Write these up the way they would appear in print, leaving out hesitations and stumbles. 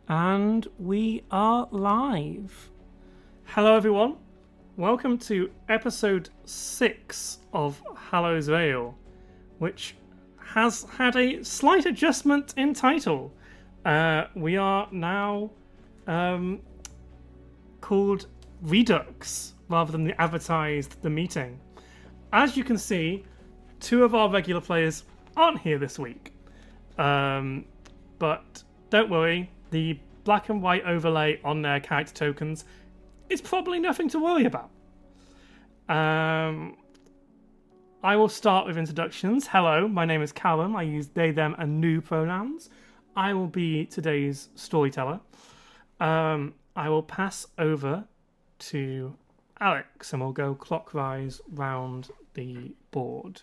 And we are live. Hello, everyone. Welcome to episode 6 of Hallows Vale, which has had a slight adjustment in title. We are now called Redux rather than the meeting. As you can see, two of our regular players aren't here this week. But don't worry, the black and white overlay on their character tokens is probably nothing to worry about. I will start with introductions. Hello, my name is Callum. I use they, them, and new pronouns. I will be today's storyteller. I will pass over to Alex, and we'll go clockwise round the board.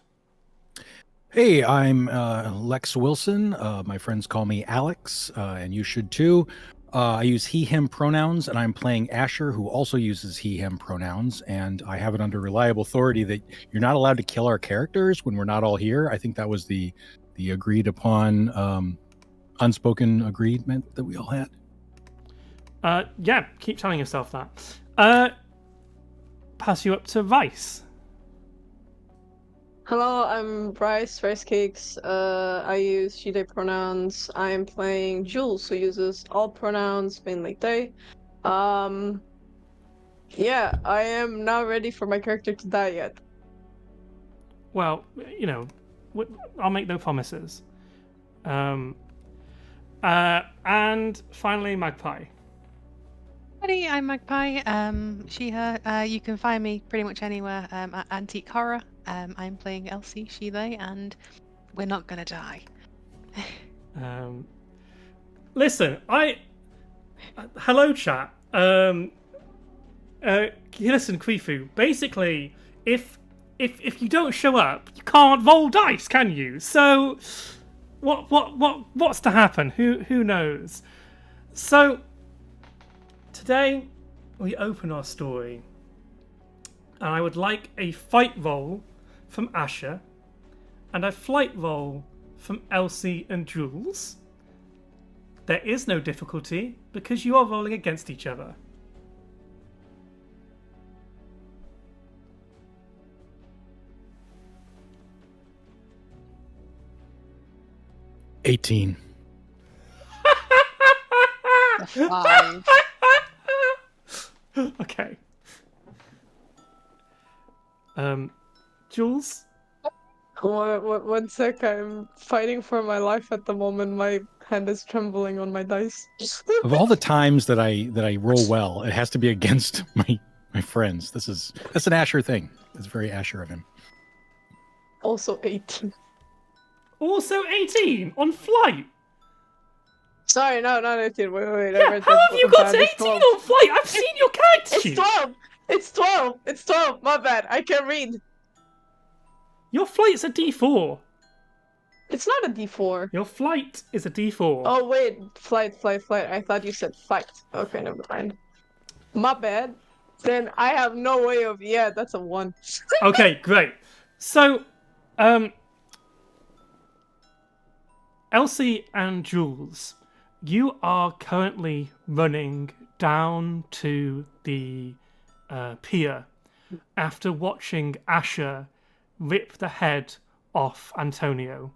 Hey, I'm Lex Wilson. My friends call me Alex, and you should too. I use he, him pronouns, and I'm playing Asher, who also uses he, him pronouns. And I have it under reliable authority that you're not allowed to kill our characters when we're not all here. I think that was the agreed upon, unspoken agreement that we all had. Yeah, keep telling yourself that. Pass you up to Rice. Hello, I'm Rice Cakes. I use she, they pronouns. I'm playing Jules, who uses all pronouns, mainly they. Yeah, I am not ready for my character to die yet. Well, you know, I'll make no promises. And finally, Magpie. Howdy, I'm Magpie. She, her. You can find me pretty much anywhere at Antique Horror. I'm playing Elsie, she, they, and we're not gonna die. Listen, hello, chat. Listen, Quifu. Basically, if you don't show up, you can't roll dice, can you? So, what's to happen? Who knows? So, today we open our story, and I would like a fight roll from Asher and a flight roll from Elsie and Jules. There is no difficulty because you are rolling against each other. $18. A 5. Okay. Jules? One sec, I'm fighting for my life at the moment. My hand is trembling on my dice. Of all the times that I roll well, it has to be against my friends. That's an Asher thing. It's very Asher of him. Also 18. Also 18 on flight. Sorry, no, not 18. Wait. Yeah, how have you got to 18 on flight? I've seen your character sheet. It's 12. It's 12. My bad. I can't read. Your flight's a D4. It's not a D4. Your flight is a D4. Oh wait, flight. I thought you said fight. Okay, never mind. My bad. Then I have no way of. Yeah, that's a 1. Okay, great. So, Elsie and Jules, you are currently running down to the pier after watching Asher rip the head off Antonio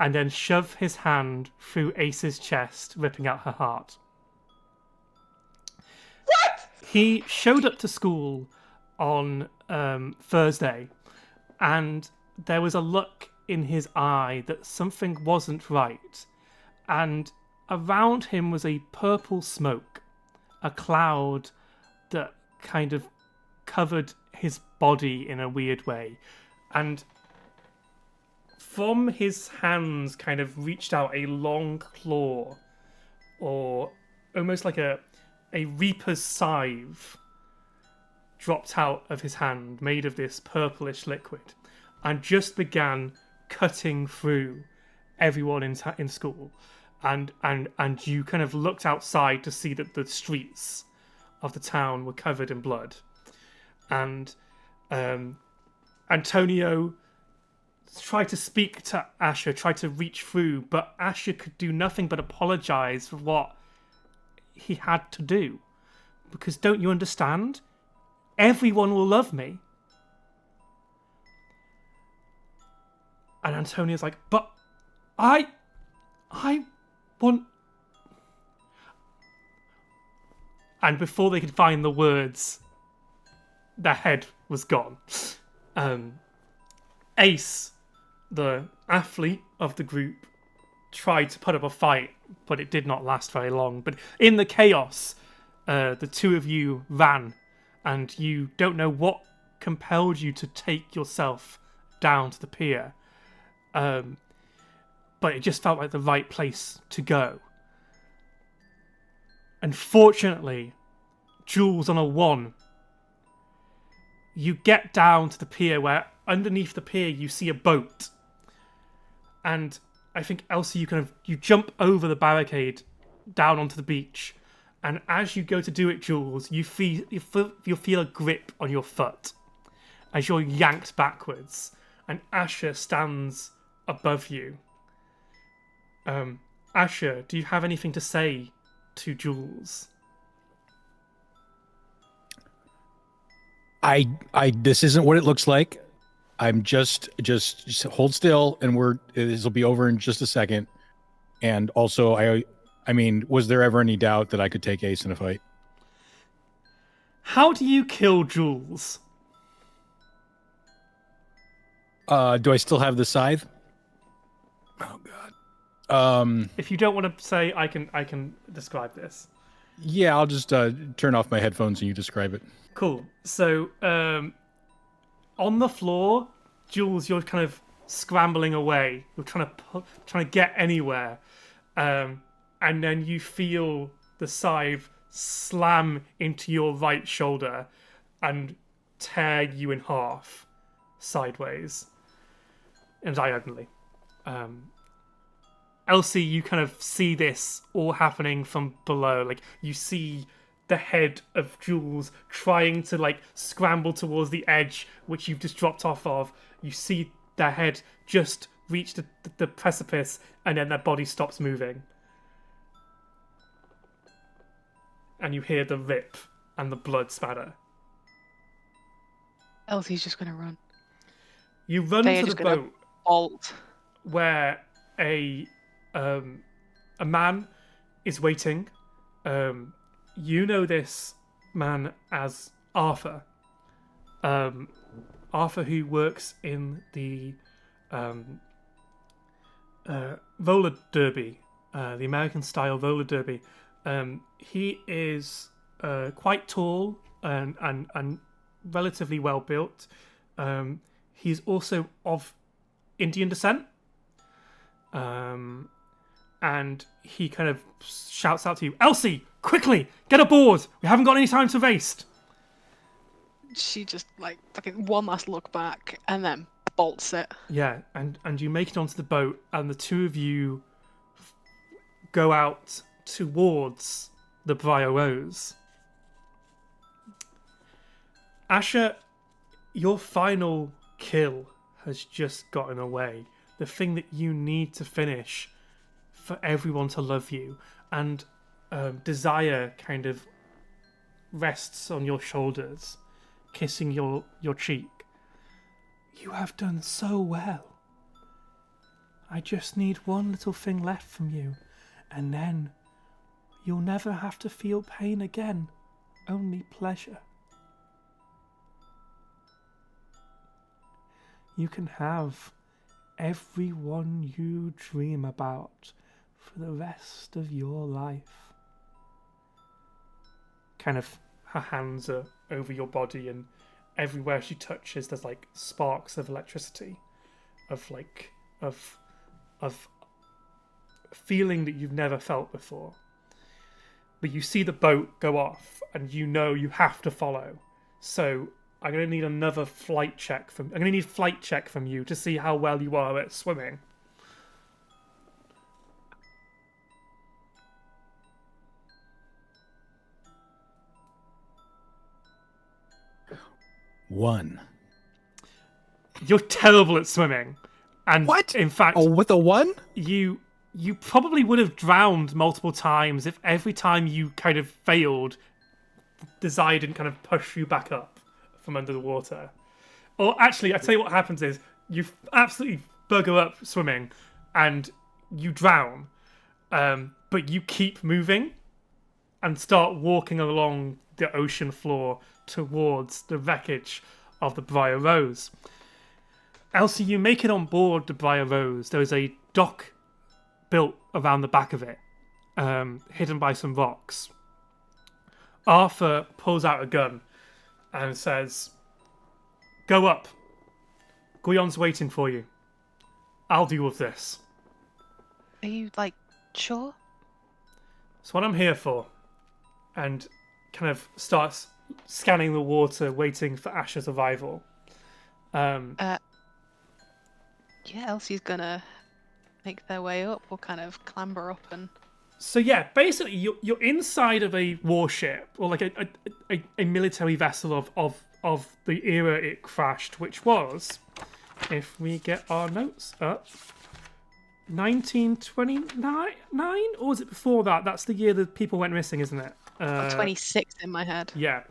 and then shove his hand through Ace's chest, ripping out her heart. What? He showed up to school on Thursday, and there was a look in his eye that something wasn't right, and around him was a purple smoke, a cloud that kind of covered his body in a weird way, and from his hands kind of reached out a long claw, or almost like a reaper's scythe dropped out of his hand, made of this purplish liquid, and just began cutting through everyone in school. And you kind of looked outside to see that the streets of the town were covered in blood. And Antonio tried to speak to Asher, tried to reach through, but Asher could do nothing but apologize for what he had to do. Because don't you understand? Everyone will love me. And Antonio's like, but I want... And before they could find the words, their head was gone. Ace, the athlete of the group, tried to put up a fight, but it did not last very long. But in the chaos, the two of you ran, and you don't know what compelled you to take yourself down to the pier. But it just felt like the right place to go. Unfortunately, Jules on a 1, you get down to the pier where underneath the pier you see a boat. And I think, Elsie, you jump over the barricade down onto the beach. And as you go to do it, Jules, you feel a grip on your foot as you're yanked backwards. And Asher stands above you. Asher, do you have anything to say to Jules? This isn't what it looks like. I'm just hold still, and this will be over in just a second. And also, I mean, was there ever any doubt that I could take Ace in a fight? How do you kill Jules? Do I still have the scythe? Oh God. If you don't want to say, I can describe this. Yeah, I'll just turn off my headphones and you describe it. Cool. So, on the floor, Jules, you're kind of scrambling away. You're trying to get anywhere, and then you feel the scythe slam into your right shoulder and tear you in half, sideways and diagonally. Elsie, you kind of see this all happening from below. Like, you see the head of Jules trying to, like, scramble towards the edge, which you've just dropped off of. You see their head just reach the precipice, and then their body stops moving. And you hear the rip and the blood spatter. Elsie's just gonna run. You run They are to the just gonna boat bolt. where a man is waiting. You know this man as Arthur. Arthur, who works in the roller derby, the American-style roller derby. He is quite tall and relatively well built. He's also of Indian descent. And he kind of shouts out to you, Elsie, quickly, get aboard! We haven't got any time to waste. She just, like, fucking one last look back and then bolts it. Yeah, and you make it onto the boat, and the two of you go out towards the Briar Rose. Asher, your final kill has just gotten away. The thing that you need to finish for everyone to love you. And desire kind of rests on your shoulders, kissing your cheek. You have done so well. I just need one little thing left from you, and then you'll never have to feel pain again, only pleasure. You can have everyone you dream about for the rest of your life. Kind of, her hands are over your body, and everywhere she touches there's like sparks of electricity, of feeling that you've never felt before. But you see the boat go off, and you know you have to follow. So I'm gonna need another flight check from. I'm gonna need flight check from you to see how well you are at swimming. One. You're terrible at swimming, and What? in fact, Oh, with a 1? you you probably would have drowned multiple times if every time you kind of failed, Desire didn't kind of push you back up from under the water. Or actually, I tell you what happens is you absolutely bugger up swimming, and you drown, but you keep moving and start walking along the ocean floor towards the wreckage of the Briar Rose. Elsie, you make it on board the Briar Rose. There is a dock built around the back of it, hidden by some rocks. Arthur pulls out a gun and says, "Go up. Guyon's waiting for you. I'll deal with this." Are you, like, sure? That's what I'm here for. And kind of starts scanning the water, waiting for Asher's arrival. Yeah, Elsie's gonna make their way up or kind of clamber up and... So yeah, basically you're inside of a warship, or like a military vessel of the era it crashed, which was, if we get our notes up, 1929, or was it before that? That's the year that people went missing, isn't it? 26 in my head. Yeah.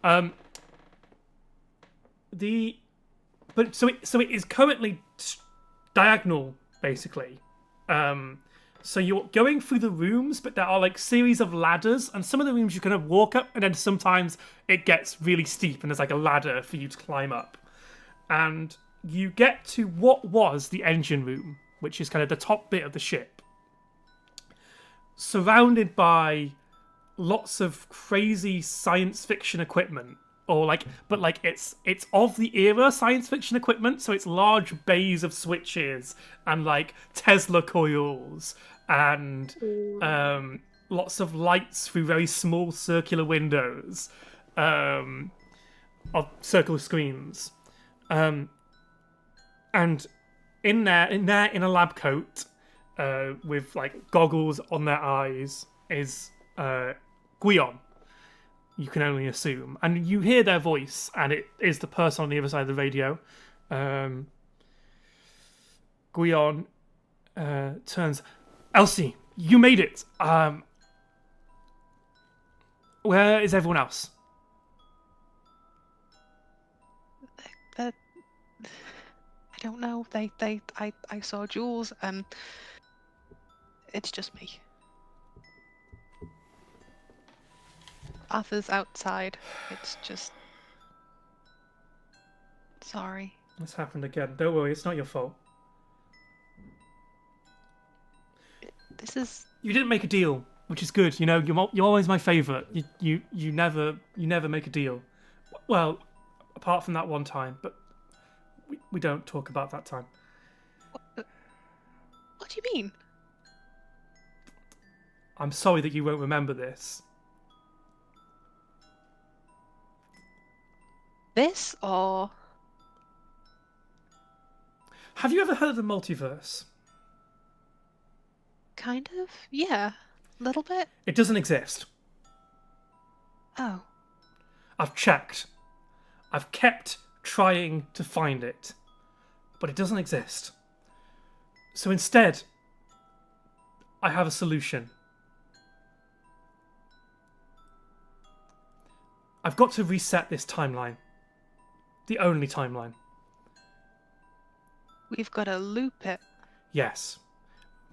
So it is currently diagonal, basically. So you're going through the rooms, but there are like series of ladders, and some of the rooms you kind of walk up, and then sometimes it gets really steep, and there's like a ladder for you to climb up. And you get to what was the engine room, which is kind of the top bit of the ship, surrounded by lots of crazy science fiction equipment, but it's of the era science fiction equipment, so it's large bays of switches and like Tesla coils and lots of lights through very small circular windows of circular screens, and in a lab coat with like goggles on their eyes is Guion. You can only assume, and you hear their voice, and it is the person on the other side of the radio. Guion turns, "Elsie, you made it. Where is everyone else?" I don't know. I saw Jules. It's just me. Arthur's outside. It's just... Sorry. This happened again. Don't worry, it's not your fault. This is... You didn't make a deal, which is good. You know, you're always my favourite. You never make a deal. Well, apart from that one time, but we don't talk about that time. What do you mean? I'm sorry that you won't remember this. This, or... Have you ever heard of the multiverse? Kind of? Yeah. A little bit? It doesn't exist. Oh. I've checked. I've kept trying to find it. But it doesn't exist. So instead, I have a solution. I've got to reset this timeline. The only timeline. We've got to loop it. Yes.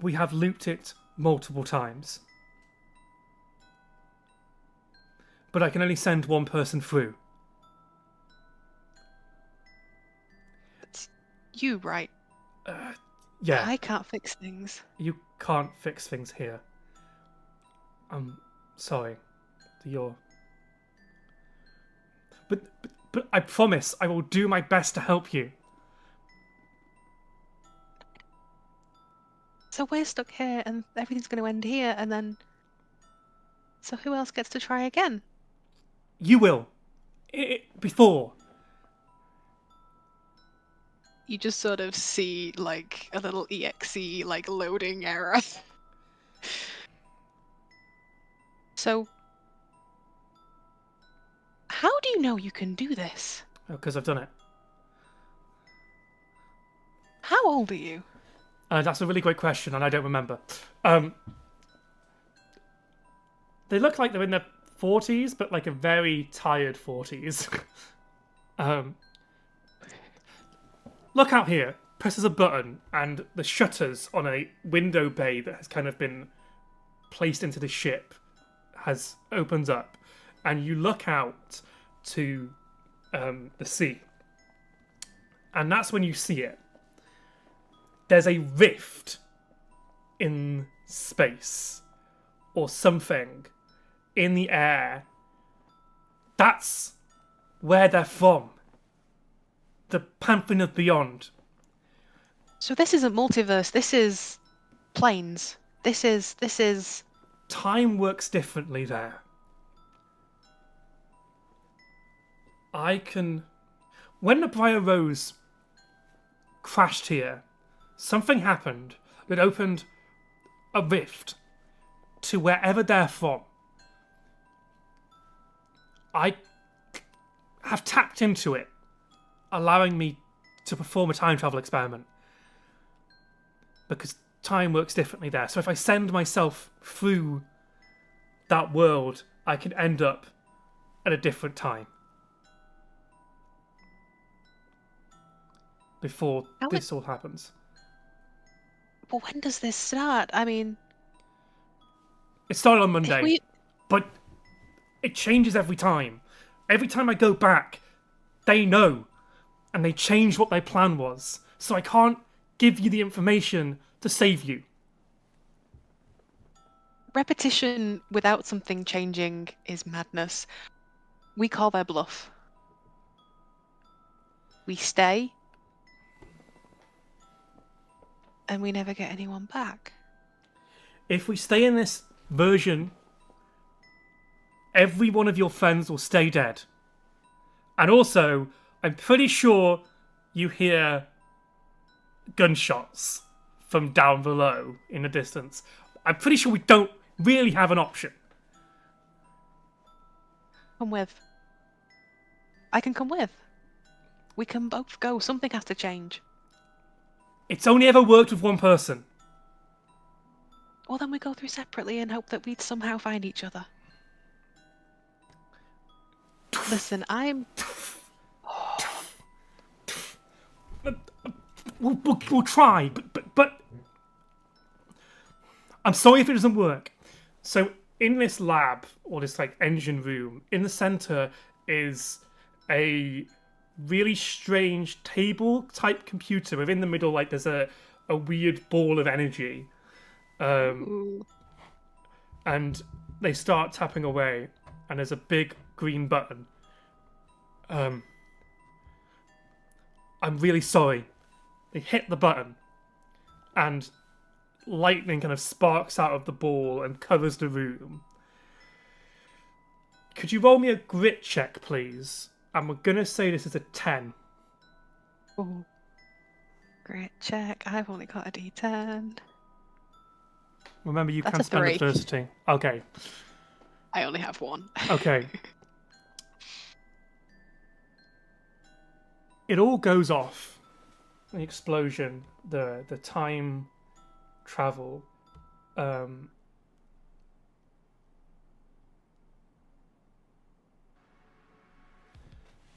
We have looped it multiple times. But I can only send one person through. It's you, right? Yeah. I can't fix things. You can't fix things here. I'm sorry that you're... But I promise I will do my best to help you. So we're stuck here and everything's going to end here and then... So who else gets to try again? You will. Before. You just sort of see, like, a little EXE, like, loading error. So... How do you know you can do this? Because I've done it. How old are you? That's a really great question, and I don't remember. They look like they're in their 40s, but like a very tired 40s. Look out here. Presses a button, and the shutters on a window bay that has kind of been placed into the ship opens up, and you look out to the sea. And that's when you see it. There's a rift in space, or something in the air. That's where they're from. The Pantheon of Beyond. So this isn't multiverse. This is planes. This is. Time works differently there. When the Briar Rose crashed here, something happened that opened a rift to wherever they're from. I have tapped into it, allowing me to perform a time travel experiment. Because time works differently there. So if I send myself through that world, I can end up at a different time. Before this all happens. But when does this start? I mean... It started on Monday. But it changes every time. Every time I go back, they know. And they change what their plan was. So I can't give you the information to save you. Repetition without something changing is madness. We call their bluff. We stay, and we never get anyone back. If we stay in this version, every one of your friends will stay dead. And also, I'm pretty sure you hear gunshots from down below in the distance. I'm pretty sure we don't really have an option. Come with. I can come with. We can both go. Something has to change. It's only ever worked with one person. Well, then we go through separately and hope that we'd somehow find each other. Listen, We'll try, but I'm sorry if it doesn't work. So in this lab, or this like engine room, in the center is a really strange table type computer. Within the middle, like there's a weird ball of energy. And they start tapping away, and there's a big green button. I'm really sorry. They hit the button, and lightning kind of sparks out of the ball and covers the room. Could you roll me a grit check, please? And we're gonna say this is a 10. Ooh. Grit check. I've only got a D10. Remember, you That's can a spend 3. adversity. Okay. I only have 1. Okay. It all goes off. The explosion, the time travel.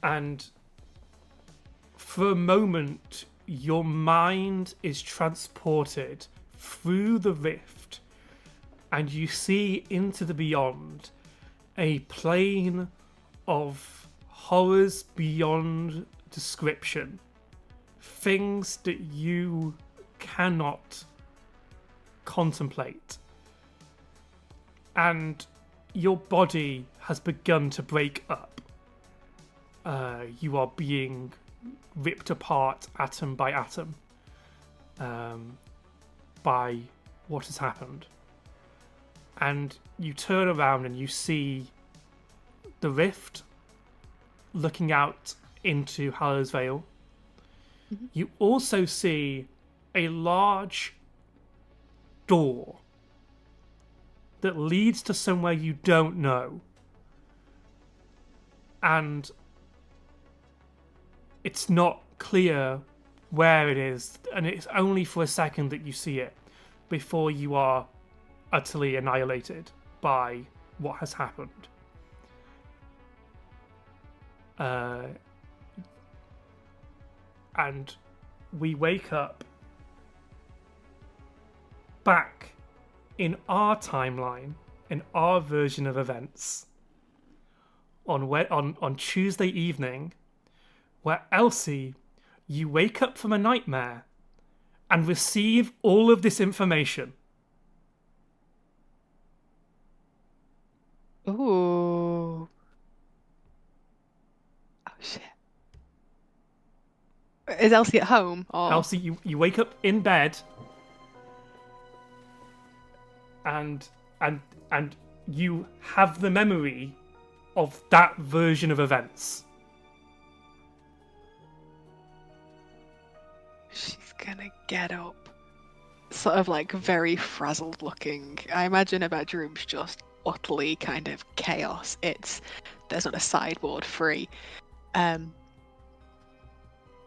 And for a moment, your mind is transported through the rift, and you see into the beyond a plane of horrors beyond description. Things that you cannot contemplate. And your body has begun to break up. You are being ripped apart atom by atom by what has happened. And you turn around and you see the rift looking out into Hallows Vale. Mm-hmm. You also see a large door that leads to somewhere you don't know. And it's not clear where it is, and it's only for a second that you see it before you are utterly annihilated by what has happened. And we wake up back in our timeline, in our version of events, on Tuesday evening, where Elsie, you wake up from a nightmare and receive all of this information. Ooh. Oh shit. Is Elsie at home? Or... Elsie, you wake up in bed and you have the memory of that version of events. She's gonna get up. Sort of like very frazzled looking. I imagine her bedroom's just utterly kind of chaos. There's not a sideboard free.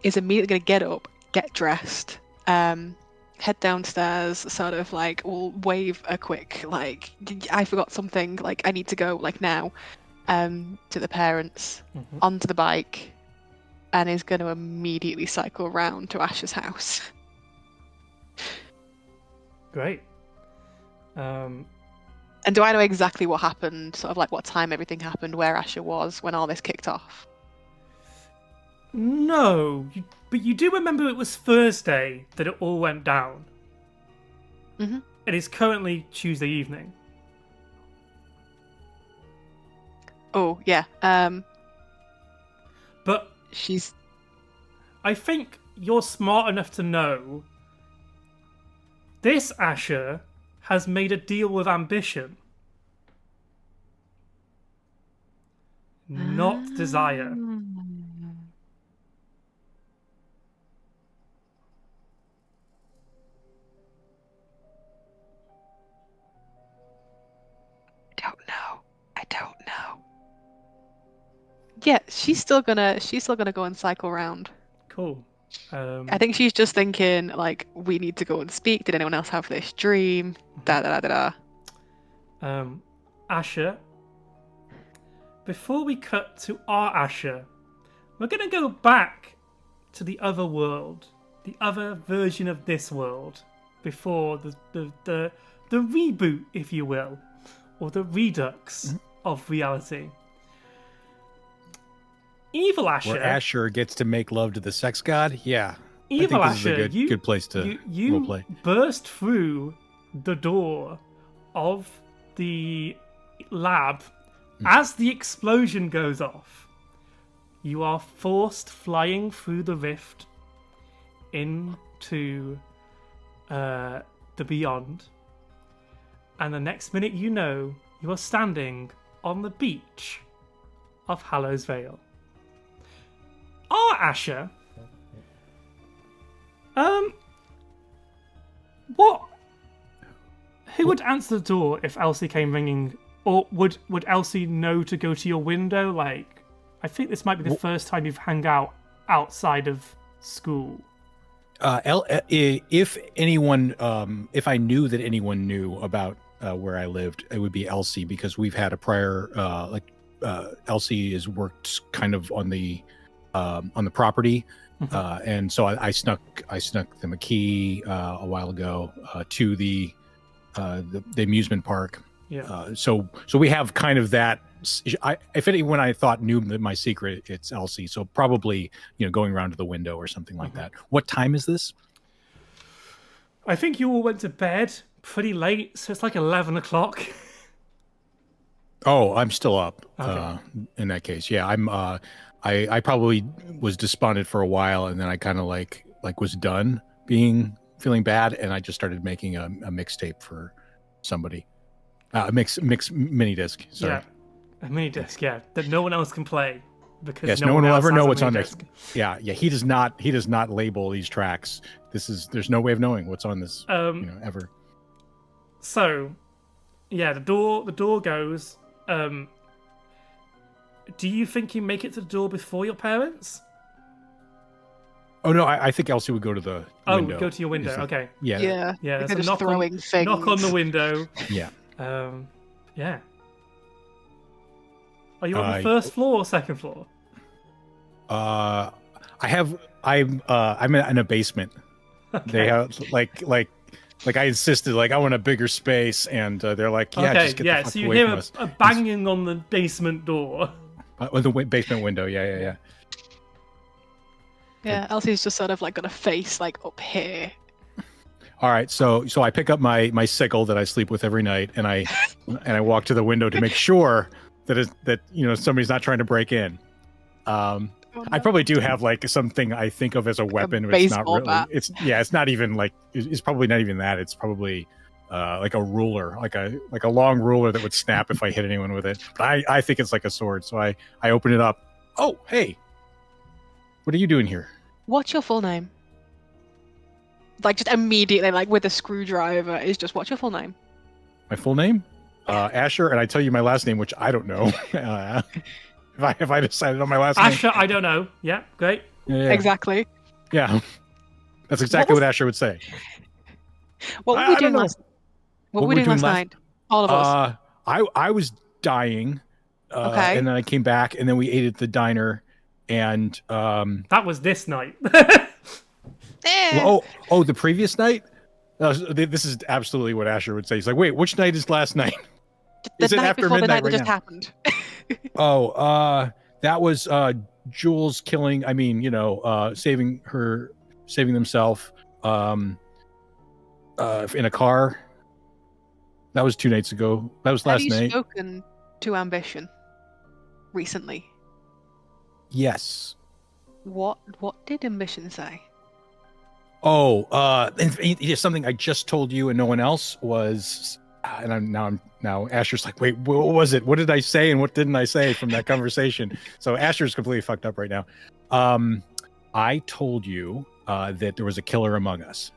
Is immediately gonna get up, get dressed, head downstairs, sort of like will wave a quick like I forgot something, like I need to go like now, to the parents, onto the bike, and is gonna immediately cycle round to Ash's house. Great. And do I know exactly what happened, sort of like what time everything happened, where Asher was when all this kicked off? No, but you do remember it was Thursday that it all went down. Mm-hmm. It is currently Tuesday evening. Oh, yeah. But I think you're smart enough to know this Asher has made a deal with ambition, not desire. I don't know. Yeah, she's still gonna go and cycle round. Cool. I think she's just thinking like, we need to go and speak. Did anyone else have this dream? Da da da da da. Asher, before we cut to our Asher, we're gonna go back to the other world, the other version of this world, before the reboot, if you will, or the redux of reality. Evil Asher. Where Asher gets to make love to the sex god? Yeah. Evil I think this Asher, is a good place to roleplay. Burst through the door of the lab as the explosion goes off. You are forced flying through the rift into the beyond. And the next minute you know, you are standing on the beach of Hallows Vale. Our Asher, who would answer the door if Elsie came ringing, or would Elsie know to go to your window? Like, I think this might be the first time you've hung out outside of school. If anyone, if I knew that anyone knew about where I lived, it would be Elsie, because we've had a prior, Elsie has worked kind of on the property, and so I snuck them a key a while ago to the amusement park. Yeah. So we have kind of that. If anyone I thought knew that my secret, it's Elsie. So probably going around to the window or something like that. What time is this? I think you all went to bed pretty late, so it's like 11 o'clock. Oh, I'm still up. Okay. In that case, yeah, I'm. I probably was despondent for a while, and then I kind of like was done feeling bad, and I just started making a mixtape for somebody. Mix mini disc. Sorry. Yeah, a mini disc. Yeah, that no one else can play because no one will ever know what's on this. Yeah. He does not label these tracks. There's no way of knowing what's on this. Ever. So, yeah, the door goes. Do you think you make it to the door before your parents? Oh no, I think Elsie would go to the window. Go to your window. Is the- Okay. Yeah. Yeah. Yeah. They're So just throwing things. knock on the window. Yeah. Yeah. Are you on the first floor or second floor? I'm in a basement. Okay. They have like I insisted, like I want a bigger space, and they're like, yeah, just get the fuck so you away hear from us. a banging on the basement door. The basement window, yeah. Yeah, Elsie's just sort of like got a face like up here. All right, so I pick up my sickle that I sleep with every night, and I walk to the window to make sure that somebody's not trying to break in. I probably do have like something I think of as a weapon, but it's not baseball really. bat. It's not even like it's probably not even that. It's probably like a ruler, like a long ruler that would snap if I hit anyone with it. But I think it's like a sword, so I open it up. Oh, hey, what are you doing here? What's your full name? Like just immediately, like with a screwdriver, is just what's your full name? My full name, Asher, and I tell you my last name, which I don't know. If I decided on my last name, Asher, I don't know. Yeah, great. Yeah. Exactly. Yeah, that's exactly what Asher would say. What were we doing last? What were we doing last last- night? All of us. I was dying. Okay. And then I came back, and then we ate at the diner, and That was this night. the previous night. This is absolutely what Asher would say. He's like, wait, which night is last night? The Is it night after before the midnight night that right just now? happened. That was Jules killing. I mean, saving themselves in a car. That was 2 nights ago. That was last Have you night. spoken to Ambition recently? Yes. What did Ambition say? And something I just told you and no one else was, and I'm now Asher's like, wait, what was it? What did I say and what didn't I say from that conversation? So Asher's completely fucked up right now. I told you that there was a killer among us.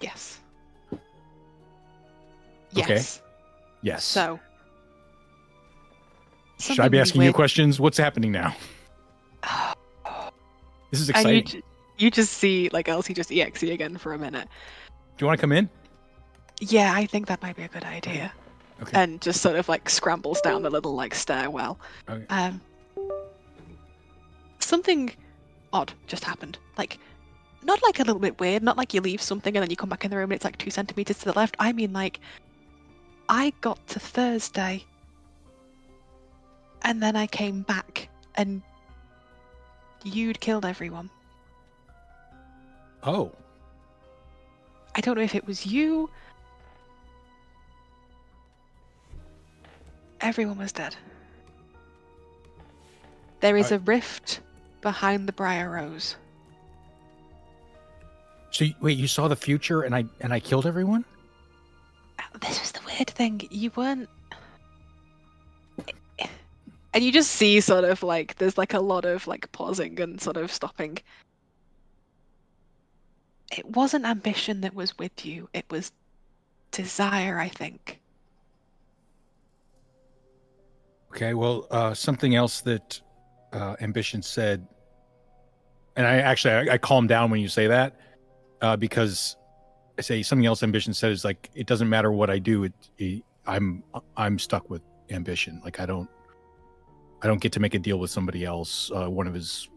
Yes. Okay. Yes. Yes. So. Should I be asking you questions? What's happening now? This is exciting. And you just see like Elsie just EXE again for a minute. Do you want to come in? Yeah, I think that might be a good idea. Okay. And just sort of like scrambles down the little like stairwell. Okay. Something odd just happened. Like, not like a little bit weird, not like you leave something and then you come back in the room and it's like 2 centimeters to the left. I mean, like, I got to Thursday and then I came back and you'd killed everyone. Oh. I don't know if it was you. Everyone was dead. There is a rift behind the Briar Rose. So wait, you saw the future and I killed everyone? This was the weird thing. You weren't. And you just see sort of like there's like a lot of like pausing and sort of stopping. It wasn't ambition that was with you. It was desire, I think. Okay, well, something else that Ambition said, and I calm down when you say that, because I say something else Ambition said is like, it doesn't matter what I do, I'm stuck with Ambition. Like I don't get to make a deal with somebody else, one of his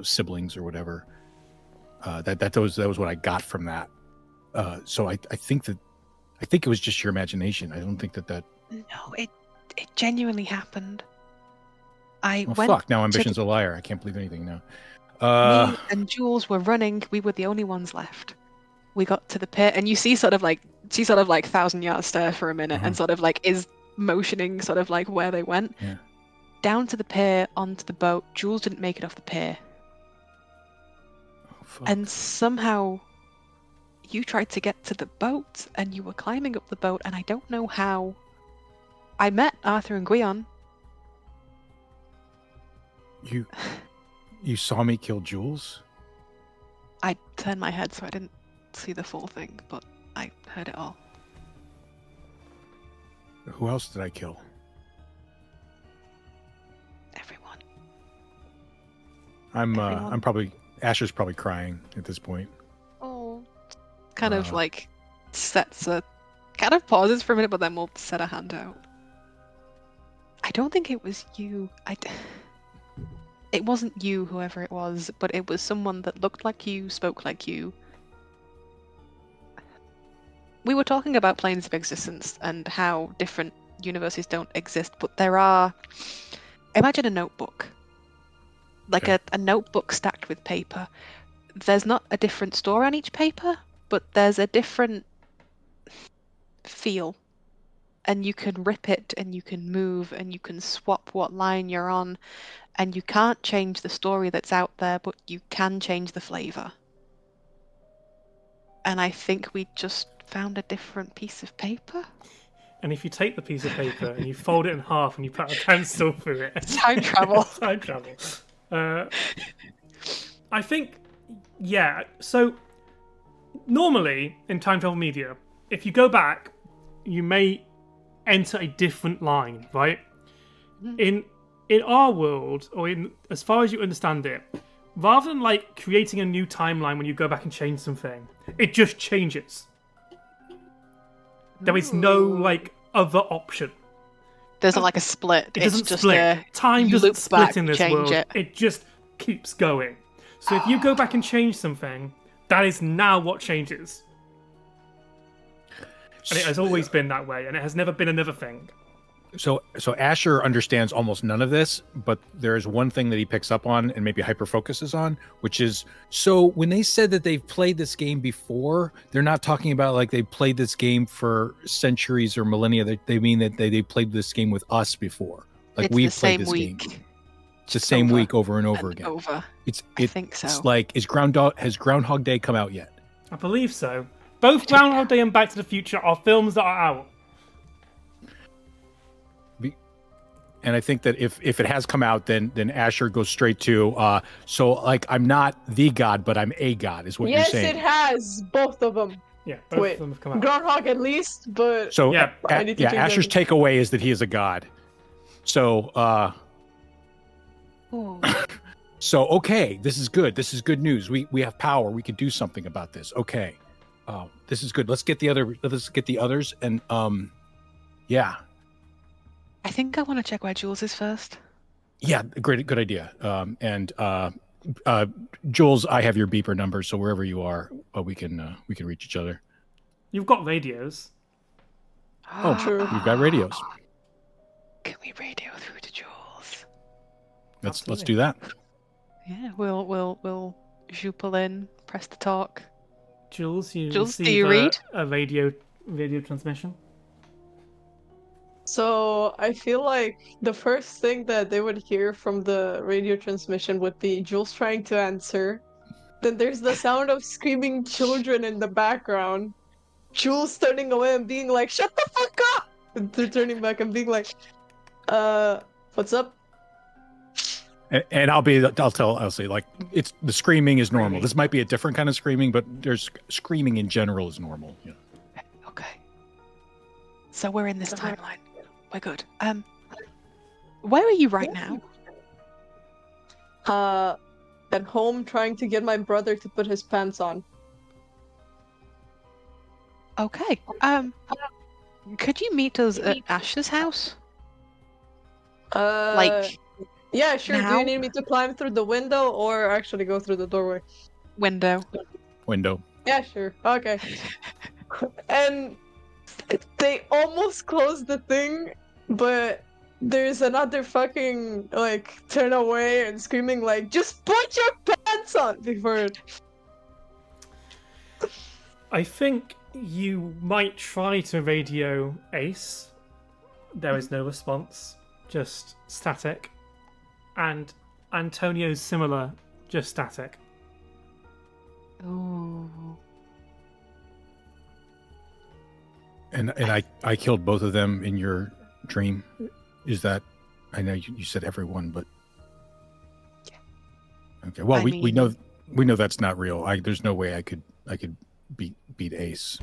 siblings or whatever. That was what I got from that. So I think it was just your imagination. I don't think that. No, it genuinely happened. Now Ambition's a liar. I can't believe anything now. Me and Jules were running. We were the only ones left. We got to the pit, and you see sort of like 1,000-yard stare for a minute, and sort of like is motioning sort of like where they went. Yeah. Down to the pier, onto the boat. Jules didn't make it off the pier. Oh, fuck. And somehow you tried to get to the boat and you were climbing up the boat, and I don't know how. I met Arthur and Guion. You saw me kill Jules? I turned my head so I didn't see the full thing, but I heard it all. Who else did I kill? Everyone. I'm probably Asher's probably crying at this point. Oh. Kind of like kind of pauses for a minute, but then we'll set a hand out. I don't think it was you. It wasn't you, whoever it was, but it was someone that looked like you, spoke like you. We were talking about planes of existence and how different universes don't exist, but there are... Imagine a notebook. Like Okay. a notebook stacked with paper. There's not a different story on each paper, but there's a different feel. And you can rip it, and you can move, and you can swap what line you're on, and you can't change the story that's out there, but you can change the flavor. And I think we just found a different piece of paper. And if you take the piece of paper and you fold it in half and you put a pencil through it, Time travel. time travel. I think, yeah. So normally in time travel media, if you go back, you may enter a different line, right? In our world, or in as far as you understand it, rather than like creating a new timeline when you go back and change something, it just changes. There is no like other option. There's not like a split. It doesn't it's just split. Time you doesn't loop split back, in this change world. it. It just keeps going. So if you go back and change something, that is now what changes. And it has always been that way, and it has never been another thing. So Asher understands almost none of this, but there is one thing that he picks up on and maybe hyper focuses on, which is, so when they said that they've played this game before, they're not talking about like they played this game for centuries or millennia. They mean that they played this game with us before. Like It's we've the played same this week. game. It's the same Over week over and over and again. over. I think so. It's like, has Groundhog Day come out yet? I believe so. Both Groundhog Day and Back to the Future are films that are out. And I think that if it has come out, then Asher goes straight to so like I'm not the god, but I'm a god, is what you're Yes, saying. it has both of them. Yeah, both Wait, of them have come out. Groundhog at least, but So Yeah, I need to change Asher's that. takeaway is that he is a god. So Ooh. so okay, this is good. This is good news. We have power. We can do something about this. Okay. This is good. Let's get the others and yeah. I think I want to check where Jules is first. Yeah, good idea. And Jules, I have your beeper number, so wherever you are, we can reach each other. You've got radios. Oh, True. we've got radios. Can we radio through to Jules? Let's Absolutely. do that. Yeah, we'll juple in, press the talk. Jules, you Jules, do receive you read? a radio transmission. So I feel like the first thing that they would hear from the radio transmission would be Jules trying to answer. Then there's the sound of screaming children in the background. Jules turning away and being like, "Shut the fuck up!" And they're turning back and being like, what's up?" And I'll tell Elsie, like, it's the screaming is normal. Screaming. This might be a different kind of screaming, but there's screaming in general is normal. Yeah. Okay. So we're in this timeline. We're good. Where are you right now? At home trying to get my brother to put his pants on. Okay. Could you meet us at Ash's house? Like Yeah, sure. Do now? you need me to climb through the window or actually go through the doorway? window? Window. Yeah, sure. Okay. And they almost closed the thing, but there's another fucking like turn away and screaming like, "Just put your pants on!" before. I think you might try to radio Ace. There is no response, just static. And Antonio's similar, just static. Ooh. And I killed both of them in your dream. Is that? I know you said everyone, but Yeah. okay. Well, I we mean- know that's not real. There's no way I could beat Ace,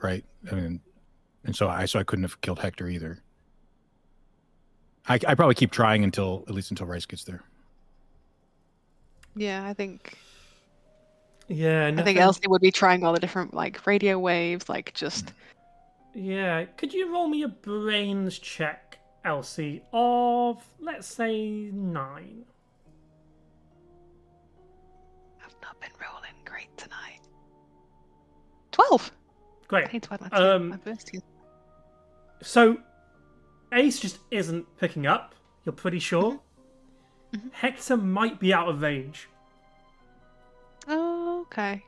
right? I mean, and so I couldn't have killed Hector either. I probably keep trying until Rice gets there. Yeah, I think Yeah, I nothing. think Elsie would be trying all the different like radio waves, like just. Yeah, could you roll me a brains check, Elsie, of let's say 9? I've not been rolling great tonight. 12. I Great. need to add my burst here. So Ace just isn't picking up. You're pretty sure. Mhm. Hector might be out of range. Oh, okay.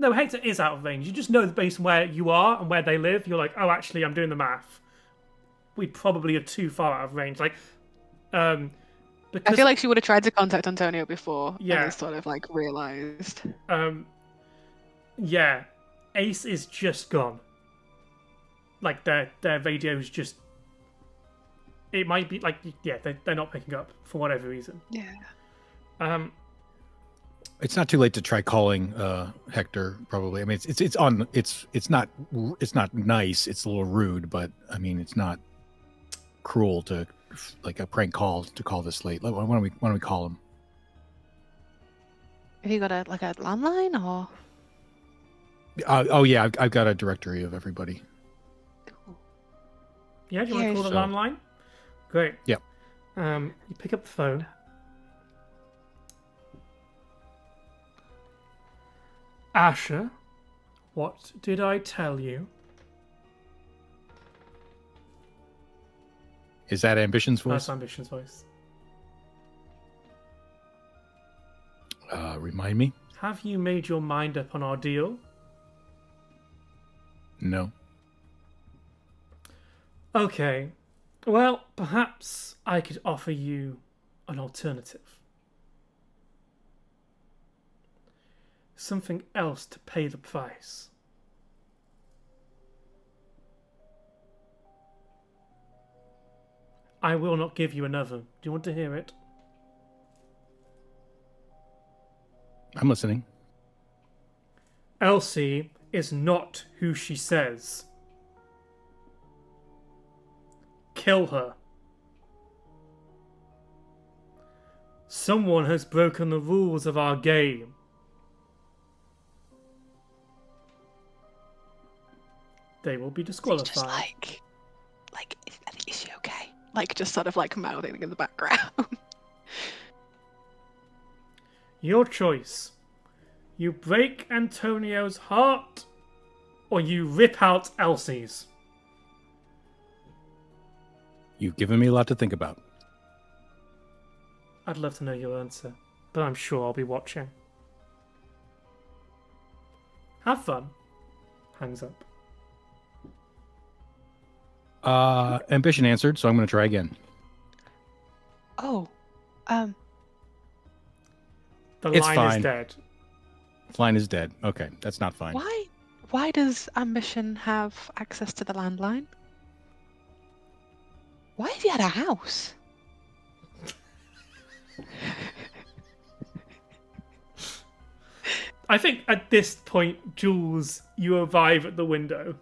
No, Hector is out of range. You just know based on where you are and where they live. You're like, oh, actually, I'm doing the math. We probably are too far out of range. Like, because I feel like she would have tried to contact Antonio before, Yeah. and then sort of like realized. yeah, Ace is just gone. Like their radio's just. It might be like they're not picking up for whatever reason. Yeah. It's not too late to try calling Hector. Probably. I mean, it's not nice. It's a little rude, but I mean, it's not cruel to like a prank call to call this late. Why don't we call him? Have you got a landline or? Oh yeah, I've got a directory of everybody. Yeah, do you want to call the So- landline? Great. Yep. You pick up the phone. Asher, what did I tell you? Is that Ambition's voice? That's Ambition's voice. Remind me? Have you made your mind up on our deal? No. Okay. Well, perhaps I could offer you an alternative. Something else to pay the price. I will not give you another. Do you want to hear it? I'm listening. Elsie is not who she says. Kill her. Someone has broken the rules of our game. They will be disqualified. Just like, is she okay? Like, just sort of like mouthing in the background. Your choice. You break Antonio's heart, or you rip out Elsie's. You've given me a lot to think about. I'd love to know your answer, but I'm sure I'll be watching. Have fun. Hangs up. Ambition answered, so I'm going to try again. Oh, The It's line fine. is dead. Line is dead. Okay, that's not fine. why does Ambition have access to the landline? Why is he at a house? I think at this point, Jules, you arrive at the window.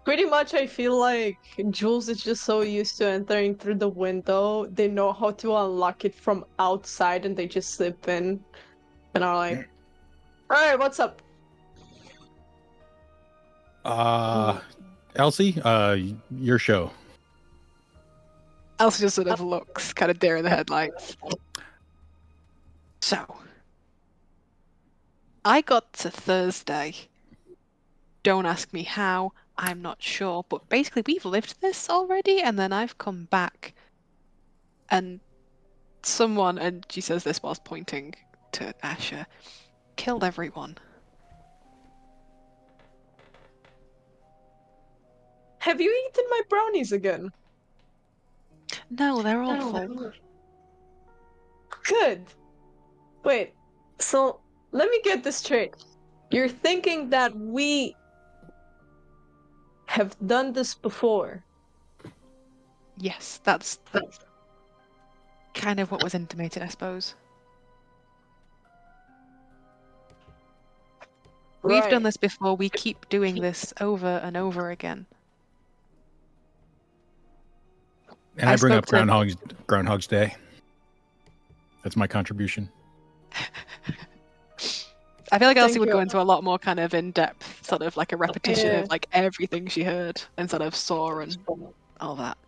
Pretty much, I feel like Jules is just so used to entering through the window. They know how to unlock it from outside and they just slip in and are like, alright, what's up? Elsie, your show. Elsie just sort of looks, kind of deer in the headlights. So, I got to Thursday. Don't ask me how. I'm not sure, but basically we've lived this already, and then I've come back, and someone, and she says this whilst pointing to Asher, killed everyone. Have you eaten my brownies again? No, they're all full. Good. Wait, so let me get this straight. You're thinking that we have done this before? Yes, that's kind of what was intimated, I suppose. We've done Right. this before. We keep doing this over and over again. And I I bring up spoke to- Groundhog's Day. That's my contribution. I feel like Elsie Thank would you. go into a lot more kind of in-depth, sort of like a repetition Yeah. of like everything she heard and sort of saw and all that.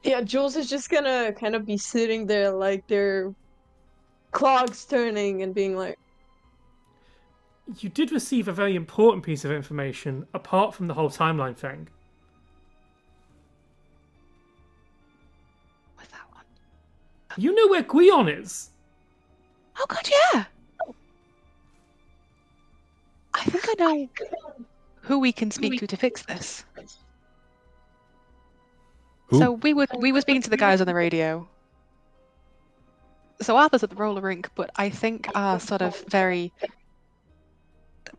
Yeah, Jules is just gonna kind of be sitting there like their clogs turning and being like, You did receive a very important piece of information apart from the whole timeline thing. What's that one? You know where Guion is? Oh god, yeah! I think I know who we can speak to fix this. Who? So we were speaking to the guys on the radio. So Arthur's at the roller rink, but I think our sort of very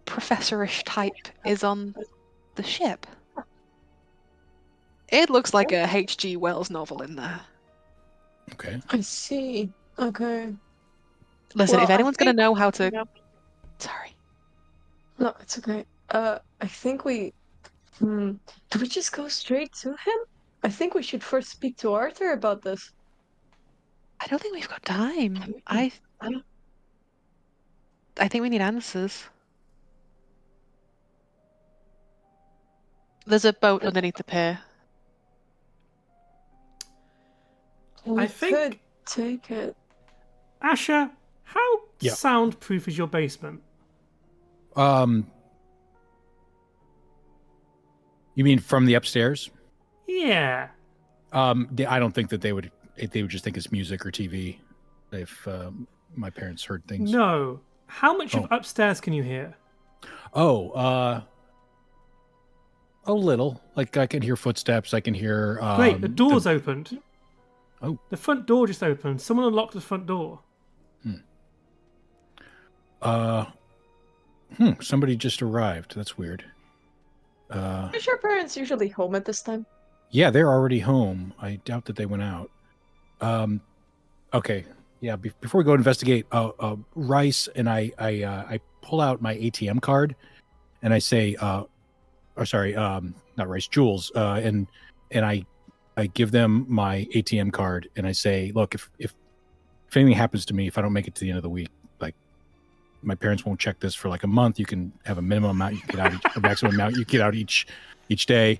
professorish type is on the ship. It looks like a H.G. Wells novel in there. Okay. I see. Okay. Listen, Well, if I anyone's gonna think- know how to... Sorry. No, it's okay. I think we. Do we just go straight to him? I think we should first speak to Arthur about this. I don't think we've got time. I think we need answers. There's a boat underneath the pier. We I think- could take it. Asher, how Yeah. soundproof is your basement? You mean from the upstairs? Yeah. I don't think that they would just think it's music or TV if my parents heard things. No. How much of Oh. upstairs can you hear? Oh, a little. Like I can hear footsteps. I can hear. Great, the door's opened. Oh. The front door just opened. Someone unlocked the front door. Somebody just arrived. That's weird. Is your parents usually home at this time? Yeah, they're already home. I doubt that they went out. Okay. Yeah. Before we go investigate, Rice and I pull out my ATM card, and I say, or sorry, not Rice, Jules, and I give them my ATM card, and I say, look, if anything happens to me, if I don't make it to the end of the week, like my parents won't check this for like a month. You can have a minimum amount you can get out, a maximum amount you get out each day.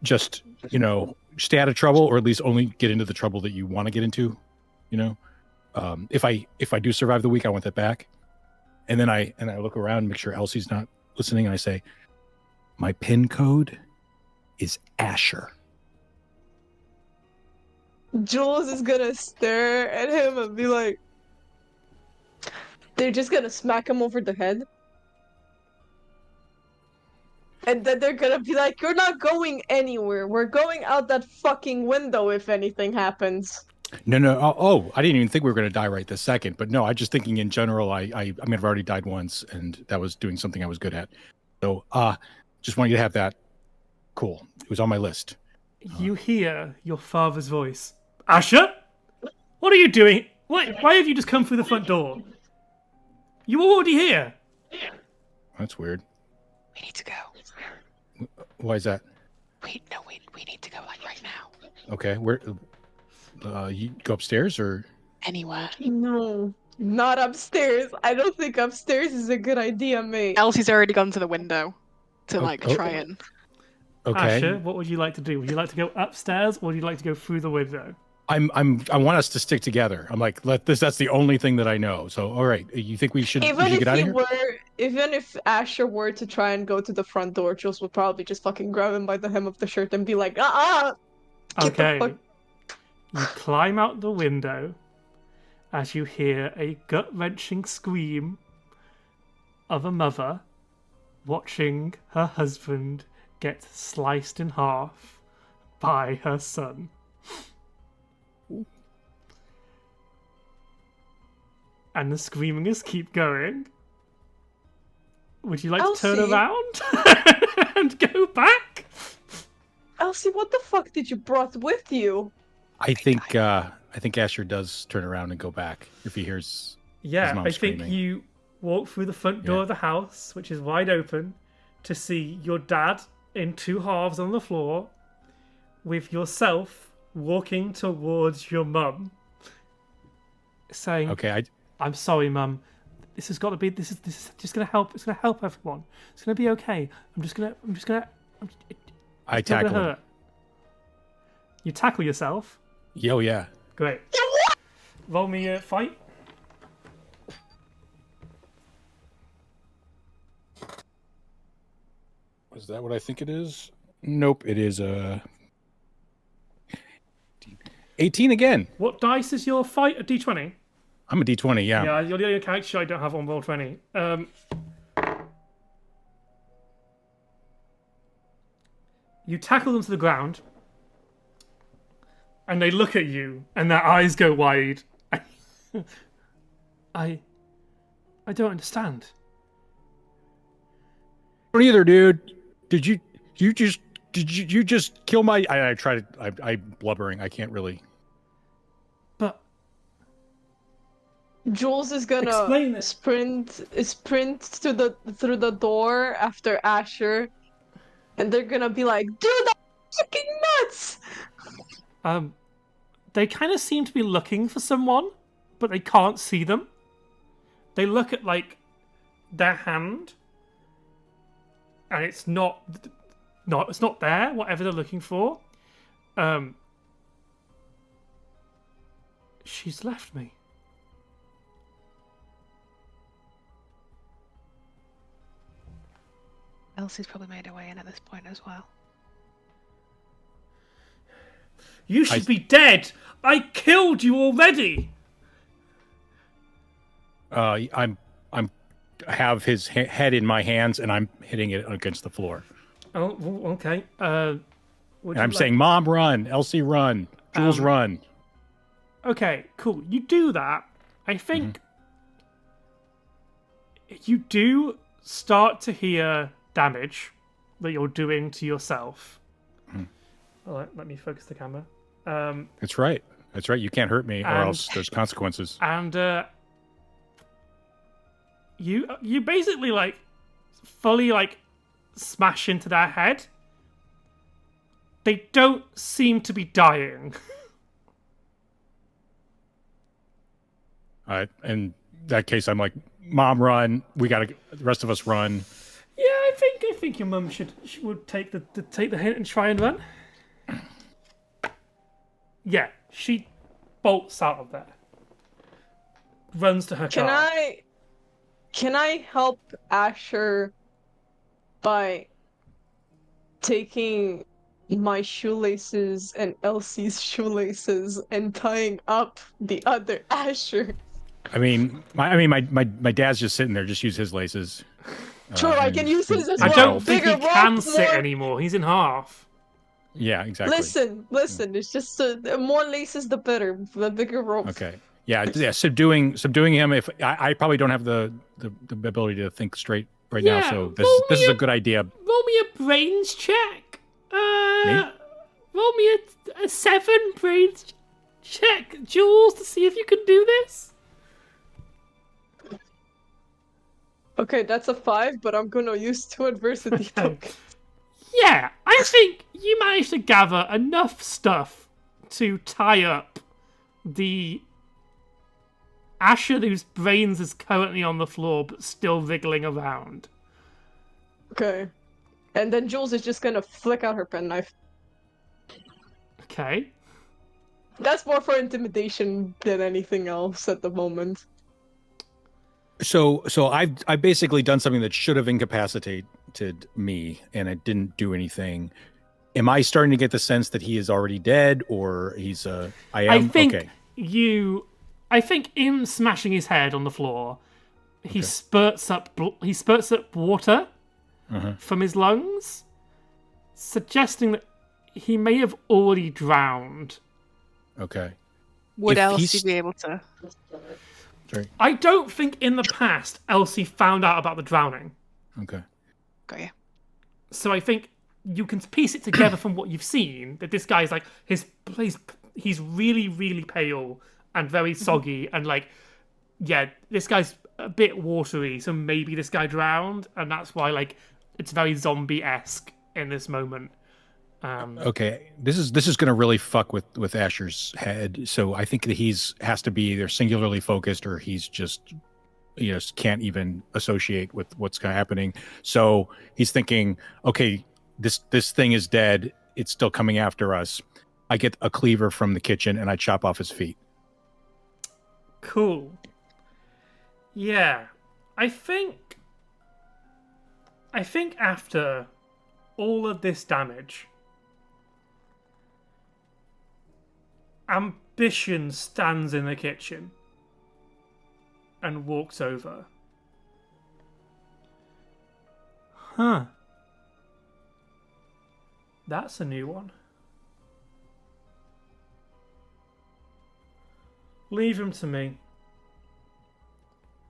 Just stay out of trouble, or at least only get into the trouble that you want to get into. If I do survive the week, I want that back. And then I look around, make sure Elsie's not listening, and I say, my PIN code is Asher. Jules is gonna stare at him and be like, they're just gonna smack him over the head. And then they're gonna be like, you're not going anywhere. We're going out that fucking window if anything happens. No. Oh, I didn't even think we were going to die right this second. But no, I just thinking in general. I mean, I've already died once, and that was doing something I was good at. So, just want you to have that. Cool. It was on my list. You hear your father's voice. Asher? What are you doing? Why have you just come through the front door? You were already here. That's weird. We need to go. Why is that? We need to go like right now. Okay. Where? You go upstairs or? Anywhere. No, not upstairs. I don't think upstairs is a good idea, mate. Elsie's already gone to the window to Oh, like oh. try and. Okay. Asher, what would you like to do? Would you like to go upstairs, or would you like to go through the window? I want us to stick together. I'm like, that's the only thing that I know. So, all right. You think we should Even get out of here? Even if Asher were to try and go to the front door, Jules would probably just fucking grab him by the hem of the shirt and be like, get the Okay. fuck- You climb out the window as you hear a gut-wrenching scream of a mother watching her husband get sliced in half by her son. And the screamingers keep going. Would you like to turn Elsie? around and go back? Elsie, what the fuck did you brought with you? I think Asher does turn around and go back if he hears. Yeah, mom I think screaming. you walk through the front door Yeah. of the house, which is wide open, to see your dad in two halves on the floor, with yourself walking towards your mum, saying, Okay. I'm sorry, Mum. This has got to be. This is just gonna help. It's gonna help everyone. It's gonna be okay. It's I not tackle gonna him. hurt. You tackle yourself. Yo, yeah. Great. Roll me a fight. Is that what I think it is? Nope, it is 18 again. What dice is your fight? A D20. I'm a D20, yeah. Yeah, you're the only character I don't have on roll 20. You tackle them to the ground, and they look at you, and their eyes go wide. I don't understand. I don't either, dude. Did you just kill my? I try to. I blubbering. I can't really. But Jules is Explain gonna it. sprint to through the door after Asher, and they're gonna be like, "Dude, that's fucking nuts!" they kind of seem to be looking for someone, but they can't see them. They look at like their hand, and it's not there. Whatever they're looking for, she's left me. Elsie's probably made her way in at this point as well. You should be dead. I killed you already. I have his head in my hands and I'm hitting it against the floor. Oh, okay. And I'm saying, "Mom, run! Elsie, run! Jules, run!" Okay, cool. You do that. I think you do start to hear damage that you're doing to yourself. All right, let me focus the camera. That's right. That's right. You can't hurt me, or else there's consequences. And you basically like fully like smash into their head. They don't seem to be dying. All right. In that case, I'm like, "Mom, run! We gotta. The rest of us run." Yeah, I think your mum would take the hint and try and run. Yeah, she bolts out of there. Runs to her car. Can I help Asher by taking my shoelaces and Elsie's shoelaces and tying up the other Asher? I mean, my dad's just sitting there. Just use his laces. Sure, I can use his as I well. don't think he Bigger can rope, sit more- anymore. He's in half. Yeah, exactly. Listen. It's just the more laces, the better. The bigger rope. Okay. Yeah. Subduing him. If I probably don't have the ability to think straight right now, Yeah, so roll this me is a- a good idea. Roll me a brains check. Me? Roll me a 7 brains check, Jules, to see if you can do this. Okay, that's a 5, but I'm gonna use 2 adversity tokens. Yeah, I think you managed to gather enough stuff to tie up the Asher whose brains is currently on the floor but still wriggling around. Okay. And then Jules is just gonna flick out her penknife. Okay. That's more for intimidation than anything else at the moment. So I've basically done something that should have incapacitated me, and it didn't do anything. Am I starting to get the sense that he is already dead, or he's I think okay. I think in smashing his head on the floor, he spurts up water from his lungs, suggesting that he may have already drowned. Okay. Would If Elsie he's- be able to? Sorry. I don't think in the past Elsie found out about the drowning. Okay. Got you. So I think you can piece it together from what you've seen that this guy's like he's really, really pale and very soggy and like, yeah, this guy's a bit watery, so maybe this guy drowned, and that's why like it's very zombie-esque in this moment. Okay, this is going to really fuck with Asher's head. So I think that has to be either singularly focused or he's just can't even associate with what's happening. So he's thinking, okay, this thing is dead. It's still coming after us. I get a cleaver from the kitchen and I chop off his feet. Cool. Yeah. I think after all of this damage, Ambition stands in the kitchen and walks over. Huh. That's a new one. Leave him to me.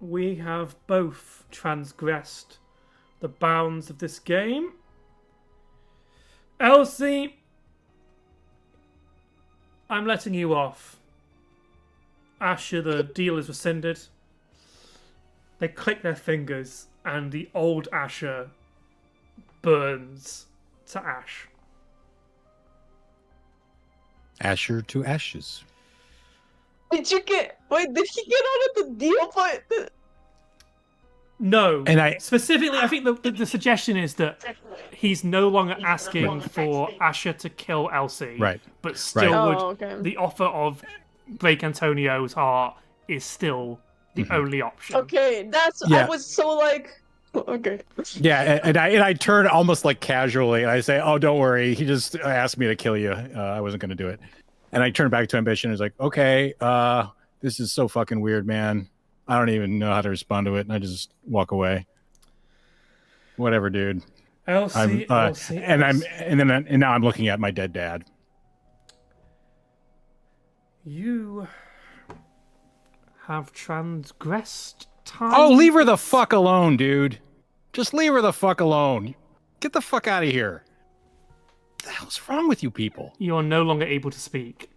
We have both transgressed the bounds of this game. Elsie, I'm letting you off. Asher, the deal is rescinded. They click their fingers and the old Asher burns to ash. Asher to ashes. Did he get out of the deal? But No. And I specifically, I think the suggestion is that he's no longer asking for Asher to kill Elsie, Right. but still Right. would. Oh, okay. The offer of break Antonio's heart is still the only option. Okay, that's Yeah. I was so like okay. Yeah, and I turn almost like casually, and I say, "Oh, don't worry. He just asked me to kill you. I wasn't going to do it." And I turn back to Ambition. And it's like, "Okay, this is so fucking weird, man. I don't even know how to respond to it." And I just walk away. Whatever, dude. Elsie, Elsie, And now I'm looking at my dead dad. You have transgressed time. Oh, leave her the fuck alone, dude. Just leave her the fuck alone. Get the fuck out of here. What the hell's wrong with you people? You are no longer able to speak.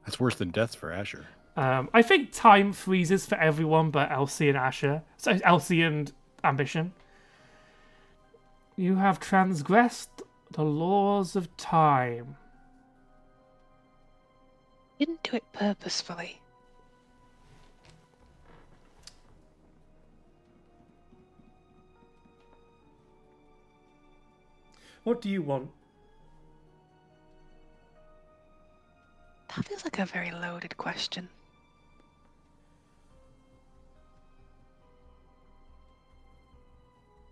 That's worse than death for Asher. I think time freezes for everyone but Elsie and Asher. So Elsie and Ambition. You have transgressed the laws of time. Didn't do it purposefully. What do you want? That feels like a very loaded question.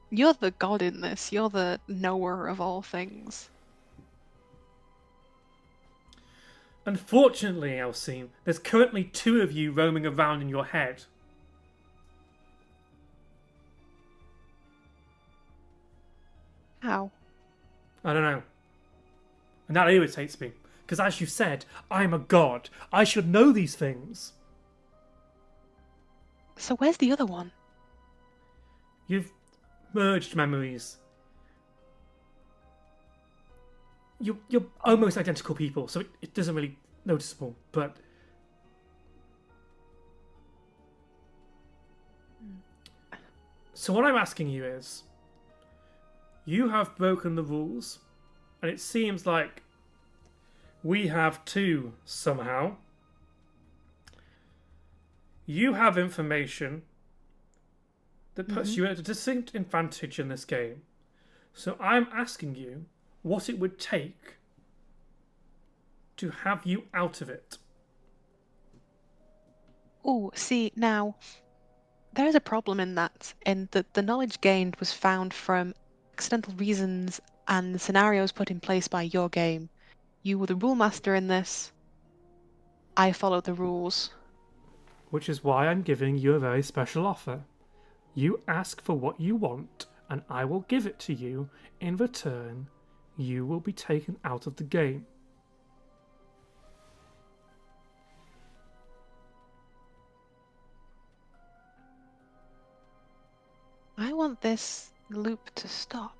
You're the god in this. You're the knower of all things. Unfortunately, Elsie, there's currently 2 of you roaming around in your head. How? I don't know. And that irritates me. Because as you said, I'm a god. I should know these things. So where's the other one? You've merged memories. You're almost identical people, so it doesn't really noticeable, but... So what I'm asking you is, you have broken the rules, and it seems like we have too, somehow. You have information that puts you at a distinct advantage in this game. So I'm asking you what it would take to have you out of it. Oh, see, now, there is a problem in that the knowledge gained was found from accidental reasons and the scenarios put in place by your game. You were the rule master in this. I followed the rules. Which is why I'm giving you a very special offer. You ask for what you want, and I will give it to you. In return, you will be taken out of the game. I want this loop to stop.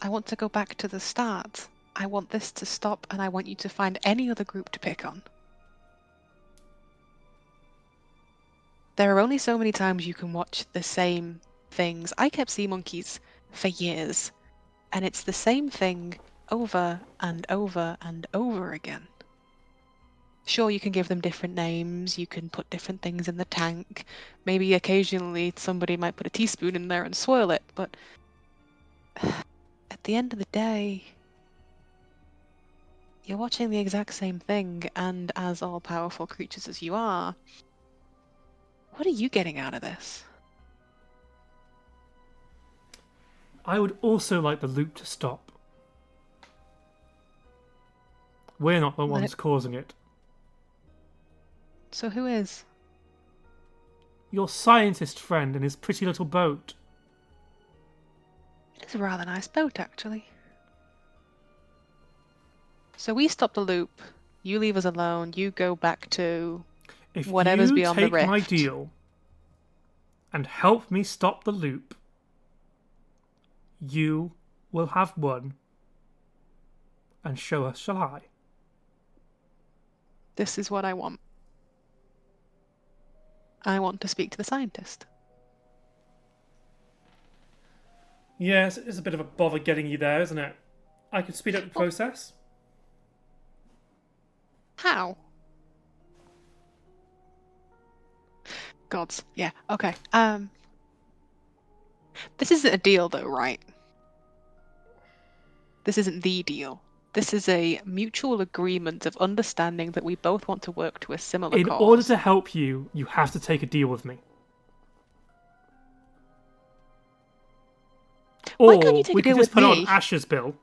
I want to go back to the start. I want this to stop, and I want you to find any other group to pick on. There are only so many times you can watch the same things. I kept Sea Monkeys for years, and it's the same thing over and over and over again. Sure, you can give them different names, you can put different things in the tank. Maybe occasionally somebody might put a teaspoon in there and swirl it, but at the end of the day, you're watching the exact same thing, and as all-powerful creatures as you are, what are you getting out of this? I would also like the loop to stop. We're not the ones causing it. So who is? Your scientist friend and his pretty little boat. It's a rather nice boat, actually. So we stop the loop, you leave us alone, you go back to whatever's beyond the rift. If you take my deal and help me stop the loop, you will have won, and show us shall I. This is what I want. I want to speak to the scientist. Yes, it's a bit of a bother getting you there, isn't it? I could speed up the process. How? Gods. Yeah, okay. This isn't a deal though, right? This isn't the deal. This is a mutual agreement of understanding that we both want to work to a similar In cause. order to help you, you have to take a deal with me. Why Or can't you take we a deal could just with put me? on Asher's bill.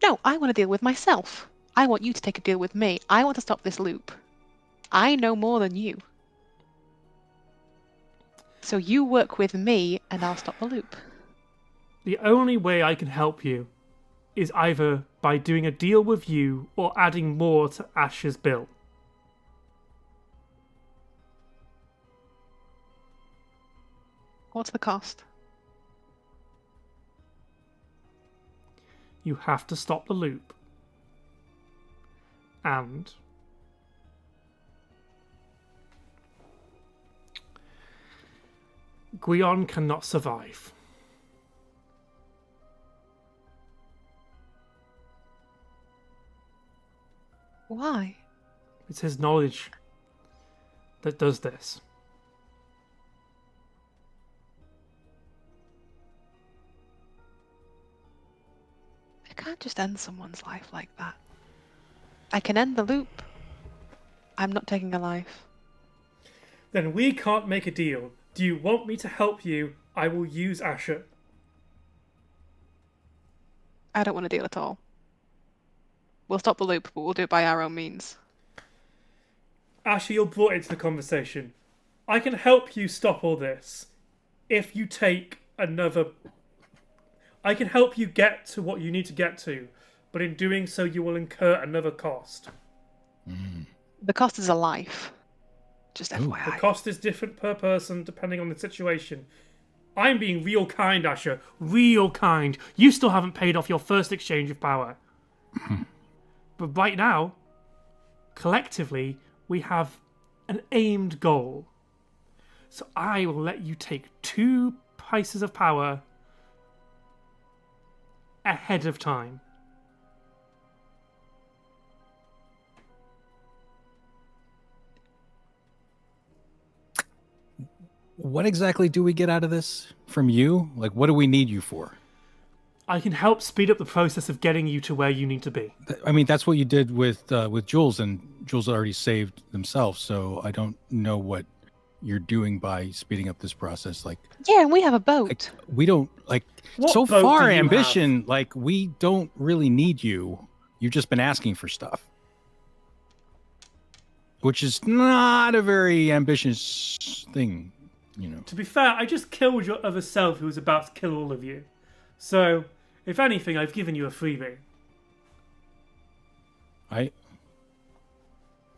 No, I want to deal with myself. I want you to take a deal with me. I want to stop this loop. I know more than you. So you work with me and I'll stop the loop. The only way I can help you is either by doing a deal with you or adding more to Asher's bill. What's the cost? You have to stop the loop. And Guion cannot survive. Why? It's his knowledge that does this. I can't just end someone's life like that. I can end the loop. I'm not taking a life. Then we can't make a deal. Do you want me to help you? I will use Asher. I don't want to deal at all. We'll stop the loop, but we'll do it by our own means. Asher, you're brought into the conversation. I can help you stop all this if you take another... I can help you get to what you need to get to, but in doing so you will incur another cost. The cost is a life. Just FYI. The cost is different per person depending on the situation. I'm being real kind, Asher. Real kind. You still haven't paid off your first exchange of power. But right now, collectively, we have an aimed goal. So I will let you take 2 pieces of power ahead of time. What exactly do we get out of this from you? Like, what do we need you for? I can help speed up the process of getting you to where you need to be. I mean, that's what you did with Jules, and Jules already saved themselves. So I don't know what you're doing by speeding up this process. Like, Yeah, and we have a boat. like we don't like What so boat far do you ambition. Like, we don't really need you. You've just been asking for stuff, which is not a very ambitious thing, you know. To be fair, I just killed your other self who was about to kill all of you. So, if anything, I've given you a freebie.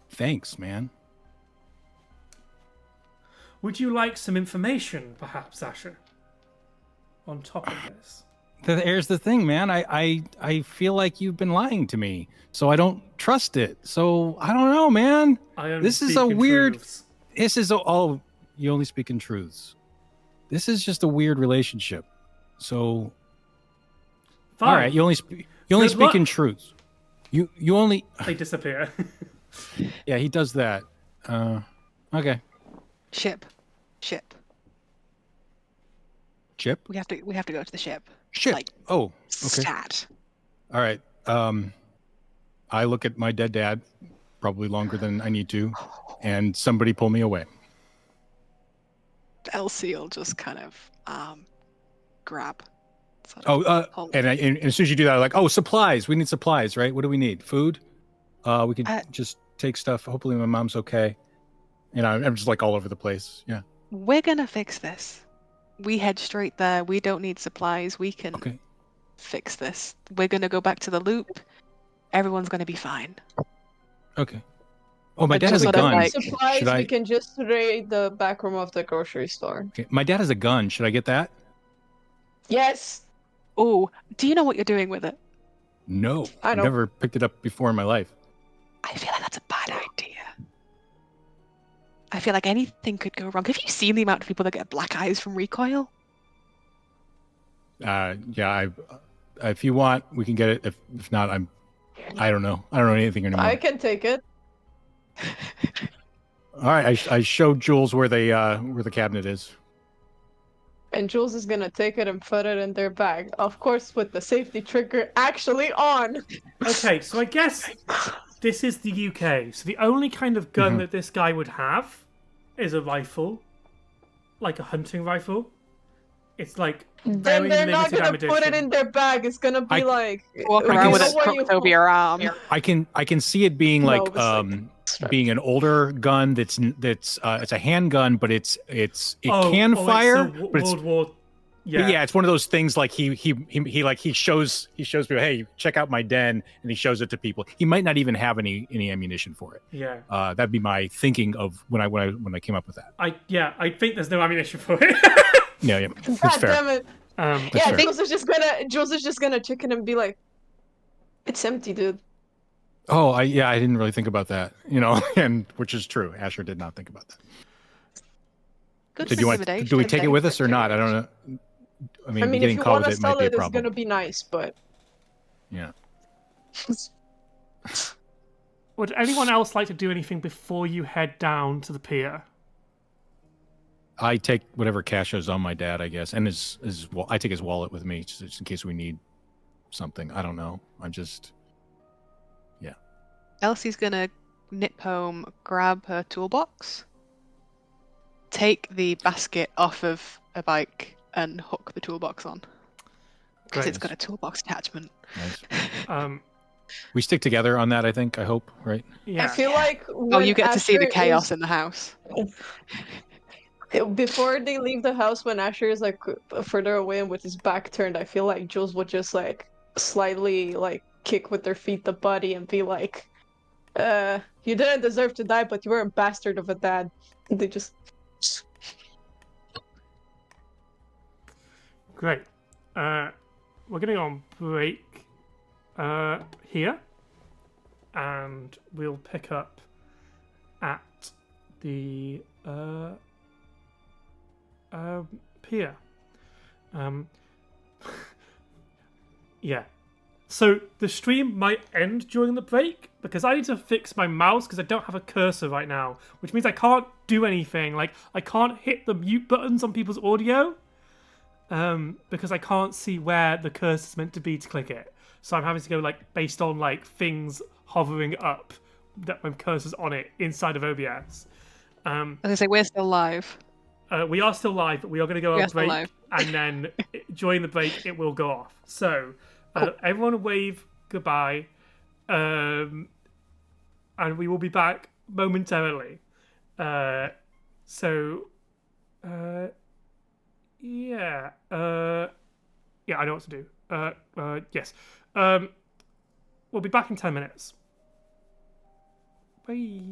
Thanks, man. Would you like some information, perhaps, Asher? On top of this. Here's the thing, man. I feel like you've been lying to me, so I don't trust it. So I don't know, man. I only This is speak a in weird. truths. This is all you only speak in truths. This is just a weird relationship. So Fine. All right, you only speak luck. in truths. You only. They disappear. Yeah, he does that. Okay. Ship. Chip. We have to go to the ship. Ship. Like, Oh. Okay. stat. All right. I look at my dead dad, probably longer than I need to, and somebody pull me away. Elsie will just kind of grab. sort Oh, of hold. and as soon as you do that, I'm like, oh, supplies. We need supplies, right? What do we need? Food? We could just take stuff. Hopefully my mom's okay. And I'm just like all over the place. Yeah. We're gonna fix this. We head straight there. We don't need supplies. We can fix this. We're gonna go back to the loop. Everyone's gonna be fine. Okay. Oh, my But dad has just a sort of gun. like- Supplies, Should I? we can just raid the back room of the grocery store. Okay. My dad has a gun. Should I get that? Yes. Oh, do you know what you're doing with it? No. I I've don't. never picked it up before in my life. I feel like that's a bad idea. I feel like anything could go wrong. Have you seen the amount of people that get black eyes from recoil? Yeah. If you want, we can get it. If not, I don't know. I don't know anything anymore. I can take it. All right. I showed Jules where the cabinet is. And Jules is gonna take it and put it in their bag. Of course, with the safety trigger actually on. Okay, so I guess this is the UK. So the only kind of gun that this guy would have is a rifle, like a hunting rifle. It's like Then very they're not limited gonna put it ammunition. in their bag. It's gonna be like Walk I around can with s- it tucked over your arm. I can see it being No, like it's like being an older gun that's it's a handgun, but it Oh, can oh, fire, it's a but it's World War. Yeah. yeah, it's one of those things like he shows people, hey, check out my den, and he shows it to people. He might not even have any ammunition for it. Yeah. That'd be my thinking of when I came up with that. I think there's no ammunition for it. Yeah, that's God fair. damn it. That's Yeah, fair. Jules is just gonna check it and be like, it's empty, dude. Oh, I didn't really think about that, and which is true. Asher did not think about that. Good Do we take it with us or not? I don't know. I mean, if getting you caught want with to it might sell be a it, it's problem. gonna be nice, but Yeah. Would anyone else like to do anything before you head down to the pier? I take whatever cash is on my dad, I guess, and I take his wallet with me just in case we need something. I don't know. Elsie's gonna nip home, grab her toolbox, take the basket off of a bike, and hook the toolbox on. Because it's got a toolbox attachment. Nice. We stick together on that, I think. I hope, right? Yeah. I feel like You get to see the Asher chaos in the house. before they leave the house, when Asher is like further away and with his back turned, I feel like Jules would just like slightly like kick with their feet the body and be like, you didn't deserve to die, but you were a bastard of a dad. And they just Great. We're going on break here, and we'll pick up at the pier. Yeah. So the stream might end during the break because I need to fix my mouse because I don't have a cursor right now, which means I can't do anything. Like I can't hit the mute buttons on people's audio because I can't see where the cursor's meant to be to click it. So I'm having to go like based on like things hovering up that when cursor's on it inside of OBS. As I say, we're still live. We are still live, but we are going to go We on are still break, live. and then during the break it will go off. So everyone wave goodbye, and we will be back momentarily. Yeah, I know what to do. Yes, we'll be back in 10 minutes. Bye.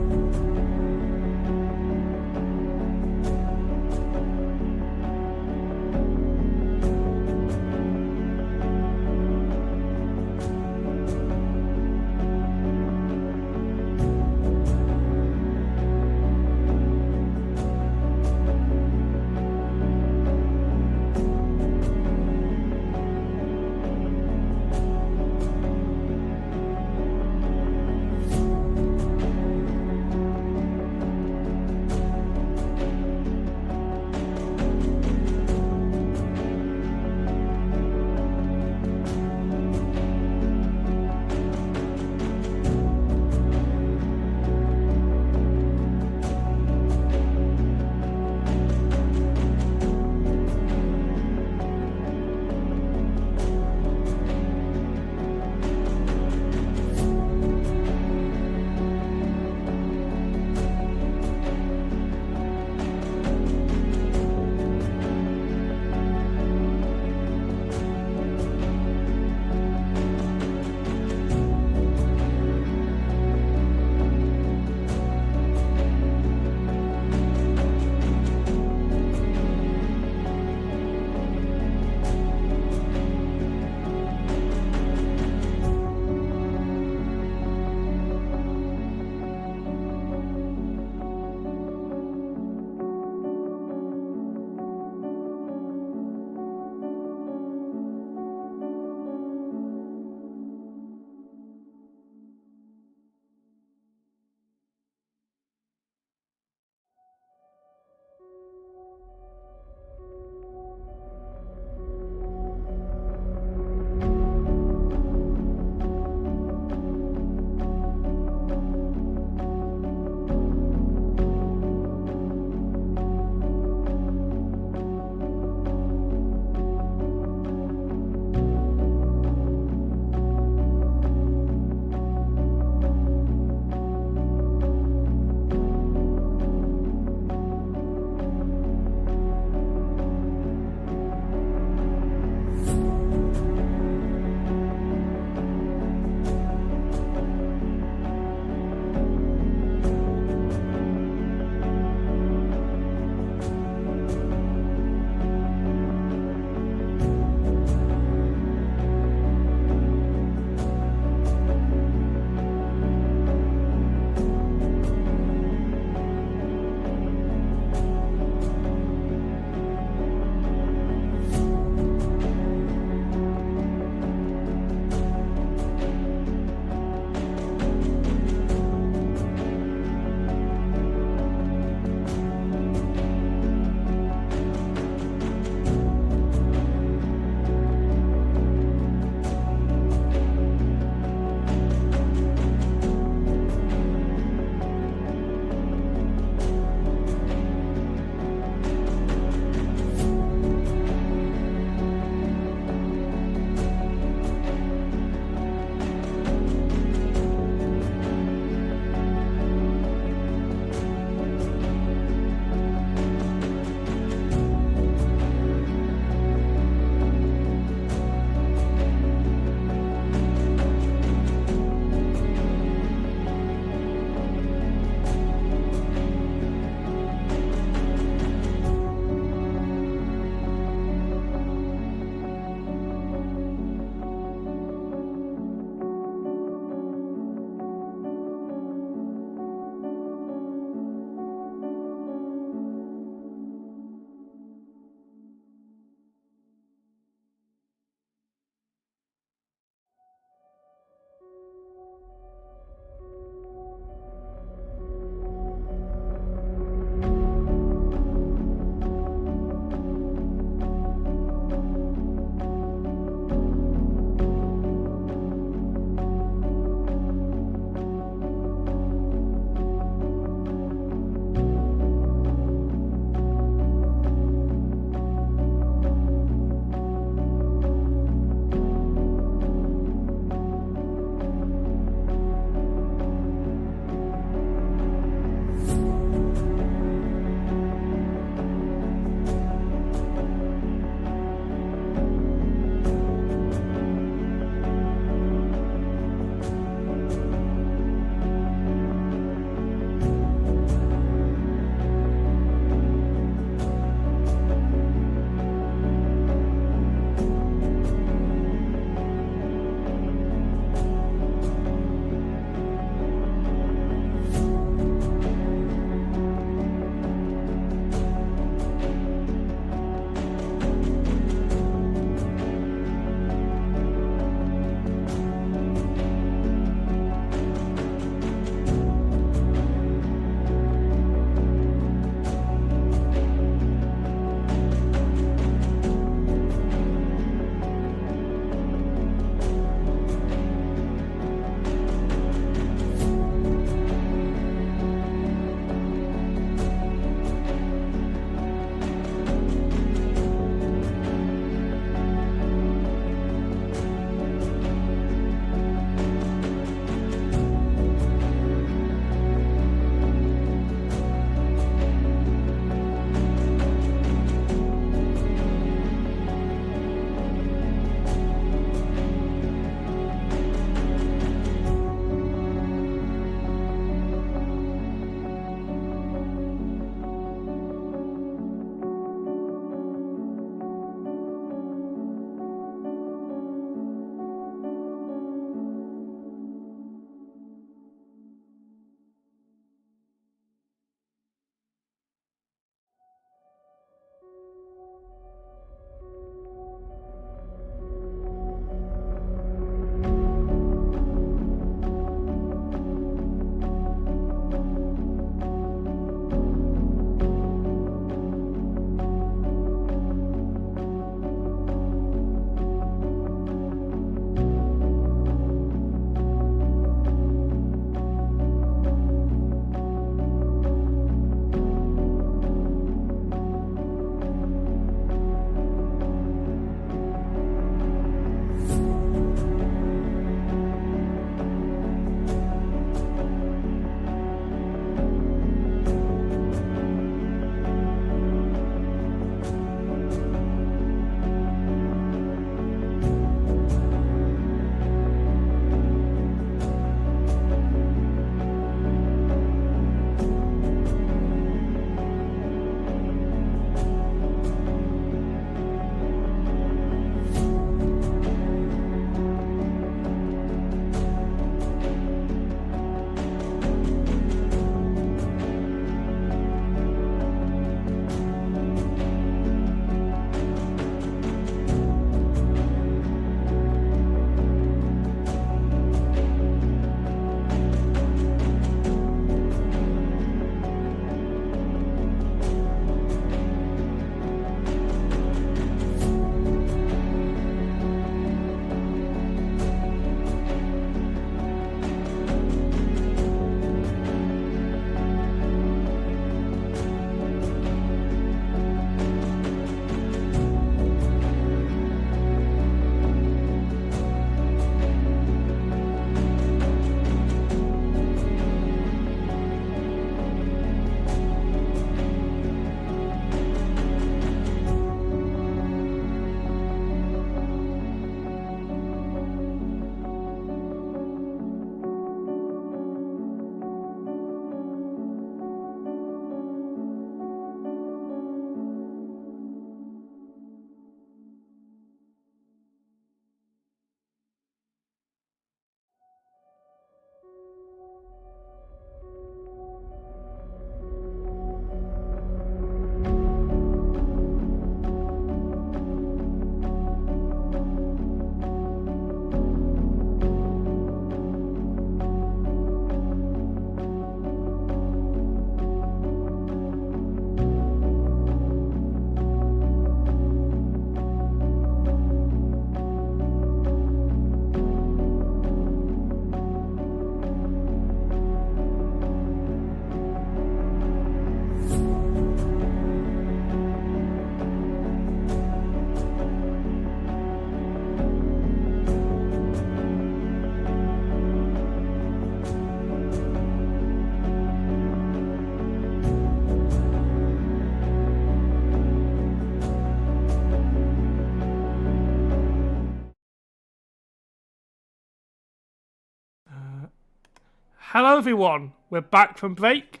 Hello everyone, we're back from break.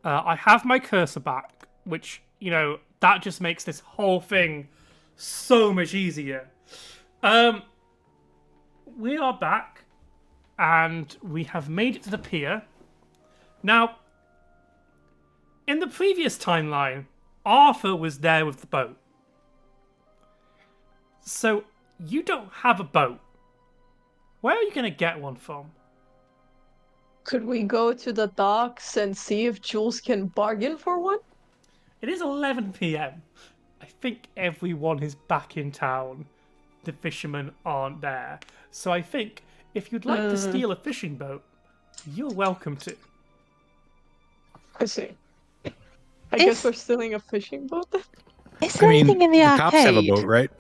I have my cursor back, which, that just makes this whole thing so much easier. We are back, and we have made it to the pier. Now, in the previous timeline, Arthur was there with the boat. So, you don't have a boat. Where are you going to get one from? Could we go to the docks and see if Jules can bargain for one? It is 11 p.m. I think everyone is back in town. The fishermen aren't there. So I think if you'd like to steal a fishing boat, you're welcome to. I see. I guess we're stealing a fishing boat then? Is there anything in the arcade? Cops have a boat, right?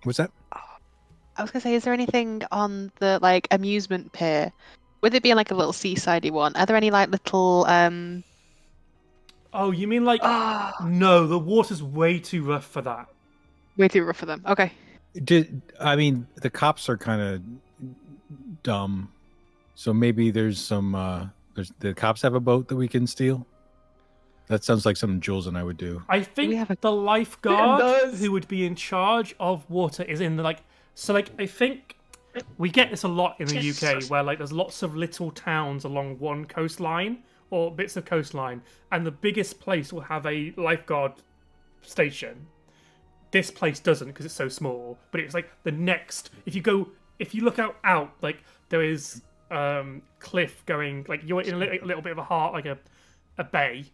What's that? I was gonna say, is there anything on the amusement pier? With it being a little seasidey one, are there any little Oh, you mean no, the water's way too rough for that. Way too rough for them. Okay. The cops are kind of dumb, so maybe there's some. The cops have a boat that we can steal. That sounds like something Jules and I would do. I think the lifeguard who would be in charge of water is in the I think we get this a lot in the UK where there's lots of little towns along one coastline or bits of coastline, and the biggest place will have a lifeguard station. This place doesn't because it's so small, but it's the next. If you look out, there is cliff going, you're in a little bit of a heart, a bay.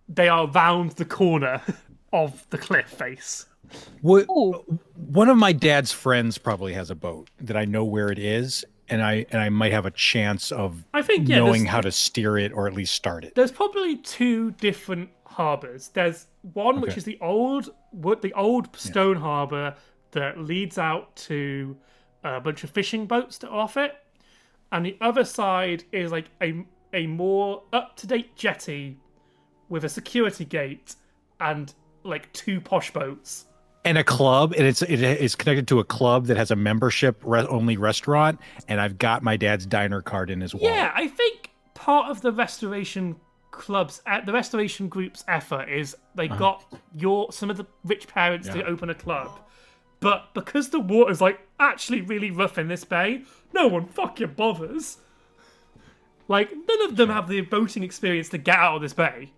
They are round the corner of the cliff face. One of my dad's friends probably has a boat that I know where it is, and I might have a chance of knowing how to steer it or at least start it. There's probably two different harbours. There's one which is the old stone harbour that leads out to a bunch of fishing boats that are off it, and the other side is a more up-to-date jetty with a security gate and two posh boats. And a club, and it's connected to a club that has a membership-only restaurant, and I've got my dad's diner card in as well. Yeah, I think part of the restoration group's effort is they got some of the rich parents to open a club, but because the water's actually really rough in this bay, no one fucking bothers. None of them have the boating experience to get out of this bay.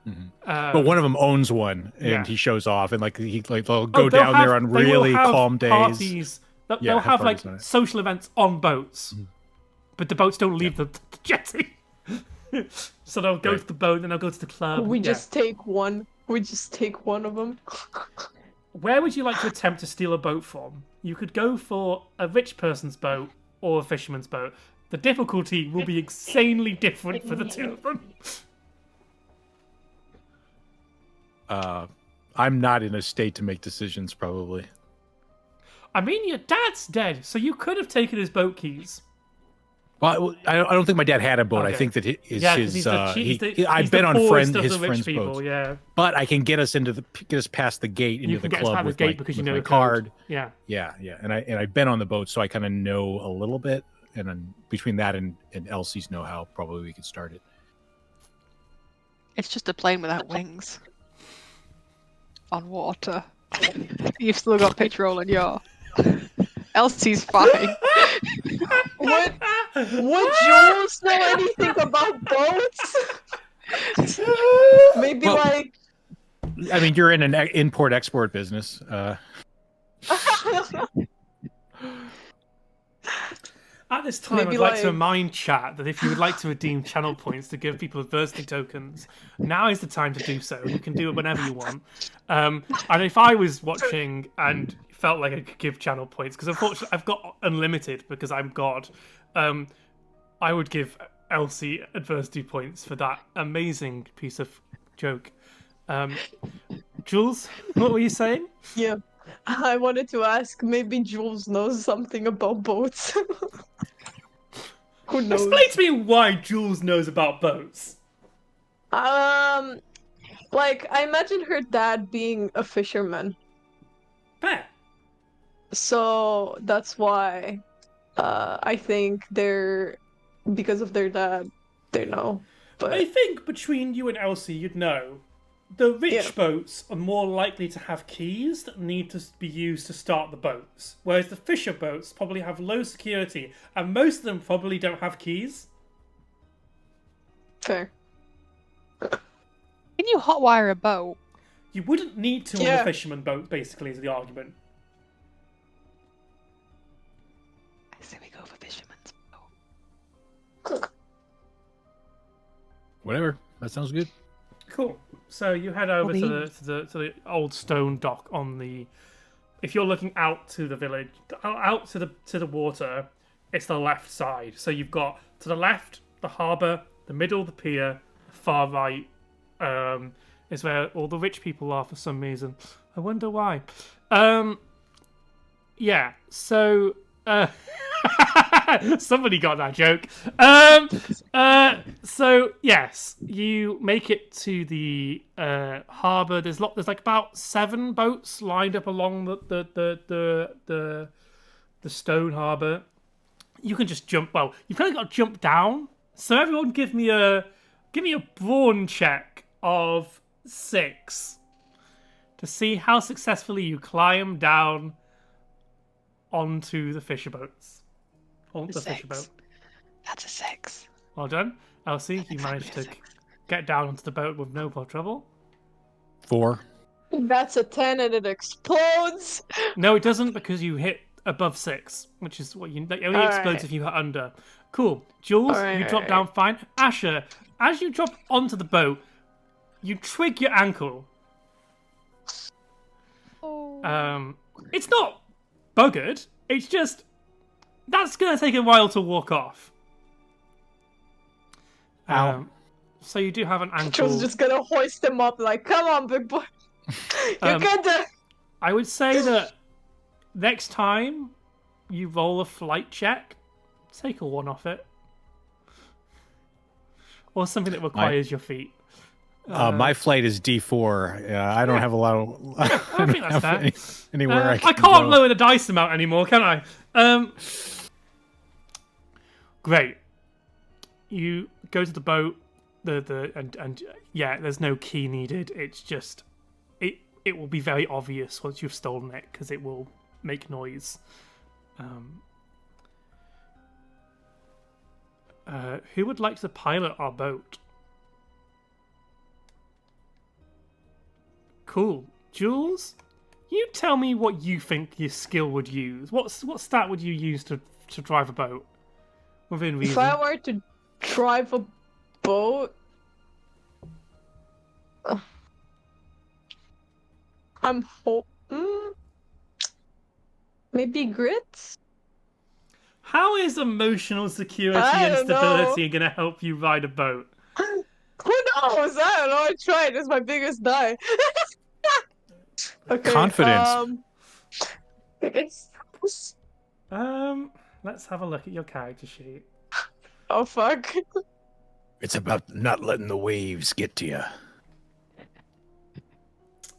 Mm-hmm. But one of them owns one, and he shows off, and they'll go down there on really calm days. Parties. They'll have social events on boats, but the boats don't leave the jetty. So they'll go to the boat, and then they'll go to the club. We just take one. We just take one of them. Where would you like to attempt to steal a boat from? You could go for a rich person's boat or a fisherman's boat. The difficulty will be insanely different for the two of them. I'm not in a state to make decisions, probably. I mean, your dad's dead, so you could have taken his boat keys. Well, I don't think my dad had a boat. Okay. I think that I've been on his friend's boats. Yeah. But I can get us past the gate into the club with my card. Yeah. Yeah. And I've been on the boat, so I kind of know a little bit. And then between that and Elsie's know-how, probably we could start it. It's just a plane without wings. On water. You've still got petrol in your. Elsie's fine. Would Jules know anything about boats? Maybe I mean, you're in an import-export business. At this time, I'd like to remind chat that if you would like to redeem channel points to give people adversity tokens, now is the time to do so. You can do it whenever you want. And if I was watching and felt like I could give channel points, because unfortunately I've got unlimited because I'm God, I would give Elsie adversity points for that amazing piece of joke. Jules, what were you saying? Yeah. I wanted to ask, maybe Jules knows something about boats. Who knows? Explain to me why Jules knows about boats. I imagine her dad being a fisherman. Bet. So that's why I think they're because of their dad, they know. But I think between you and Elsie, you'd know. The rich Yeah. boats are more likely to have keys that need to be used to start the boats, whereas the fisher boats probably have low security, and most of them probably don't have keys. fair. Can you hotwire a boat? You wouldn't need to on Yeah. the fisherman boat, basically, is the argument. I say we go for fisherman's boat. Whatever. That sounds good. Cool. So you head over Well, to the old stone dock on the. If you're looking out to the village, out to the water, it's the left side. So you've got to the left the harbour, the middle the pier, the far right is where all the rich people are for some reason. I wonder why. Yeah. So. Somebody got that joke. So yes, you make it to the harbour. There's like about 7 boats lined up along the stone harbour. You can just jump. Well, you've kind of got to jump down. So everyone, give me a brawn check of 6 to see how successfully you climb down onto the fisher boats. Onto the fisher boat. That's a 6. Well done. Elsie, you managed to get down onto the boat with no trouble. 4. That's a 10 and it explodes. No, it doesn't, because you hit above 6, which is what it only explodes Alright. if you hit under. Cool. Jules, Alright, you drop down fine. Asher, as you drop onto the boat, you twig your ankle. Oh. It's not buggered. It's just that's gonna take a while to walk off. Ow. So you do have an ankle. Joe's just gonna hoist him up like, come on, big boy. You can do it. I would say that next time you roll a flight check, take a 1 off it. Or something that requires your feet. My flight is D4. I don't have a lot of. I think that's fair. Anywhere I I can can't go. lower the dice amount anymore, can I? Great. You go to the boat, and yeah, there's no key needed. It's just it will be very obvious once you've stolen it because it will make noise. Who would like to pilot our boat? Cool. Jules, you tell me what you think your skill would use. What stat would you use to drive a boat? Within reason. If I were to drive a boat, I'm maybe grits? How is emotional security I and don't know. stability going to help you ride a boat? Who knows? I don't know. I tried. It's my biggest die. Okay, Confidence. Let's have a look at your character sheet. Oh fuck. It's about not letting the waves get to you.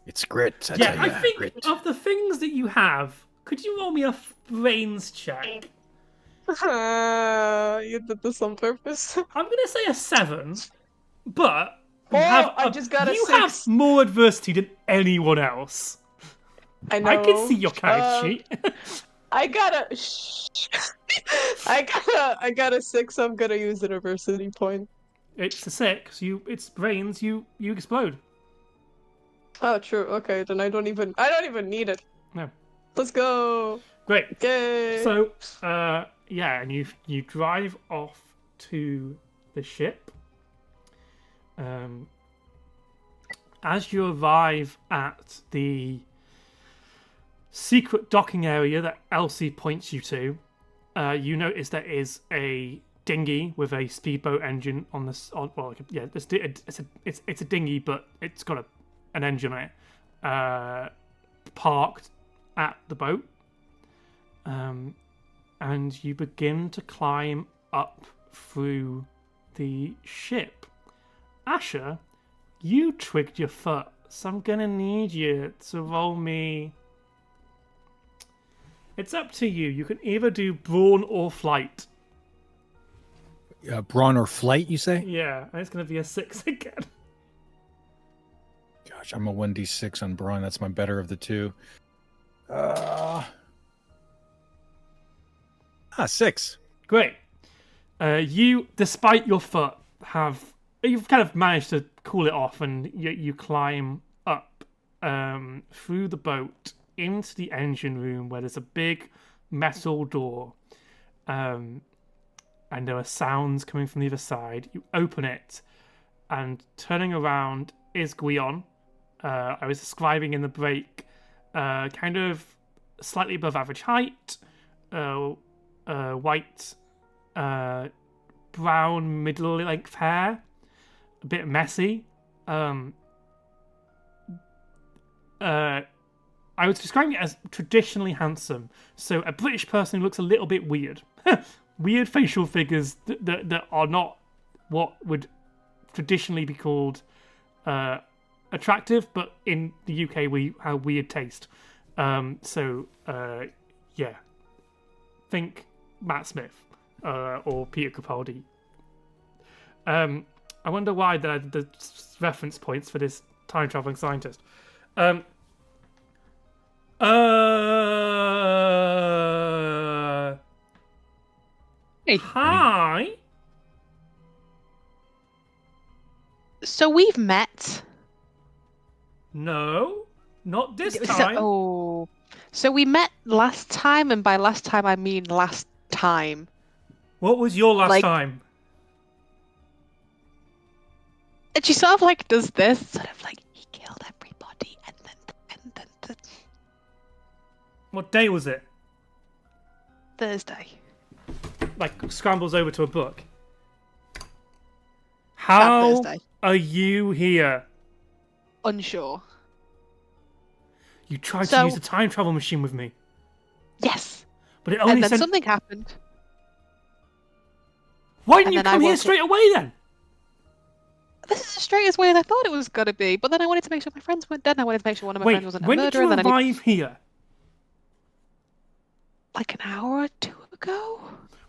It's grit. I Yeah, tell I ya, think grit. of the things that you have, could you roll me a brains check? You did this on purpose. I'm going to say a 7, but Oh, you have I just got a you 6. have more adversity than anyone else. I know. I can see your character sheet. I got a. I got a 6. So I'm gonna use an adversity point. It's a 6. It's brains. You explode. Oh, true. Okay, then I don't even need it. No. Let's go. Great. Yay. So, yeah, and you drive off to the ship. As you arrive at the secret docking area that Elsie points you to, you notice there is a dinghy with a speedboat engine on this. Yeah, it's a dinghy, but it's got an engine on it, parked at the boat. And you begin to climb up through the ship. Asher, you twigged your foot, so I'm gonna need you to roll me. It's up to you. You can either do brawn or flight. brawn or flight, you say? Yeah, and it's going to be a 6 again. Gosh, I'm a 1d6 on brawn. That's my better of the two. 6. Great. You, despite your foot, you've kind of managed to cool it off, and you climb up through the boat into the engine room where there's a big metal door, and there are sounds coming from the other side. You open it, and turning around is Guion. I was describing in the break, kind of slightly above average height, white, brown, middle-length hair, a bit messy. I was describing it as traditionally handsome, so a British person who looks a little bit weird. Weird facial figures that are not what would traditionally be called attractive, but in the UK we have weird taste. Yeah. Think Matt Smith or Peter Capaldi. I wonder why the reference points for this time-traveling scientist. Hey. Hi. So we've met. No, not this time. So we met last time, and by last time I mean last time. What was your last time? And she sort of like does this, sort of like he killed everybody, and then. What day was it? Thursday. Like scrambles over to a book. That How Thursday. are you here? Unsure. You tried to use a time travel machine with me. Yes. But it only and then sent... something happened. Why didn't you come here straight away then? This is the straightest way as I thought it was going to be, but then I wanted to make sure my friends weren't dead, and I wanted to make sure one of my friends wasn't a when murderer. did you arrive here? Like an hour or two ago?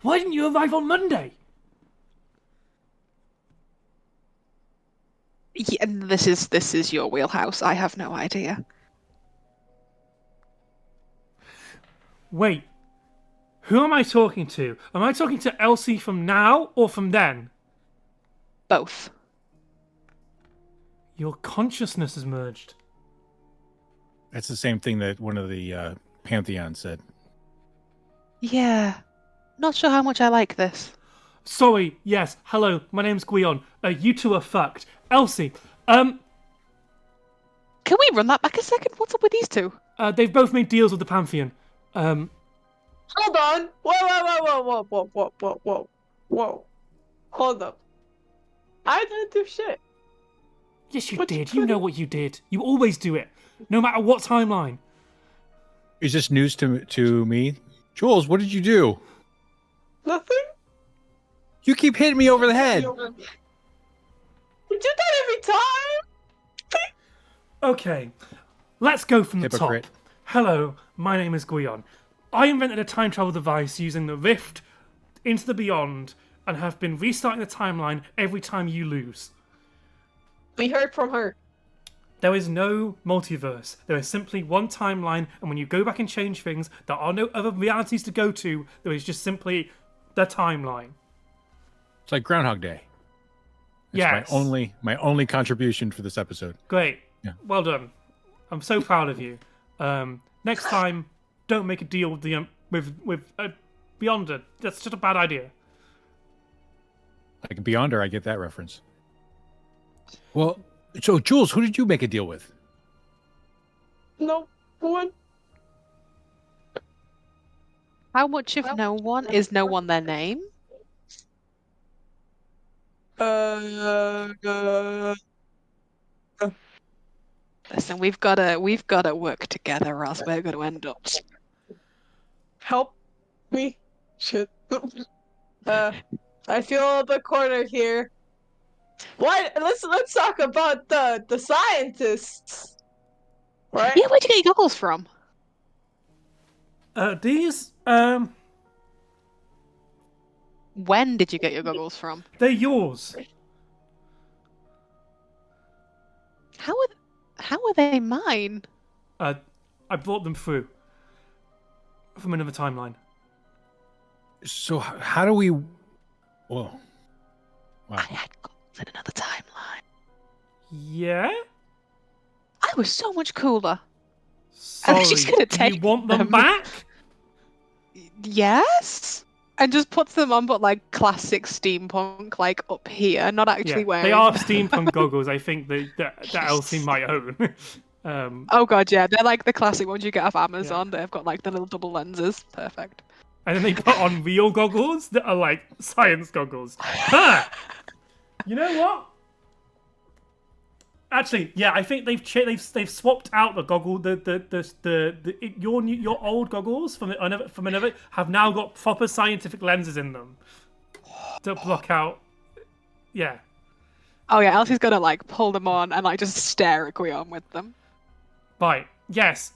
Why didn't you arrive on Monday? Yeah, this is your wheelhouse. I have no idea. Wait, who am I talking to? Am I talking to Elsie from now or from then? Both. Your consciousness has merged. That's the same thing that one of the Pantheon said. Yeah. Not sure how much I like this. Sorry, yes, hello, my name's Guion. You two are fucked. Elsie, Can we run that back a second? What's up with these two? They've both made deals with the Pantheon. Hold on! Whoa. Hold up. I didn't do shit. Yes, you did. You know what you did. You always do it, no matter what timeline. Is this news to me? Jules, what did you do? Nothing? You keep hitting me over the head. You do that every time? Okay, let's go from the Hypocrite. top. Hello, my name is Guion. I invented a time travel device using the rift into the beyond and have been restarting the timeline every time you lose. We heard from her. There is no multiverse. There is simply one timeline, and when you go back and change things, there are no other realities to go to. There is just simply the timeline. It's like Groundhog Day. It's Yes. my only contribution for this episode. Great. Yeah. Well done. I'm so proud of you. Next time, don't make a deal with the with Beyonder. That's just a bad idea. Like Beyonder, I get that reference. Well, so Jules, who did you make a deal with? No one. How much of no one is no one their name? Listen, we've gotta work together, or else we're gonna end up. Help me. Shit. I feel a bit cornered here. What? Let's talk about the scientists. Right? Yeah, where'd you get your goggles from? These When did you get your goggles from? They're yours. How are they mine? I brought them through from another timeline. So how do we? Whoa! Wow. I had goggles in another timeline. Yeah. I was so much cooler. Sorry. And she's gonna Do you take want them them. back? Yes. And just puts them on, but like classic steampunk, like up here, not actually Yeah, wearing. they are steampunk goggles. I think that Elsie might own. Oh god, yeah, they're like the classic ones you get off Amazon. They've got like the little double lenses. Perfect. And then they put on real goggles that are like science goggles. Huh. You know what? Actually, yeah, I think they've swapped out the goggle. Your old goggles from another have now got proper scientific lenses in them to block out. Yeah. Oh yeah, Elsie's gonna like pull them on and like just stare at Guion with them. Right. Yes.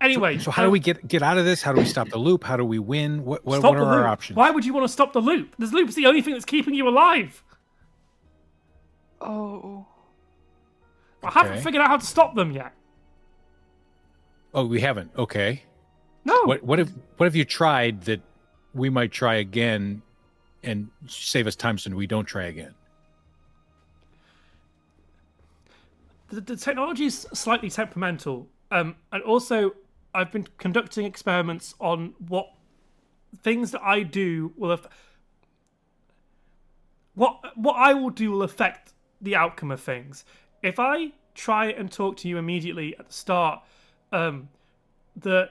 Anyway. So how do we get out of this? How do we stop the loop? How do we win? What stop are the our loop? options? Why would you want to stop the loop? This loop's the only thing that's keeping you alive. Oh. I haven't figured out how to stop them yet. Oh, we haven't. Okay. No. What if you tried that? We might try again, and save us time so we don't try again. The technology is slightly temperamental, and also I've been conducting experiments on what things that I do will what I will do will affect the outcome of things. If I try and talk to you immediately at the start, the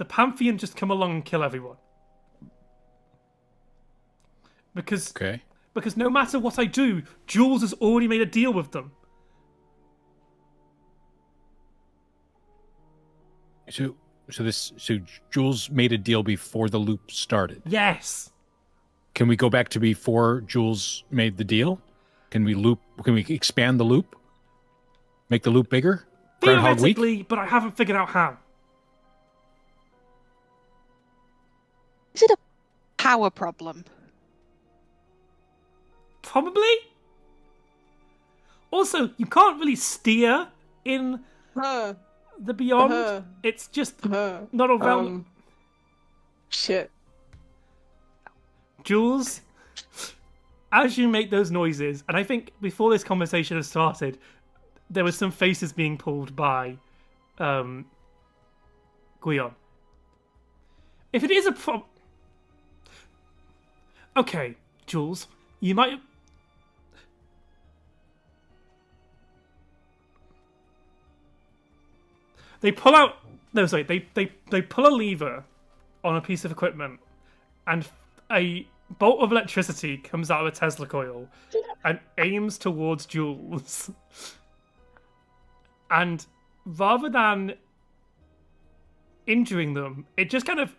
Pantheon just come along and kill everyone. Because no matter what I do, Jules has already made a deal with them. So Jules made a deal before the loop started. Yes. Can we go back to before Jules made the deal? Can we expand the loop? Make the loop bigger? Groundhog Week? Theoretically, but I haven't figured out how. Is it a power problem? Probably. Also, you can't really steer in the Beyond. It's just not a realm. Shit. Jules, as you make those noises, and I think before this conversation has started, there was some faces being pulled by Guion. If it is a problem... Okay, Jules, you might... They pull out... No, sorry. They pull a lever on a piece of equipment, and a bolt of electricity comes out of a Tesla coil and aims towards Jules. And rather than injuring them, it just kind of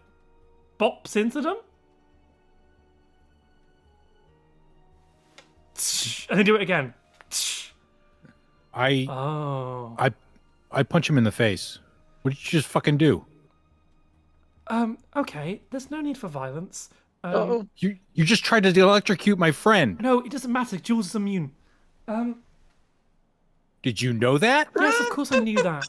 bops into them. And they do it again. I punch him in the face. What did you just fucking do? Okay, there's no need for violence. You just tried to electrocute my friend. No, it doesn't matter. Jules is immune. Did you know that? Yes, of course I knew that.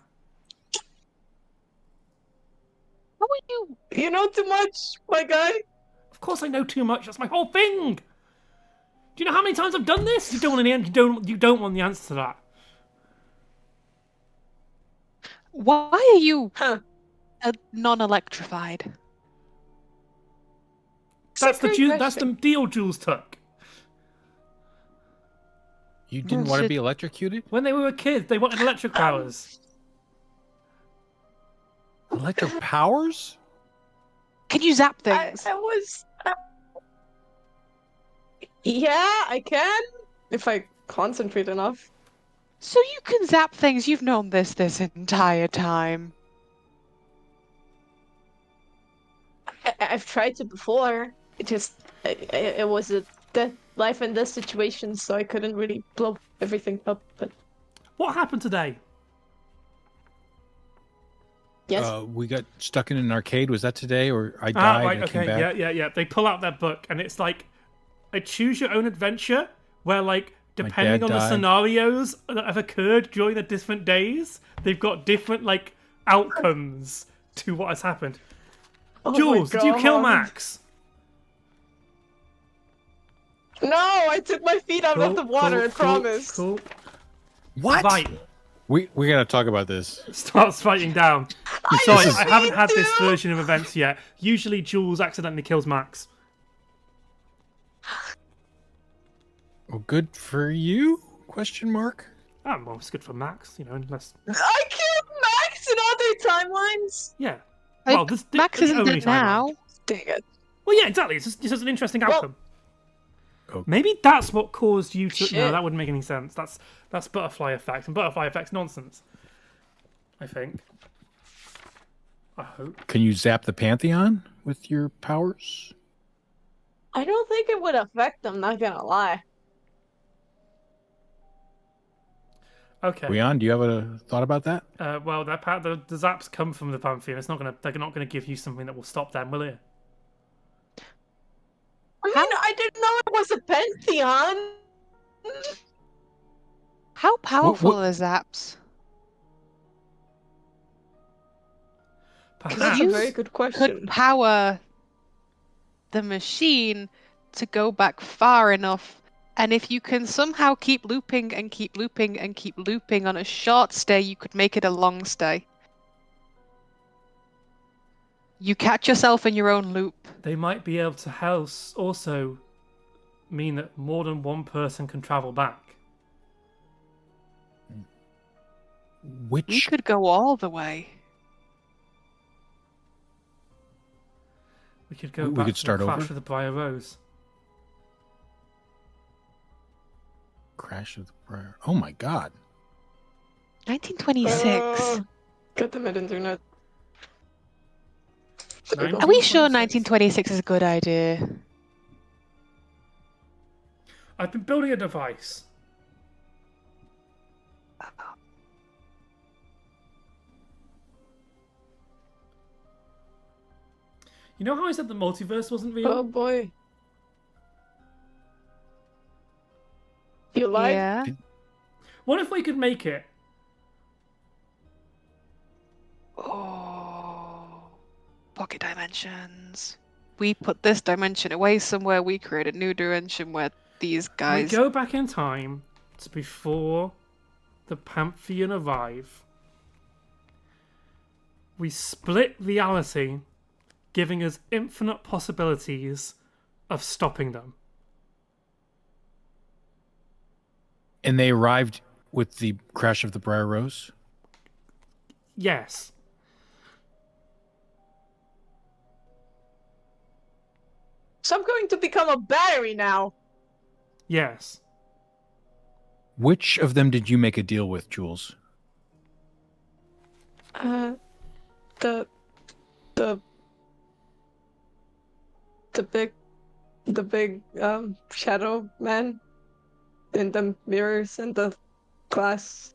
How are you? You know too much, my guy. Of course I know too much. That's my whole thing. Do you know how many times I've done this? You don't want you don't want the answer to that. Why are you non-electrified? That's the deal Jules took. You didn't want to be electrocuted? When they were a kid, they wanted electric powers. Electric powers? Can you zap things? Yeah, I can. If I concentrate enough. So you can zap things. You've known this entire time. I've tried to before. It was a life and death situation, so I couldn't really blow everything up. But what happened today? Yes. We got stuck in an arcade. Was that today, or I died Right, and came okay, back? yeah. They pull out their book, and it's like a choose your own adventure, where like depending dad on the died. scenarios that have occurred during the different days, they've got different like outcomes to what has happened. Oh my Jules, did you kill God. Max? No, I took my feet out of the water. I promise. Cool. What? Right, We gotta talk about this. starts fighting down. I Sorry, didn't I haven't mean had this to. version of events yet. Usually Jules accidentally kills Max. Well, good for you? Question mark. Ah, well, it's good for Max, unless... I killed Max in other timelines. Yeah. Like, Well, this Max the isn't only dead timeline. now. Dang it. Well, yeah, exactly. It's just an interesting outcome. Okay. Maybe that's what caused you to... No, Shit. that wouldn't make any sense. That's butterfly effect, and butterfly effect's nonsense. I think. I hope. Can you zap the Pantheon with your powers? I don't think it would affect them, not gonna lie. Okay. Leon, do you have a thought about that? Well, the zaps come from the Pantheon. They're not gonna give you something that will stop them, will it? I mean, I didn't know it was a pantheon. How powerful what- are zaps? That's Perhaps. a You very good Could question. power the machine to go back far enough, and if you can somehow keep looping and keep looping and keep looping on a short stay, you could make it a long stay. You catch yourself in your own loop. They might be able to also mean that more than one person can travel back. We Which could go all the way. We could go We back could to start the Crash over? of the Briar Rose. Crash of the Briar? Oh my God! 1926. Get them at internet. There you go. Are we sure 1926? 1926 is a good idea? I've been building a device. You know how I said the multiverse wasn't real? Oh boy. You lied? Yeah. What if we could make it? Oh, pocket dimensions. We put this dimension away somewhere. We create a new dimension where these guys. We go back in time to before the Pantheon arrive. We split reality, giving us infinite possibilities of stopping them. And they arrived with the Crash of the Briar Rose. Yes. So I'm going to become a battery now. Yes. Which of them did you make a deal with, Jules? The big shadow man in the mirrors and the glass.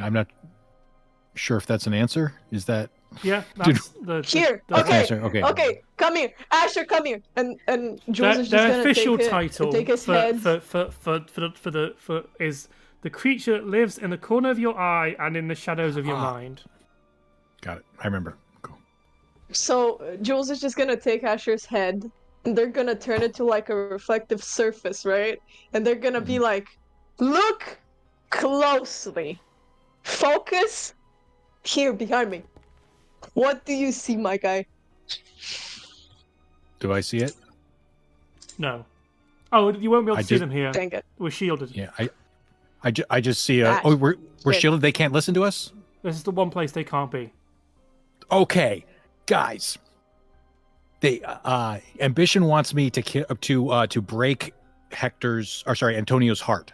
I'm not sure if that's an answer. Is that Yeah, that's Here, the- okay, answer? Okay. okay, come here, Asher, come here, and Jules is just Their gonna official take title take his for head. is the creature that lives in the corner of your eye and in the shadows of your mind. Got it? I remember. Cool. So Jules is just gonna take Asher's head, and they're gonna turn it to like a reflective surface, right? And they're gonna be like, look closely, focus here behind me. What do you see, my guy? Do I see it? No. Oh, you won't be able to I see just- them here. Dang it. We're shielded. Yeah. I just see a. Ah, Oh, we're shit. shielded. They can't listen to us. This is the one place they can't be. Okay, guys. They Ambition wants me to break Antonio's heart,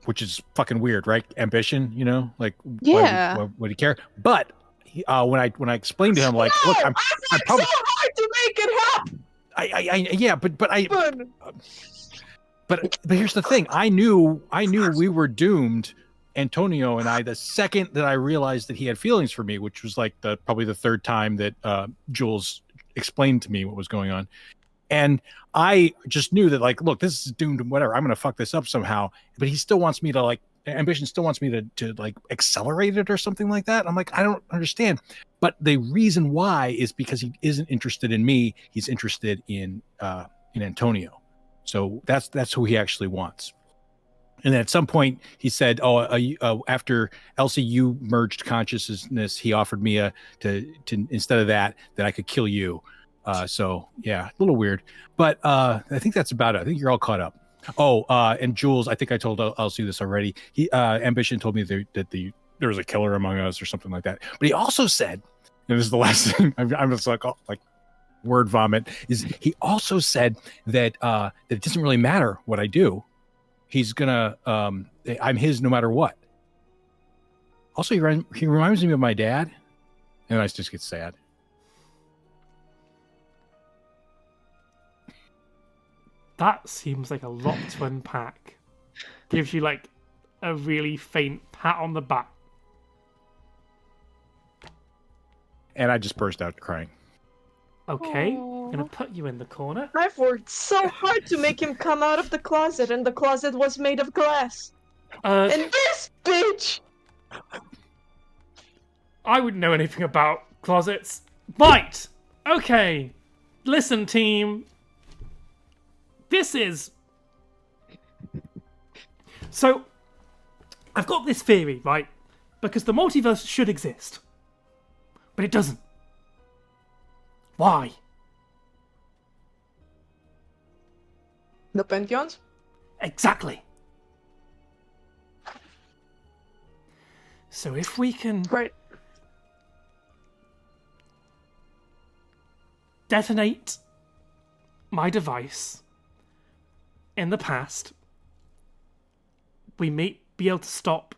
which is fucking weird, right? Ambition, like Yeah. why would he care? But when I explained to him, like, look, I'm worked probably so hard to make it happen. yeah, but But here's the thing. I knew we were doomed, Antonio and I, the second that I realized that he had feelings for me, which was like probably the third time that Jules explained to me what was going on. And I just knew that, like, look, this is doomed and whatever. I'm going to fuck this up somehow. But he still wants me to, like, Ambition still wants me to like accelerate it or something like that. I'm like, I don't understand. But the reason why is because he isn't interested in me. He's interested in Antonio. So that's who he actually wants. And then at some point he said, after Elsie, you merged consciousness, he offered me to instead of that I could kill you. So yeah, a little weird, but I think that's about it. I think you're all caught up. And Jules, I think I told Elsie this already. Ambition told me that there was a killer among us or something like that. But he also said, and this is the last thing, I'm just like word vomit, is he also said that it doesn't really matter what I do. He's gonna, I'm his no matter what. Also, he reminds me of my dad, and I just get sad. That seems like a lot to unpack. Gives you like a really faint pat on the back. And I just burst out crying. Okay, I'm gonna put you in the corner. I've worked so hard to make him come out of the closet, and the closet was made of glass. And this bitch! I wouldn't know anything about closets. Right! Okay. Listen, team. This is... So, I've got this theory, right? Because the multiverse should exist. But it doesn't. Why? The Pantheons? Exactly. So if we can... Right. detonate my device in the past, we may be able to stop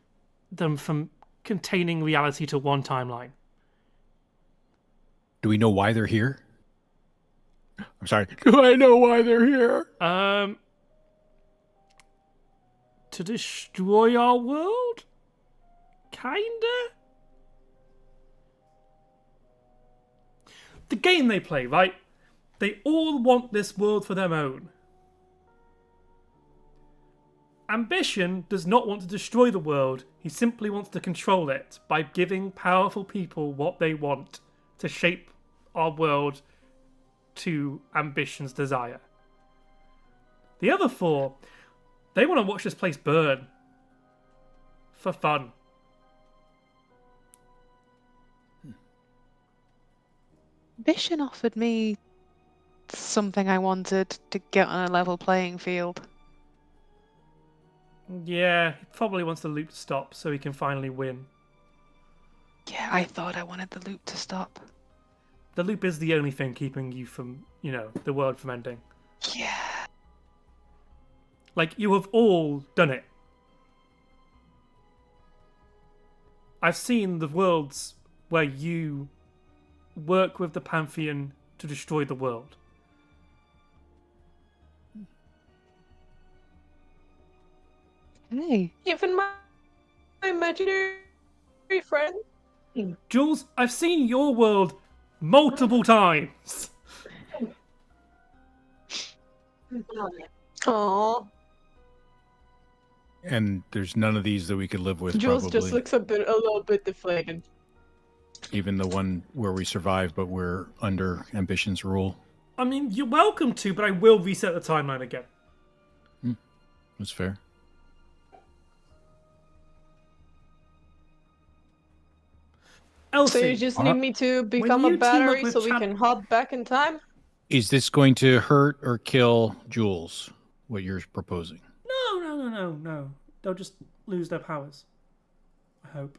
them from containing reality to one timeline. Do we know why they're here? I'm sorry. Do I know why they're here? To destroy our world? Kinda? The game they play, right? They all want this world for their own. Ambition does not want to destroy the world. He simply wants to control it by giving powerful people what they want to shape our world to Ambition's desire. The other four, they want to watch this place burn. For fun. Ambition offered me something I wanted to get on a level playing field. Yeah, he probably wants the loop to stop so he can finally win. Yeah, I thought I wanted the loop to stop. The loop is the only thing keeping you from, the world from ending. Yeah. Like, you have all done it. I've seen the worlds where you work with the Pantheon to destroy the world. Hey. Even my imaginary friend. Jules, I've seen your world multiple times. Aww. And there's none of these that we could live with, Jules probably. just looks a little bit deflated. Even the one where we survive, but we're under Ambition's rule. I mean, you're welcome to, but I will reset the timeline again. That's fair. Elsie, So you just need me to become you a team up battery with so we can hop back in time? Is this going to hurt or kill Jules, what you're proposing? No. They'll just lose their powers. I hope.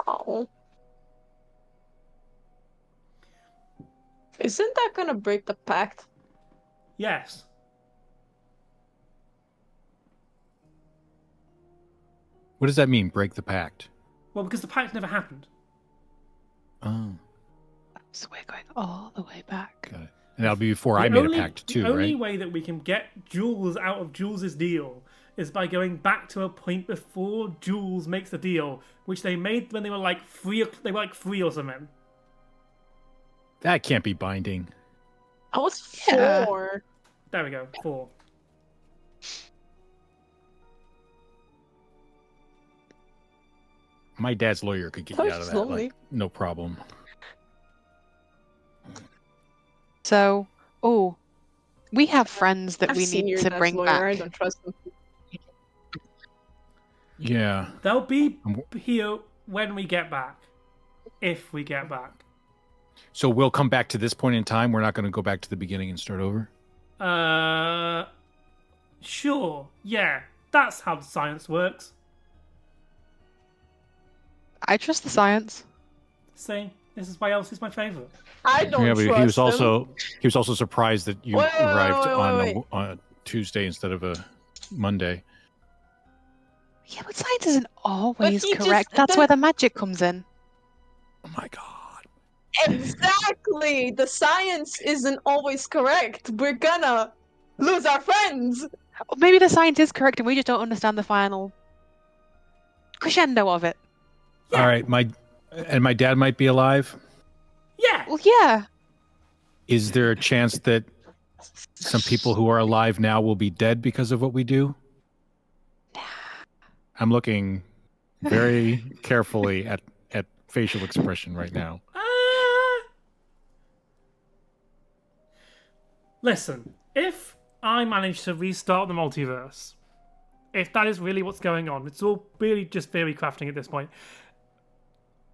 Oh. Isn't that gonna break the pact? Yes. What does that mean, break the pact? Well, because the pact never happened. Oh, So we're going all the way back. got it. And that'll be before I The made only- a pact too, The only right? way that we can get Jules out of Jules's deal is by going back to a point before Jules makes the deal, which they made when they were like 3. They were like 3 or something. That can't be binding. I was Yeah. 4. There we go. 4. My dad's lawyer could get That you was out of that, slowly. like, no problem. So, we have friends that I've we seen need your to dad's bring lawyer. I back. don't trust him. Yeah. They'll be here when we get back, if we get back. So we'll come back to this point in time. We're not going to go back to the beginning and start over. Sure. Yeah, that's how science works. I trust the science. See, this is why Elsie's my favorite. I don't Yeah, but trust he was also surprised that you Wait, wait, arrived wait. on a Tuesday instead of a Monday. Yeah, but science isn't always he just- correct. That's where the magic comes in. Oh my god. Exactly! The science isn't always correct. We're gonna lose our friends! Or maybe the science is correct and we just don't understand the final crescendo of it. All right, my dad might be alive. Yeah. Well, yeah. Is there a chance that some people who are alive now will be dead because of what we do? I'm looking very carefully at facial expression right now. Listen, if I manage to restart the multiverse, if that is really what's going on, it's all really just theory crafting at this point.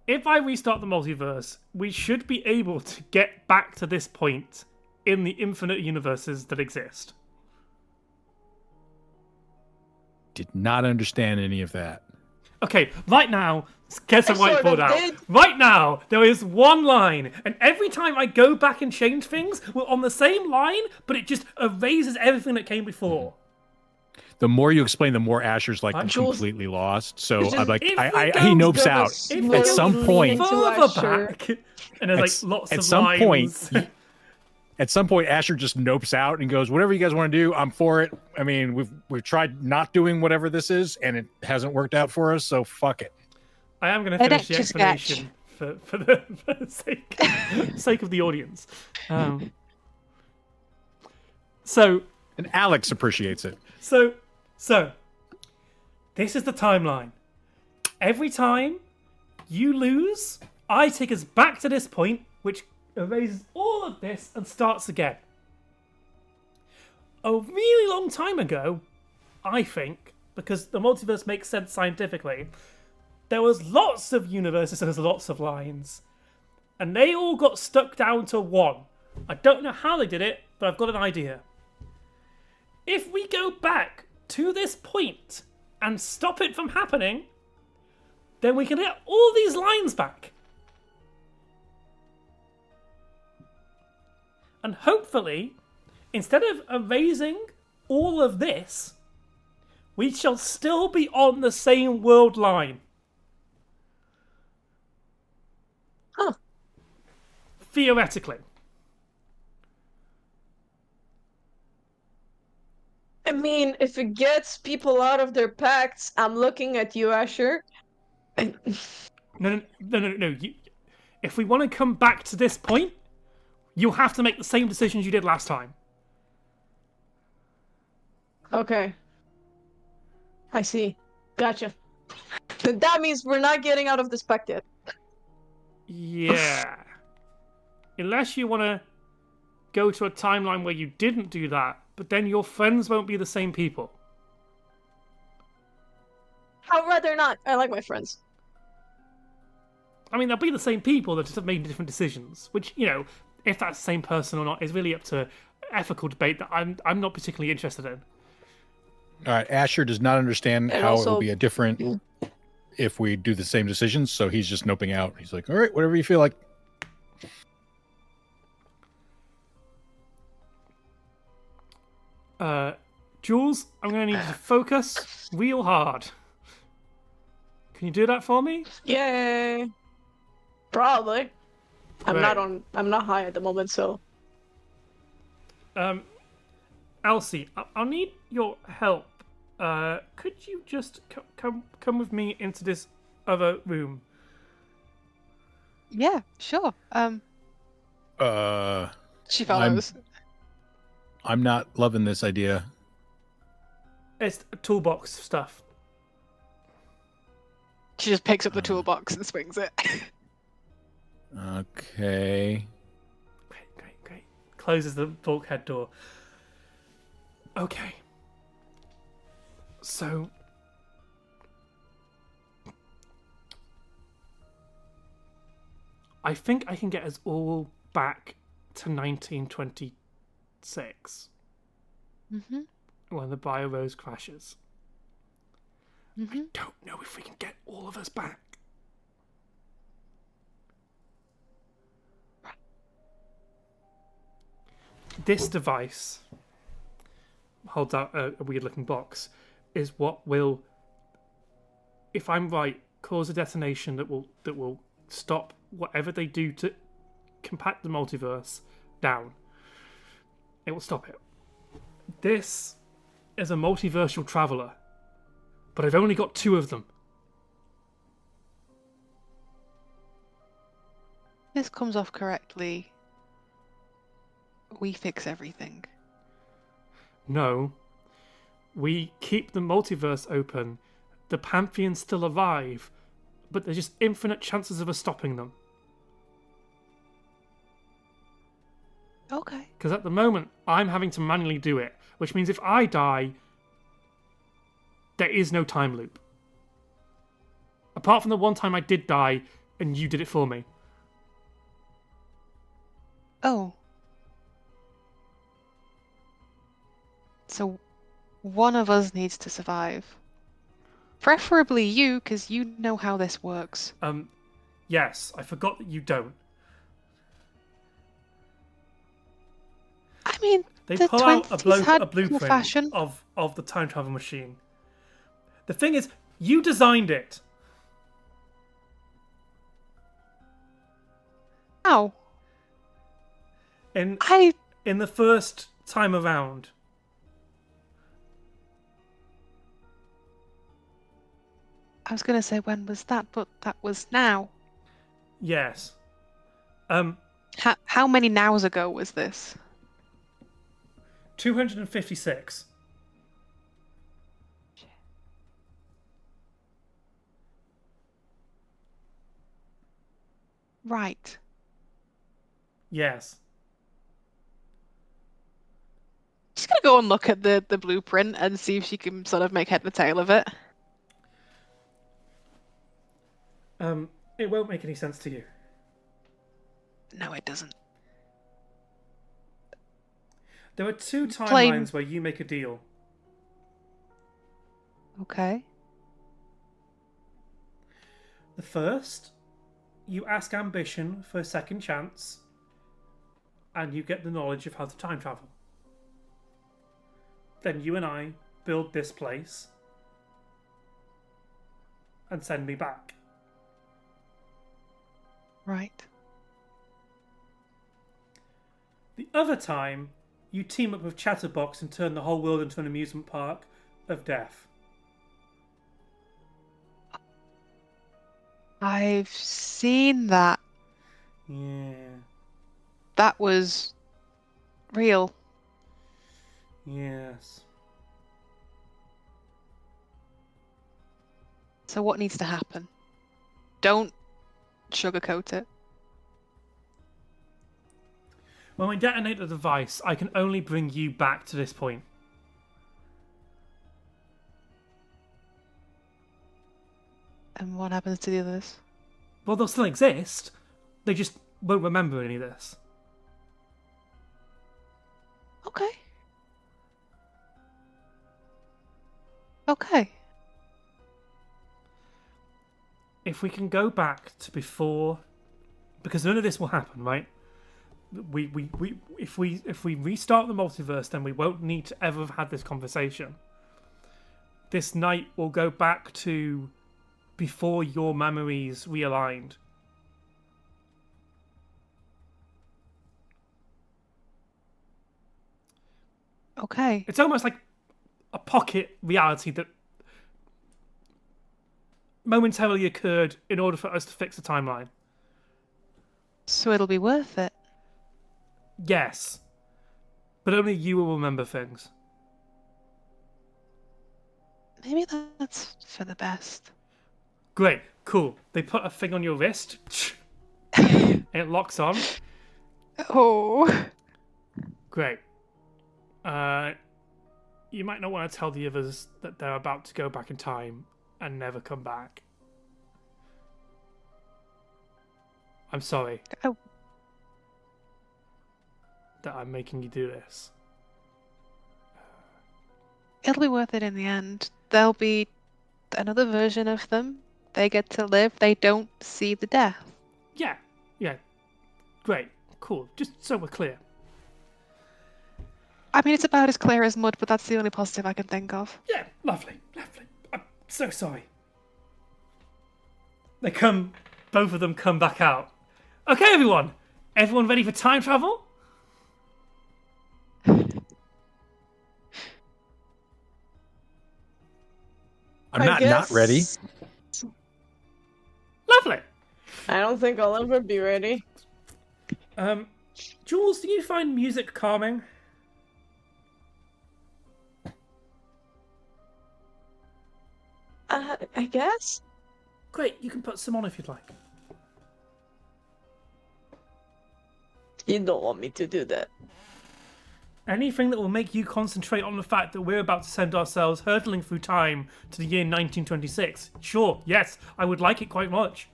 If I restart the multiverse, we should be able to get back to this point in the infinite universes that exist. Did not understand any of that. Okay, right now, get some I sort whiteboard of out. did. Right now, there is one line, and every time I go back and change things, we're on the same line, but it just erases everything that came before. The more you explain, the more Asher's like Jules- completely lost. So It's just- I'm like, if we he go- nopes gonna out. slow If we At go some point, into further Asher. back, and there's At- like lots at of some lines. At some point, Asher just nopes out and goes, "Whatever you guys want to do, I'm for it." I mean, we've tried not doing whatever this is, and it hasn't worked out for us. So fuck it. I am going to finish the Redux sketch. explanation for the sake of the audience. So And Alex appreciates it. So, this is the timeline. Every time you lose, I take us back to this point, which erases all of this and starts again. A really long time ago, I think, because the multiverse makes sense scientifically, there was lots of universes and there's lots of lines. And they all got stuck down to one. I don't know how they did it, but I've got an idea. If we go back to this point and stop it from happening, then we can get all these lines back. And hopefully, instead of erasing all of this, we shall still be on the same world line. Huh. Theoretically. I mean, if it gets people out of their pacts, I'm looking at you, Asher. No. If we want to come back to this point, you'll have to make the same decisions you did last time. Okay. I see. Gotcha. Then that means we're not getting out of this pact yet. Yeah. Unless you want to go to a timeline where you didn't do that, but then your friends won't be the same people. I'd rather not. I like my friends. I mean, they'll be the same people that just have made different decisions, which, you know, if that's the same person or not is really up to ethical debate that I'm not particularly interested in. All right, Asher does not understand And how it also- will be a different if we do the same decisions, so he's just noping out. He's like, "All right, whatever you feel like." Jules, I'm going to need you to focus real hard. Can you do that for me? Yay. Probably. I'm Right. not high at the moment, so Elsie, I'll need your help. Could you just come with me into this other room? Yeah, sure. She follows. I'm not loving this idea. It's toolbox stuff. She just picks up the toolbox and swings it. Okay. Great. Closes the bulkhead door. Okay. So... I think I can get us all back to 1926. Mm-hmm. When the Biorose crashes. Mm-hmm. I don't know if we can get all of us back. This device holds out a weird-looking box. Is what will, if I'm right, cause a detonation that will stop whatever they do to compact the multiverse down. It will stop it. This is a multiversal traveler, but I've only got 2 of them. This comes off correctly. We fix everything. No. We keep the multiverse open. The Pantheon's still alive, but there's just infinite chances of us stopping them. Okay. Because at the moment, I'm having to manually do it, which means if I die, there is no time loop. Apart from the one time I did die, and you did it for me. Oh. So, one of us needs to survive. Preferably you, because you know how this works. Yes, I forgot that you don't. I mean, They the pull out 20s had a blueprint fashion. of the time travel machine. The thing is, you designed it. How? In I the first time around. was going to say when was that, but that was now. Yes. How many nows ago was this? 256. Right. Yes. She's going to go and look at the blueprint and see if she can sort of make head and tail of it. It won't make any sense to you. No, it doesn't. There are 2 timelines Plain. where you make a deal. Okay. The first, you ask Ambition for a second chance, and you get the knowledge of how to time travel. Then you and I build this place and send me back. Right. The other time, you team up with Chatterbox and turn the whole world into an amusement park of death. I've seen that. Yeah. That was real. Yes. So what needs to happen? Don't sugarcoat it. When we detonate the device, I can only bring you back to this point. And what happens to the others? Well, they'll still exist. They just won't remember any of this. Okay. Okay. If we can go back to before, because none of this will happen, right? If we restart the multiverse, then we won't need to ever have had this conversation. This night will go back to before your memories realigned. Okay. It's almost like a pocket reality that momentarily occurred in order for us to fix the timeline. So it'll be worth it. Yes. But only you will remember things. Maybe that's for the best. Great. Cool. They put a thing on your wrist. And it locks on. Oh. Great. You might not want to tell the others that they're about to go back in time and never come back. I'm sorry Oh. that I'm making you do this. It'll be worth it in the end. There'll be another version of them. They get to live. They don't see the death. Yeah. Great. Cool. Just so we're clear. I mean, it's about as clear as mud, but that's the only positive I can think of. Yeah, lovely. I'm so sorry. Both of them come back out. Okay, everyone. Everyone ready for time travel? I'm I not guess ready. Lovely. I don't think I'll ever be ready. Jules, do you find music calming? I guess. Great, you can put some on if you'd like. You don't want me to do that. Anything that will make you concentrate on the fact that we're about to send ourselves hurtling through time to the year 1926. Sure, yes, I would like it quite much.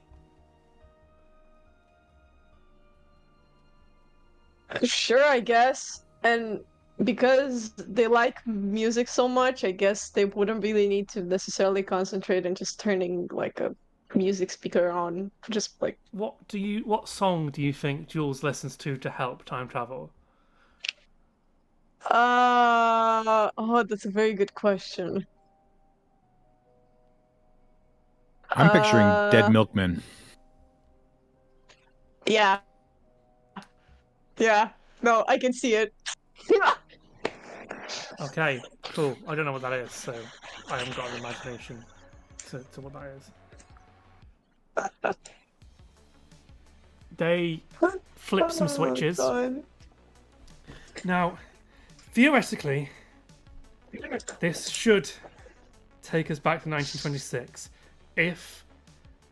Sure, I guess. And because they like music so much, I guess they wouldn't really need to necessarily concentrate and just turning like a music speaker on. Just like What song do you think Jules listens to help time travel? oh, that's a very good question. I'm picturing Dead Uh, Milkman. yeah. Yeah. No, I can see it. Okay, cool. I don't know what that is, so I haven't got an imagination to what that is. They flip some switches. God. Now, theoretically, this should take us back to 1926 if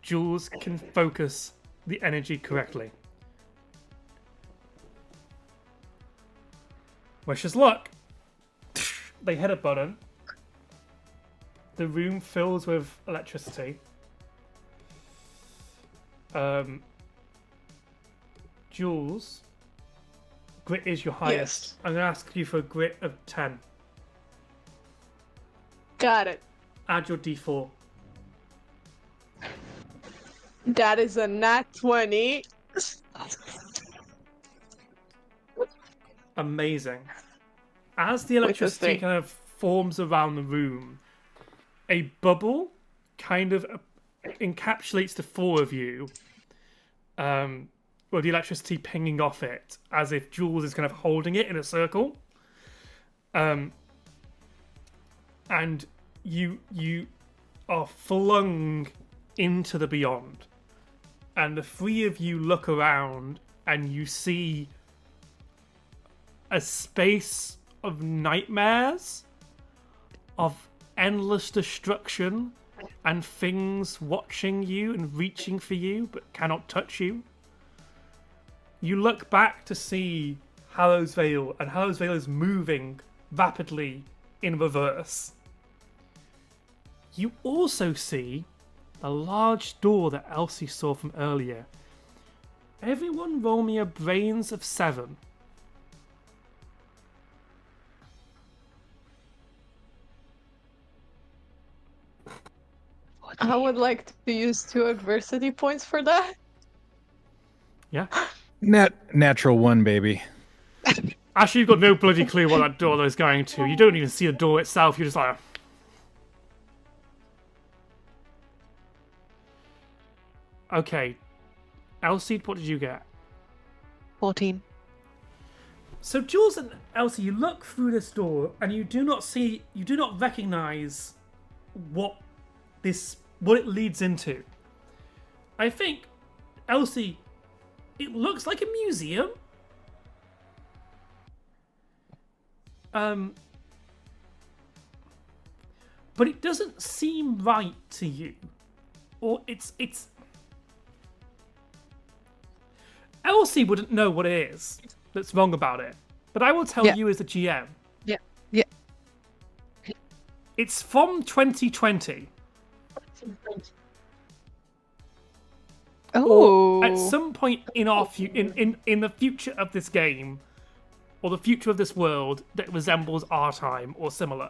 Jules can focus the energy correctly. Wish us luck. They hit a button. The room fills with electricity. Jules, grit is your highest. Yes. I'm going to ask you for a grit of 10. Got it. Add your d4. That is a nat 20. Amazing. As the electricity thing. kind of forms around the room, a bubble kind of encapsulates the four of you, with the electricity pinging off it, as if Jules is kind of holding it in a circle. And you are flung into the beyond. And the three of you look around and you see a space of nightmares, of endless destruction, and things watching you and reaching for you but cannot touch you. You look back to see Hallows Vale, and Hallows Vale is moving rapidly in reverse. You also see a large door that Elsie saw from earlier. Everyone roll me a brains of 7. I would like to use 2 adversity points for that. Yeah? Natural 1, baby. Actually, you've got no bloody clue what that door is going to. You don't even see the door itself. You're just like... Okay. Elsie, what did you get? 14. So Jules and Elsie, you look through this door and you do not recognize what it leads into. I think, Elsie, it looks like a museum. But it doesn't seem right to you. Or it's Elsie wouldn't know what it is that's wrong about it. But I will tell you as the GM. Yeah. Yeah. It's from 2020. Oh. Or at some point in in the future of this game, or the future of this world that resembles our time or similar.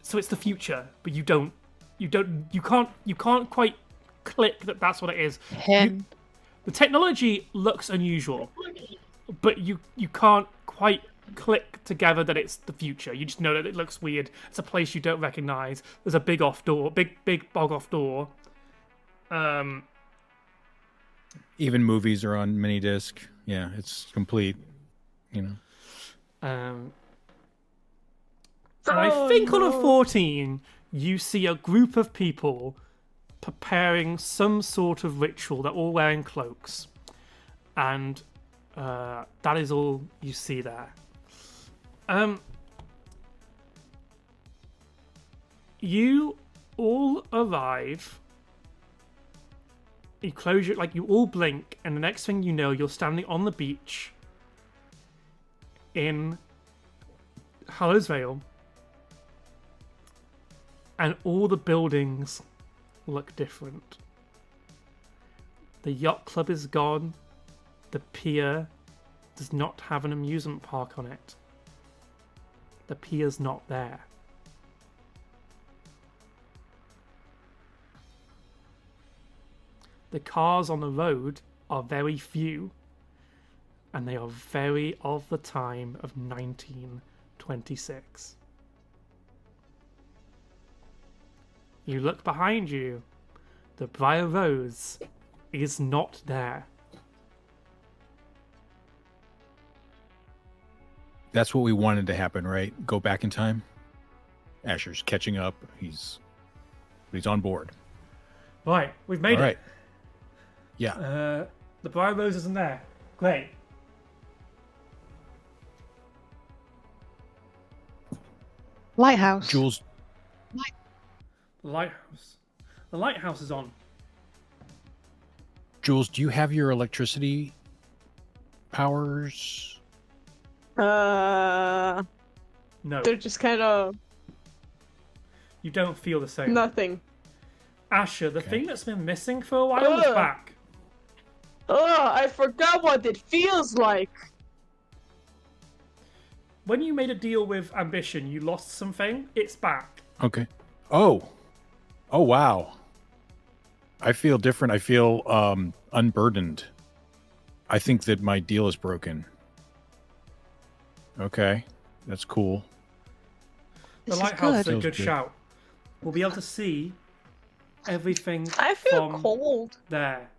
So it's the future, but you can't quite click that that's what it is. The technology looks unusual, but you can't quite click together that it's the future. You just know that it looks weird. It's a place you don't recognize. There's a big bog off door. Even movies are on mini disc. Yeah, it's complete. And I think on a 14, you see a group of people preparing some sort of ritual. They're all wearing cloaks. And that is all you see there. You all arrive. You close your, you all blink, and the next thing you know, you're standing on the beach in Hallows Vale. And all the buildings look different. The yacht club is gone. The pier does not have an amusement park on it. The pier's not there. The cars on the road are very few, and they are very of the time of 1926. You look behind you. The Briar Rose is not there. That's what we wanted to happen, right? Go back in time. Asher's catching up. He's on board. Right, we've made All right. it. Yeah. The Briar Rose isn't there. Great. Lighthouse. Jules, The lighthouse. The lighthouse is on. Jules, do you have your electricity powers? No, They're just kind of you don't feel the same. nothing. Asher, the Okay. thing that's been missing for a while is Ugh. back. Oh, I forgot what it feels like. When you made a deal with Ambition, you lost something. It's back. Okay. Oh, wow. I feel different. I feel unburdened. I think that my deal is broken. Okay. That's cool. The This is lighthouse is good. a Feels good good. shout. We'll be able to see everything I feel from cold. there.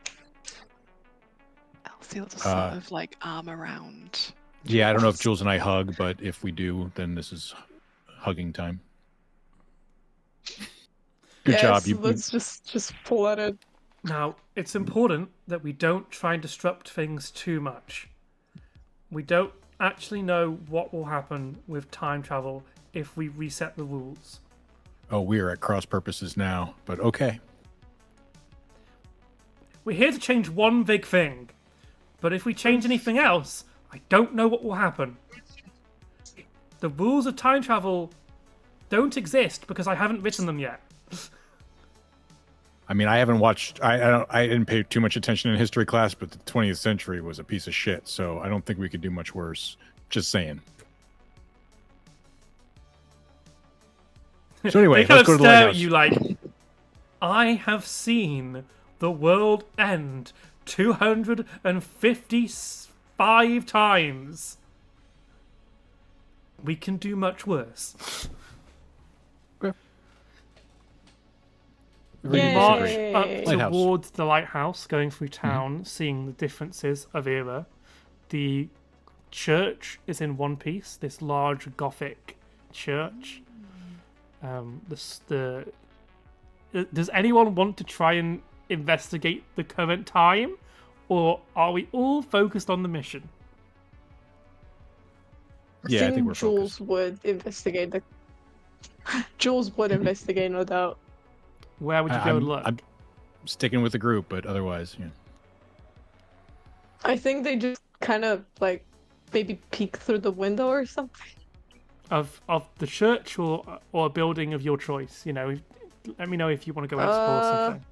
Elsie will just sort of arm around. Yeah, I don't know if Jules and I hug, but if we do, then this is hugging time. Good Yes, job. let's just pull at it. Now, it's important that we don't try and disrupt things too much. We don't actually know what will happen with time travel if we reset the rules. Oh, we are at cross purposes now, but okay. We're here to change one big thing, but if we change anything else, I don't know what will happen. The rules of time travel don't exist because I haven't written them yet. I mean, I haven't watched. I didn't pay too much attention in history class, but the 20th century was a piece of shit. So I don't think we could do much worse. Just saying. So anyway, They kind let's of go to the stare lighthouse. at you like, I have seen the world end 255 times. We can do much worse. Very Yay. March great. up Lighthouse. towards the lighthouse, going through town, seeing the differences of era, the church is in one piece. This large Gothic church. Does anyone want to try and investigate the current time, or are we all focused on the mission? Yeah, I think we're Jules focused. would investigate the. Jules would investigate, no doubt. Where would you go and look? I'm sticking with the group, but otherwise, yeah. I think they just kind of like maybe peek through the window or something. Of the church or a building of your choice. Let me know if you want to go explore something.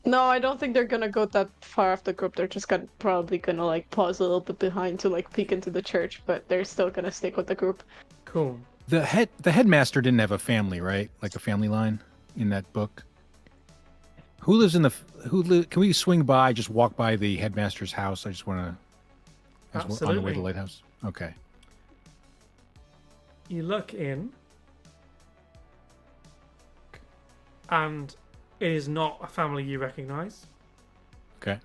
No, I don't think they're gonna go that far off the group. They're just probably gonna like pause a little bit behind to like peek into the church, but they're still gonna stick with the group. Cool. The headmaster didn't have a family, right? Like a family line in that book. Who lives in the can we swing by, just walk by the headmaster's house? I just want to on the way to Absolutely. the lighthouse. Okay. You look in, and it is not a family you recognize. Okay.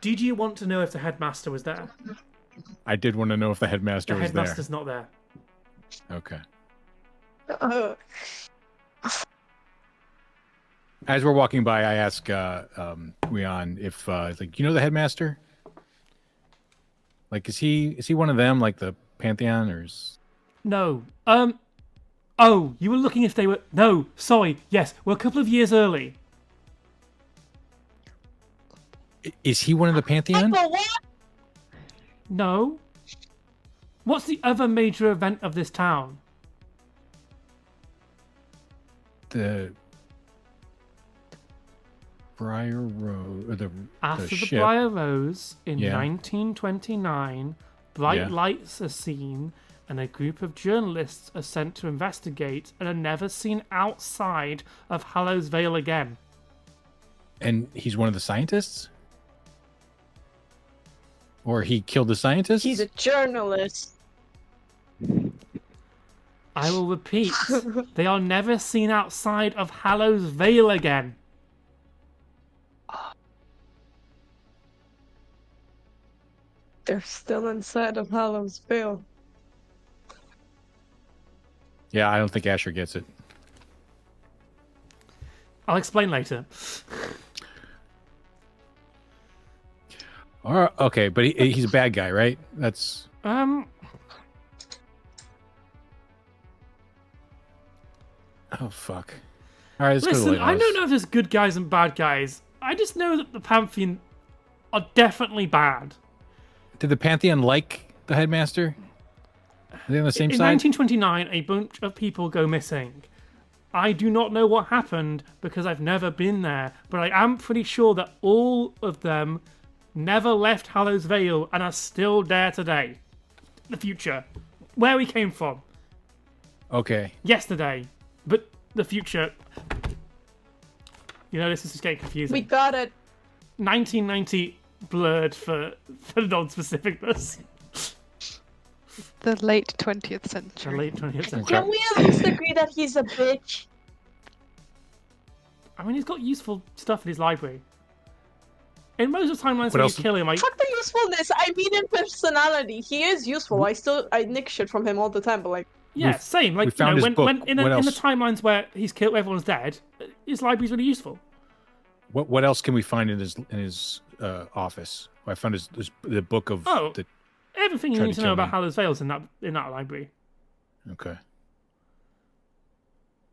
Did you want to know if the headmaster was there? I did want to know if the headmaster The was there. headmaster's not there. Okay. As we're walking by, I ask Guion if like, you know the headmaster? Like, is he one of them, like the Pantheon, or is... No. Oh, you were looking if they were... No, sorry. Yes, we're a couple of years early. Is he one of the Pantheon? No. What's the other major event of this town? The Briar Road, or the After the ship. Briar Rose in Yeah. 1929, bright Yeah. lights are seen and a group of journalists are sent to investigate and are never seen outside of Hallows Vale again. And he's one of the scientists? Or he killed the scientists? He's a journalist. I will repeat, they are never seen outside of Hallows Vale again. They're still inside of Hallows Vale. Yeah, I don't think Asher gets it. I'll explain later. All right, okay, but he's a bad guy, right? That's... Oh, fuck. All right, let's go to the Listen, I lighthouse. don't know if there's good guys and bad guys. I just know that the Pantheon are definitely bad. Did the Pantheon like the headmaster? Are they on the same In side? 1929, a bunch of people go missing. I do not know what happened because I've never been there, but I am pretty sure that all of them never left Hallows Vale and are still there today. The future. Where we came from. Okay. Yesterday. But the future... this is just getting confusing. We got it. 1990 blurred for non-specificness. The late 20th The century. late 20th century. Okay. Can we at least agree that he's a bitch? I mean, he's got useful stuff in his library. In most of the timelines What when else? you kill him, Fuck the usefulness. I mean in personality. He is useful. I nick shit from him all the time, but like yeah, same. Like, we found his book. when in What the else? timelines where he's killed, everyone's dead, his library's really useful. What else can we find in his office? I found the book of Oh. the... Everything you Tried need to to know kill about me. Hallows Vale's in that library. Okay.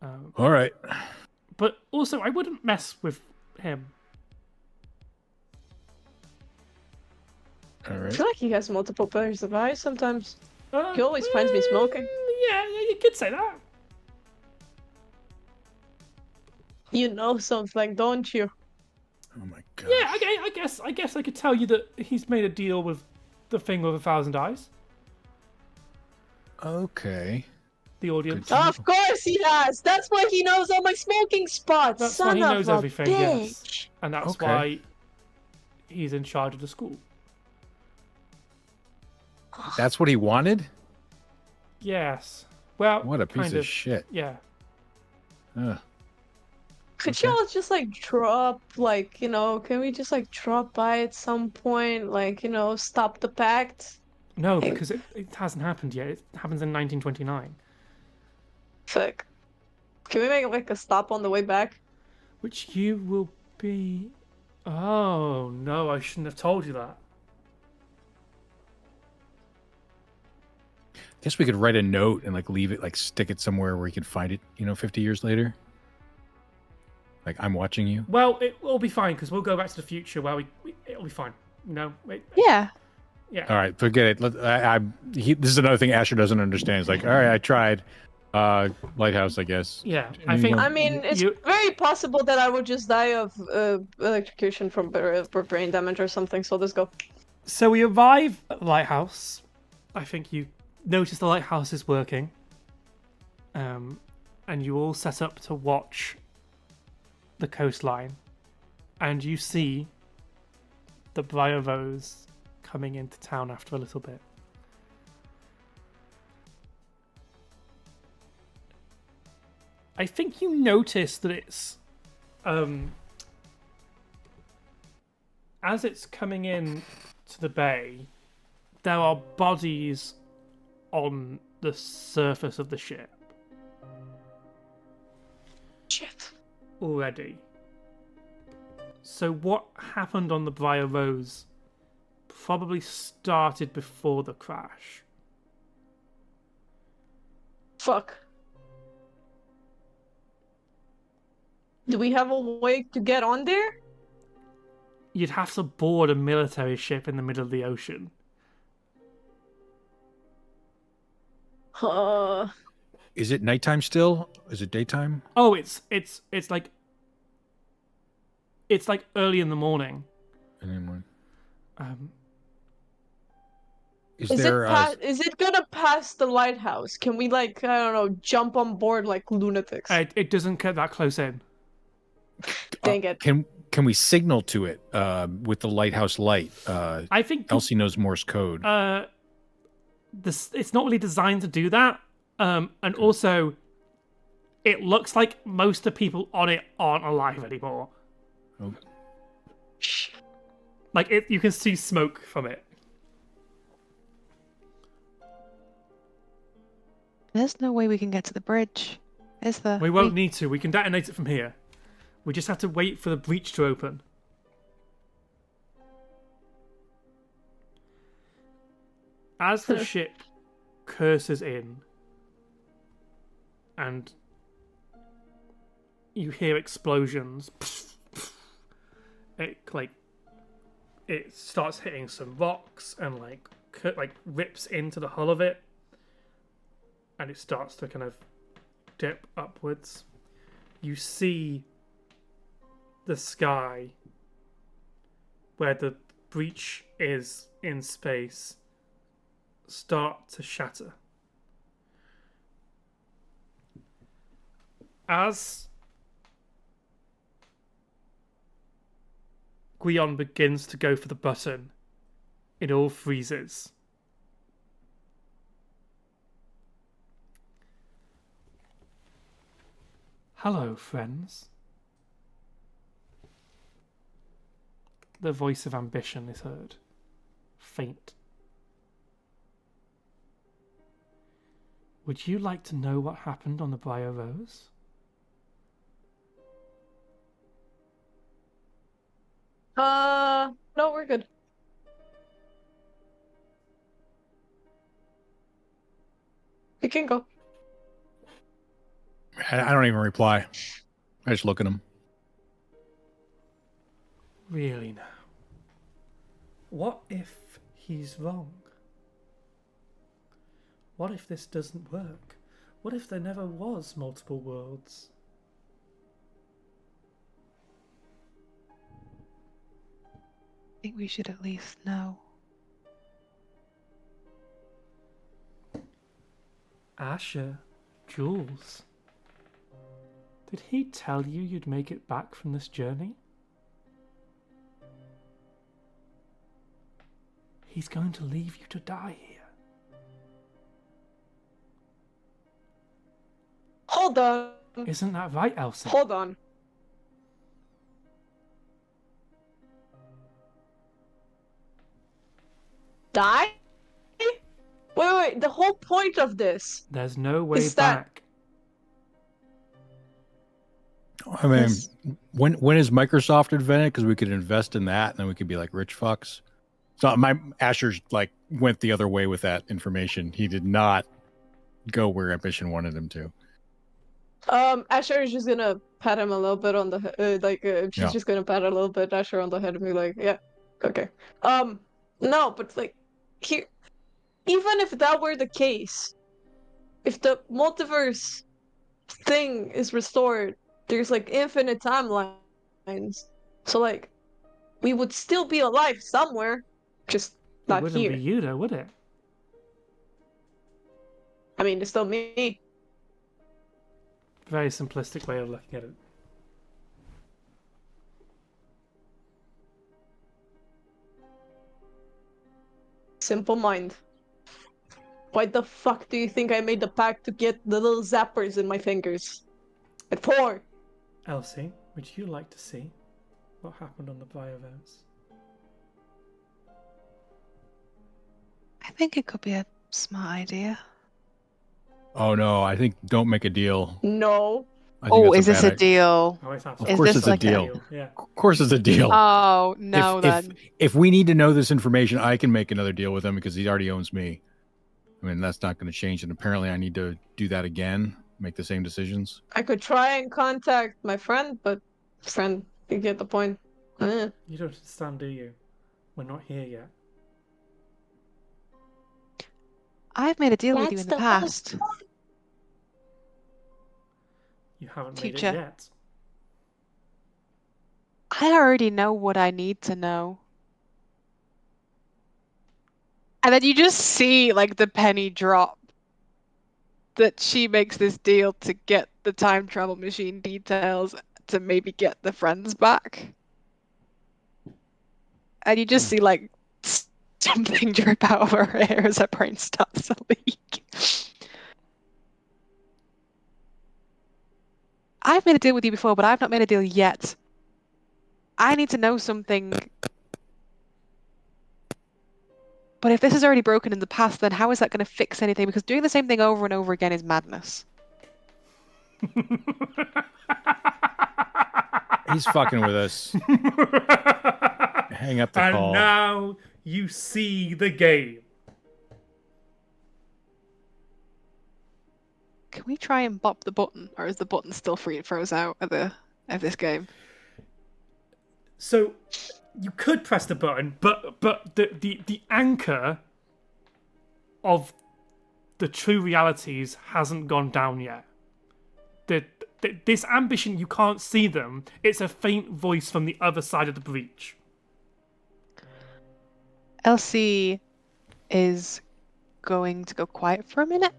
Um, All right. but also, I wouldn't mess with him. All I right. feel like he has multiple pairs of eyes sometimes. Uh, He always finds me smoking. Yeah, you could say that. You know something, don't you? Oh my god. Yeah, I guess I could tell you that he's made a deal with the thing with 1,000 eyes. Okay. The audience. Good. Of course he has. That's why he knows all my smoking spots. That's Son why he of knows a everything, bitch. yes. And that's Okay. why he's in charge of the school. That's what he wanted? Yes. Well, What a piece kind of shit. Yeah. Ugh. Could Okay. y'all just like drop, like, can we just like drop by at some point, like, stop the pact? No, Like, because it hasn't happened yet. It happens in 1929, fuck. Can we make like a stop on the way back? which you will be. Oh no, I shouldn't have told you that. Guess we could write a note and like leave it, like stick it somewhere where you could find it, 50 years later. Like, I'm watching you. Well, it will be fine because we'll go back to the future where it'll be fine. No, Yeah. yeah. All right, forget it. This is another thing Asher doesn't understand. It's like, all right, I tried. Lighthouse, I guess. Yeah, I think. I mean, it's very possible that I would just die of electrocution from brain damage or something, so let's go. So we arrive at the lighthouse. I think you notice the lighthouse is working. And you all set up to watch the coastline. And you see the Briar Rose coming into town after a little bit. I think you notice that it's as it's coming in to the bay, there are bodies on the surface of the ship Shit. already. So what happened on the Briar Rose probably started before the crash. Fuck. Do we have a way to get on there? You'd have to board a military ship in the middle of the ocean. Is it nighttime still? Is it daytime? Oh, it's like early in the morning. Anyone? Um, Is there? Is it gonna pass the lighthouse? Can we like, I don't know, jump on board like lunatics? it doesn't get that close in. Dang it. Can we signal to it with the lighthouse light? I think Elsie knows Morse code. it's not really designed to do that. And also, it looks like most of the people on it aren't alive anymore. Oh. Like you can see smoke from it. There's no way we can get to the bridge, is there? We won't need to. We can detonate it from here. We just have to wait for the breach to open. As the ship curses in, and you hear explosions, it starts hitting some rocks and like rips into the hull of it, and it starts to kind of dip upwards. You see the sky where the breach is in space start to shatter. As Guion begins to go for the button, it all freezes. Hello, friends. The voice of ambition is heard, faint. Would you like to know what happened on the Briar Rose? No, we're good. We can go. I don't even reply. I just look at him. Really now? What if he's wrong? What if this doesn't work? What if there never was multiple worlds? I think we should at least know. Asher, Jules, did he tell you you'd make it back from this journey? He's going to leave you to die here. Hold on. Isn't that right, Elsie? Hold on. die? Wait. The whole point of this There's no way is that back. I mean, Yes. when is Microsoft invented? Because we could invest in that, and then we could be like rich fucks. So my Asher's like went the other way with that information. He did not go where Ambition wanted him to. Asher is just gonna pat him a little bit on the she's Yeah. just gonna pat a little bit Asher on the head and be like, yeah, okay. No, but like, here, even if that were the case, if the multiverse thing is restored, there's like infinite timelines. So like, we would still be alive somewhere, just It not wouldn't here. be you, though, would it? I mean, it's still me. Very simplistic way of looking at it. Simple mind. Why the fuck do you think I made the pact to get the little zappers in my fingers? At 4. Elsie, would you like to see what happened on the Bioverse? I think it could be a smart idea. Oh no, I think don't make a deal. No. I think Oh, that's is this bad a deal? Always have Of Is course this it's a like a- deal. Yeah. Of course it's a deal. Oh, no, if, then. if we need to know this information, I can make another deal with him because he already owns me. I mean, that's not going to change. And apparently, I need to do that again, make the same decisions. I could try and contact my friend, but friend, you get the point. Eh. You don't understand, do you? We're not here yet. I've made a deal with you That's in the the whole past. You haven't made Future. it yet. I already know what I need to know. And then you just see like the penny drop that she makes this deal to get the time travel machine details to maybe get the friends back. And you just see like something drip out of her hair as her brain starts to leak. I've made a deal with you before, but I've not made a deal yet. I need to know something. But if this is already broken in the past, then how is that going to fix anything? Because doing the same thing over and over again is madness. He's fucking with us. Hang up the and call. now you see the game. Can we try and bop the button, or is the button still free and froze out of this game? So you could press the button, but the anchor of the true realities hasn't gone down yet. This ambition, you can't see them. It's a faint voice from the other side of the breach. Elsie is going to go quiet for a minute,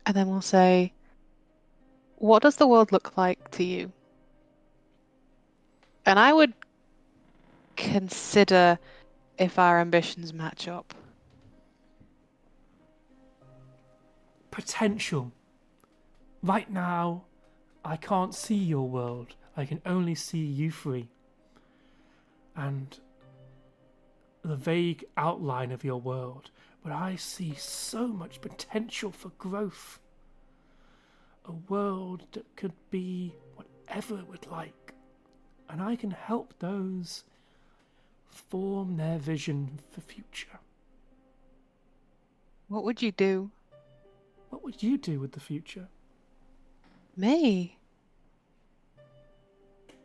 and then we'll say, what does the world look like to you? And I would consider if our ambitions match up. Potential. Right now, I can't see your world. I can only see you three. And the vague outline of your world. But I see so much potential for growth. A world that could be whatever it would like. And I can help those form their vision for future. What would you do? What would you do with the future? Me?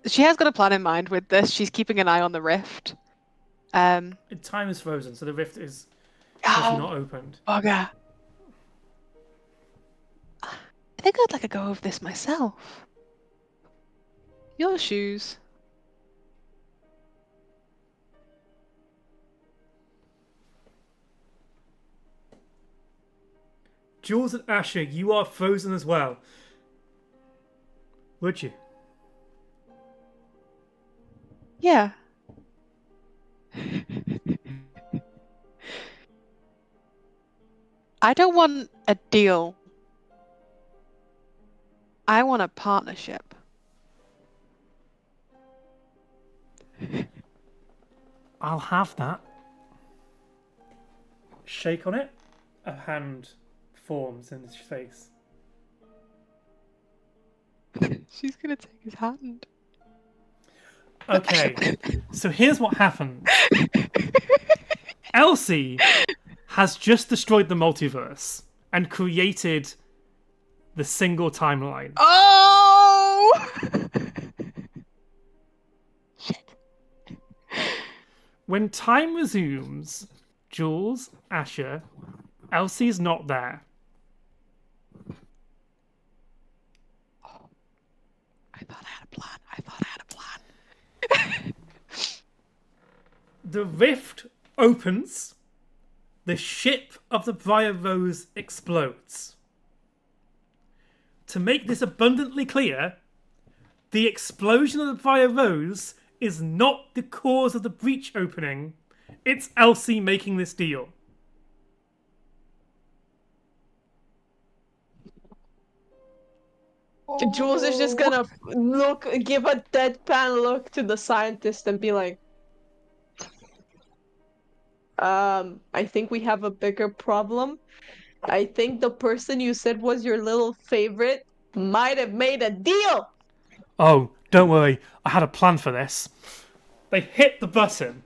She has got a plan in mind with this. She's keeping an eye on the rift. Time is frozen, so the rift is not opened. Bugger. I think I'd like a go of this myself. Your shoes. Jules and Asher, you are frozen as well. Would you? Yeah. I don't want a deal. I want a partnership. I'll have that. shake on it, a hand forms in his face. She's gonna take his hand. Okay, so here's what happens. Elsie has just destroyed the multiverse and created the single timeline. Oh! When time resumes, Jules, Asher, Elsie's not there. I thought I had a plan. The rift opens. The ship of the Briar Rose explodes. To make this abundantly clear, the explosion of the Briar Rose is not the cause of the breach opening. It's Elsie making this deal. Jules is just gonna give a deadpan look to the scientist and be like, I think we have a bigger problem. I think the person you said was your little favorite might have made a deal. Oh, don't worry. I had a plan for this. They hit the button.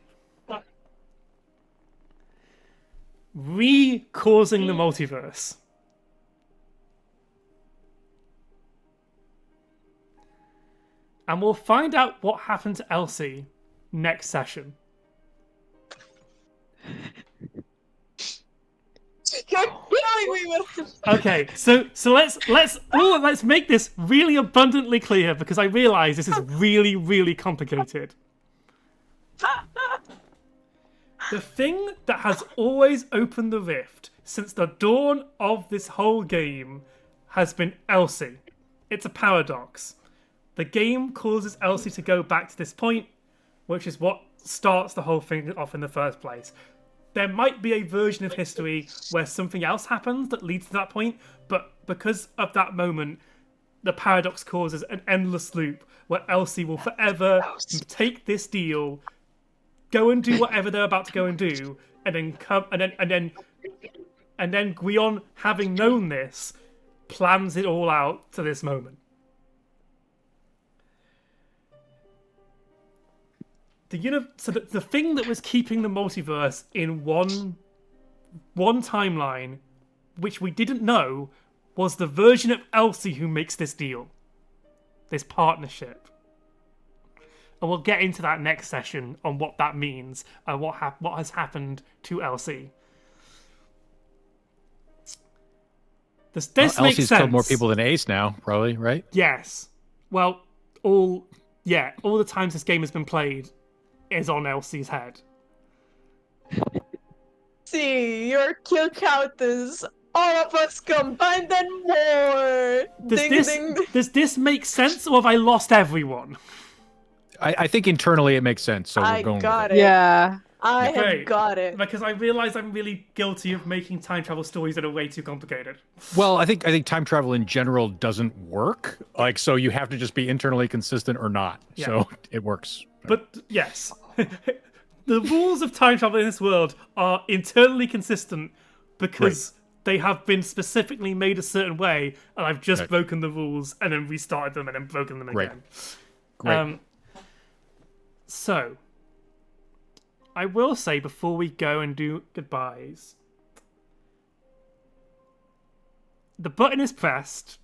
Re-causing the multiverse. And we'll find out what happened to Elsie next session. You're killing me with Okay, so let's make this really abundantly clear because I realise this is really, really complicated. The thing that has always opened the rift since the dawn of this whole game has been Elsie. It's a paradox. The game causes Elsie to go back to this point, which is what starts the whole thing off in the first place. There might be a version of history where something else happens that leads to that point, but because of that moment, the paradox causes an endless loop where Elsie will forever take this deal, go and do whatever they're about to go and do, and then come and then Guion, having known this, plans it all out to this moment. So the thing that was keeping the multiverse in one timeline, which we didn't know, was the version of Elsie who makes this deal, this partnership. And we'll get into that next session on what that means and what has happened to Elsie. This makes Elsie's sense. killed more people than Ace now, probably, right? Yes. Well, all the times this game has been played is on Elsie's head. See, your kill count is all of us combined and more. Does this make sense, or have I lost everyone? I think internally it makes sense, so we're going got with it. Yeah. I have Great. got it. Because I realise I'm really guilty of making time travel stories that are way too complicated. Well, I think time travel in general doesn't work. Like, so you have to just be internally consistent or not. Yeah. So it works. But yes, the rules of time travel in this world are internally consistent because they have been specifically made a certain way, and I've just broken the rules and then restarted them and then broken them again. Great. So, I will say before we go and do goodbyes, the button is pressed.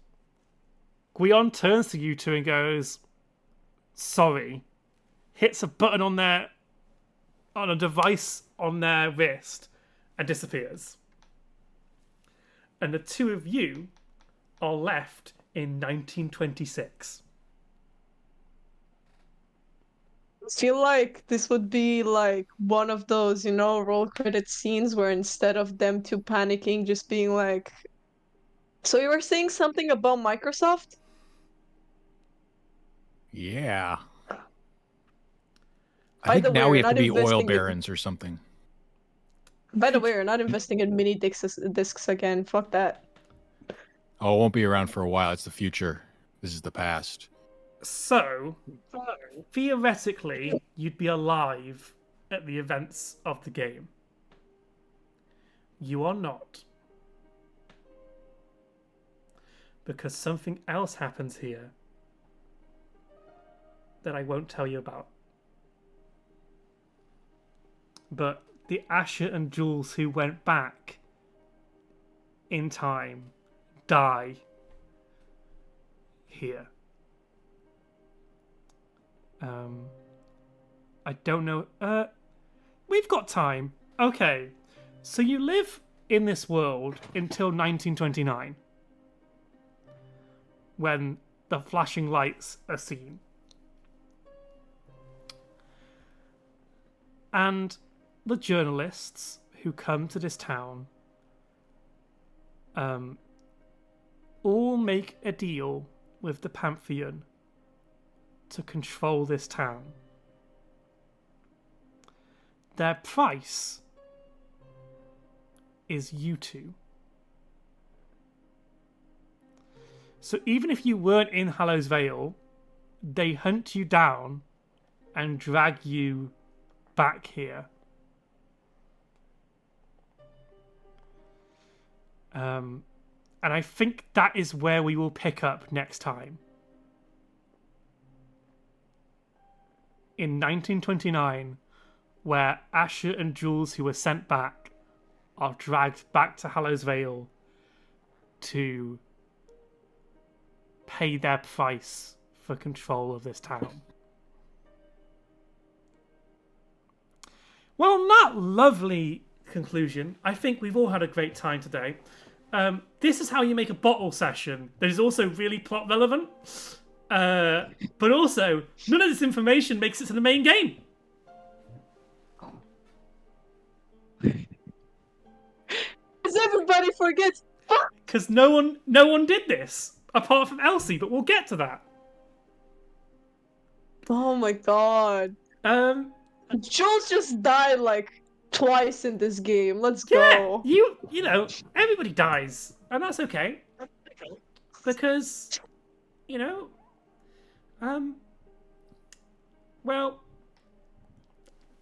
Guion turns to you two and goes, "Sorry," hits a button on a device on their wrist, and disappears. And the two of you are left in 1926. I feel like this would be like one of those, roll credit scenes where instead of them two panicking, just being like, "So you were saying something about Microsoft?" Yeah. By I think the way, now we we're have to not be oil investing in- barons or something. By the way, we're not investing in mini discs again. Fuck that. Oh, it won't be around for a while. It's the future. This is the past. So, theoretically, you'd be alive at the events of the game. You are not. Because something else happens here that I won't tell you about. But the Asher and Jules who went back in time die here. I don't know. We've got time. Okay. So you live in this world until 1929, when the flashing lights are seen. And the journalists who come to this town all make a deal with the Pantheon to control this town. Their price is you two. So even if you weren't in Hallows Vale, they hunt you down and drag you back here. And I think that is where we will pick up next time. In 1929, where Asher and Jules, who were sent back, are dragged back to Hallows Vale to pay their price for control of this town. Well, on that lovely conclusion, I think we've all had a great time today. This is how you make a bottle session that is also really plot relevant, but also none of this information makes it to the main game. Because everybody forgets. Because no one did this apart from Elsie, but we'll get to that. Oh my god. Jules just died like twice in this game. Let's go. You know, everybody dies, and that's okay. Because, you know, well,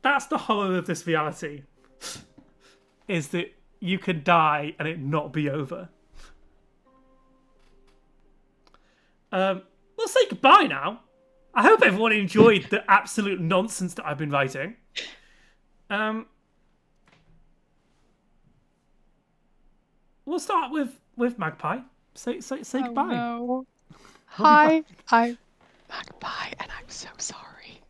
that's the horror of this reality, is that you can die and it not be over. We'll say goodbye now. I hope everyone enjoyed the absolute nonsense that I've been writing. We'll start with Magpie. Say goodbye. No. Hi, I'm Magpie, and I'm so sorry.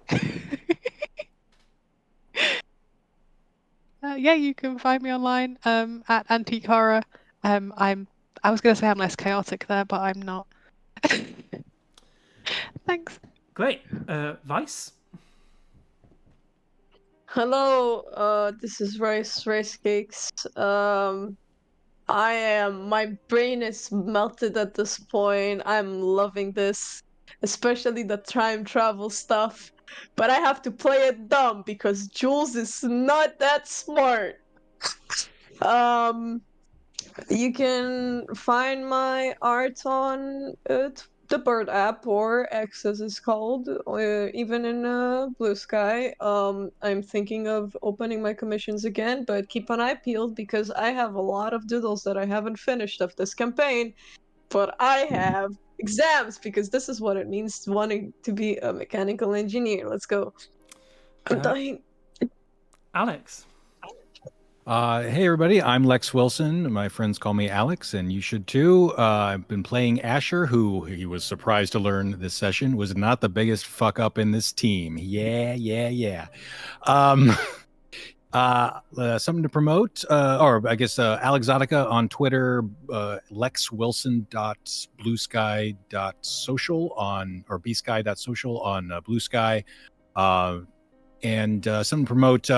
Yeah, you can find me online at Antique Horror. I was gonna say I'm less chaotic there, but I'm not. Thanks. Great. Vice? Hello, this is Rice Cakes. My brain is melted at this point. I'm loving this, especially the time travel stuff. But I have to play it dumb because Jules is not that smart. You can find my art on the Bird app, or X as it's called, even in Blue Sky. I'm thinking of opening my commissions again, but keep an eye peeled because I have a lot of doodles that I haven't finished of this campaign, but I have exams because this is what it means wanting to be a mechanical engineer. Let's go. I'm dying. Alex? Hey everybody, I'm Lex Wilson. My friends call me Alex, and you should too. I've been playing Asher, who he was surprised to learn this session was not the biggest fuck up in this team. Yeah. Something to promote, or I guess Alexotica on Twitter, lexwilson.bluesky.social on, or bsky.social on Blue Sky. And something to promote,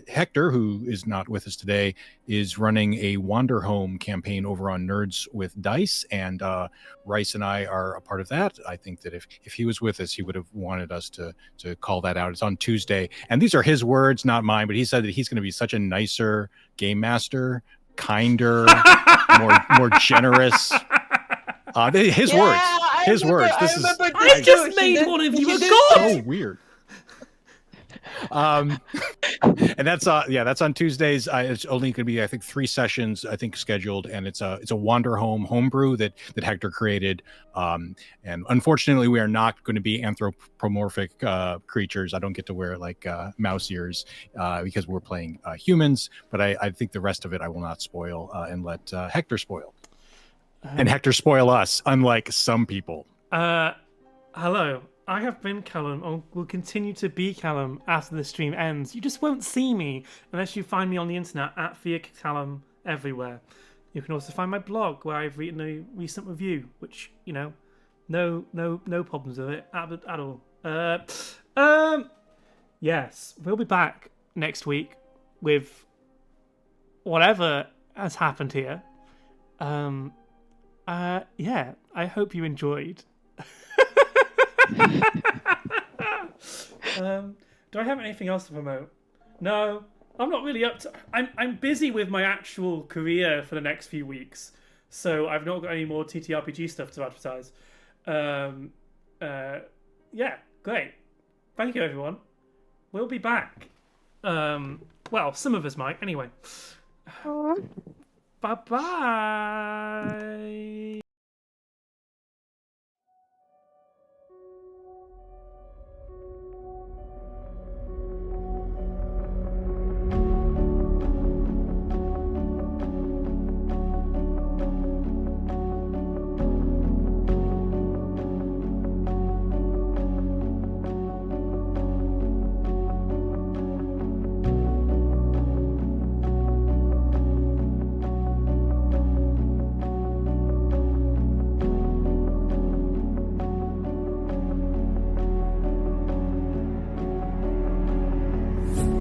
Hector, who is not with us today, is running a Wander Home campaign over on Nerds with Dice, and Rice and I are a part of that. I think that if he was with us, he would have wanted us to call that out. It's on Tuesday, and these are his words, not mine, but he said that he's going to be such a nicer game master, kinder, more generous. His words. I just made one of you a god! So weird. And that's that's on Tuesdays. It's only going to be, I think, 3 sessions, I think, scheduled, and it's a Wander Home homebrew that Hector created. And unfortunately, we are not going to be anthropomorphic creatures. I don't get to wear like mouse ears because we're playing humans. But I think the rest of it I will not spoil and let Hector spoil. And Hector spoil us, unlike some people. Hello. I have been Callum, and will continue to be Callum after the stream ends. You just won't see me unless you find me on the internet at @FearCallum everywhere. You can also find my blog where I've written a recent review, which, you know, no problems with it at all. Yes, we'll be back next week with whatever has happened here. Yeah, I hope you enjoyed. Do I have anything else to promote? No, I'm not really up to. I'm busy with my actual career for the next few weeks, so I've not got any more TTRPG stuff to advertise. Yeah, great. Thank you, everyone. We'll be back. Well, some of us might. Anyway. Bye bye.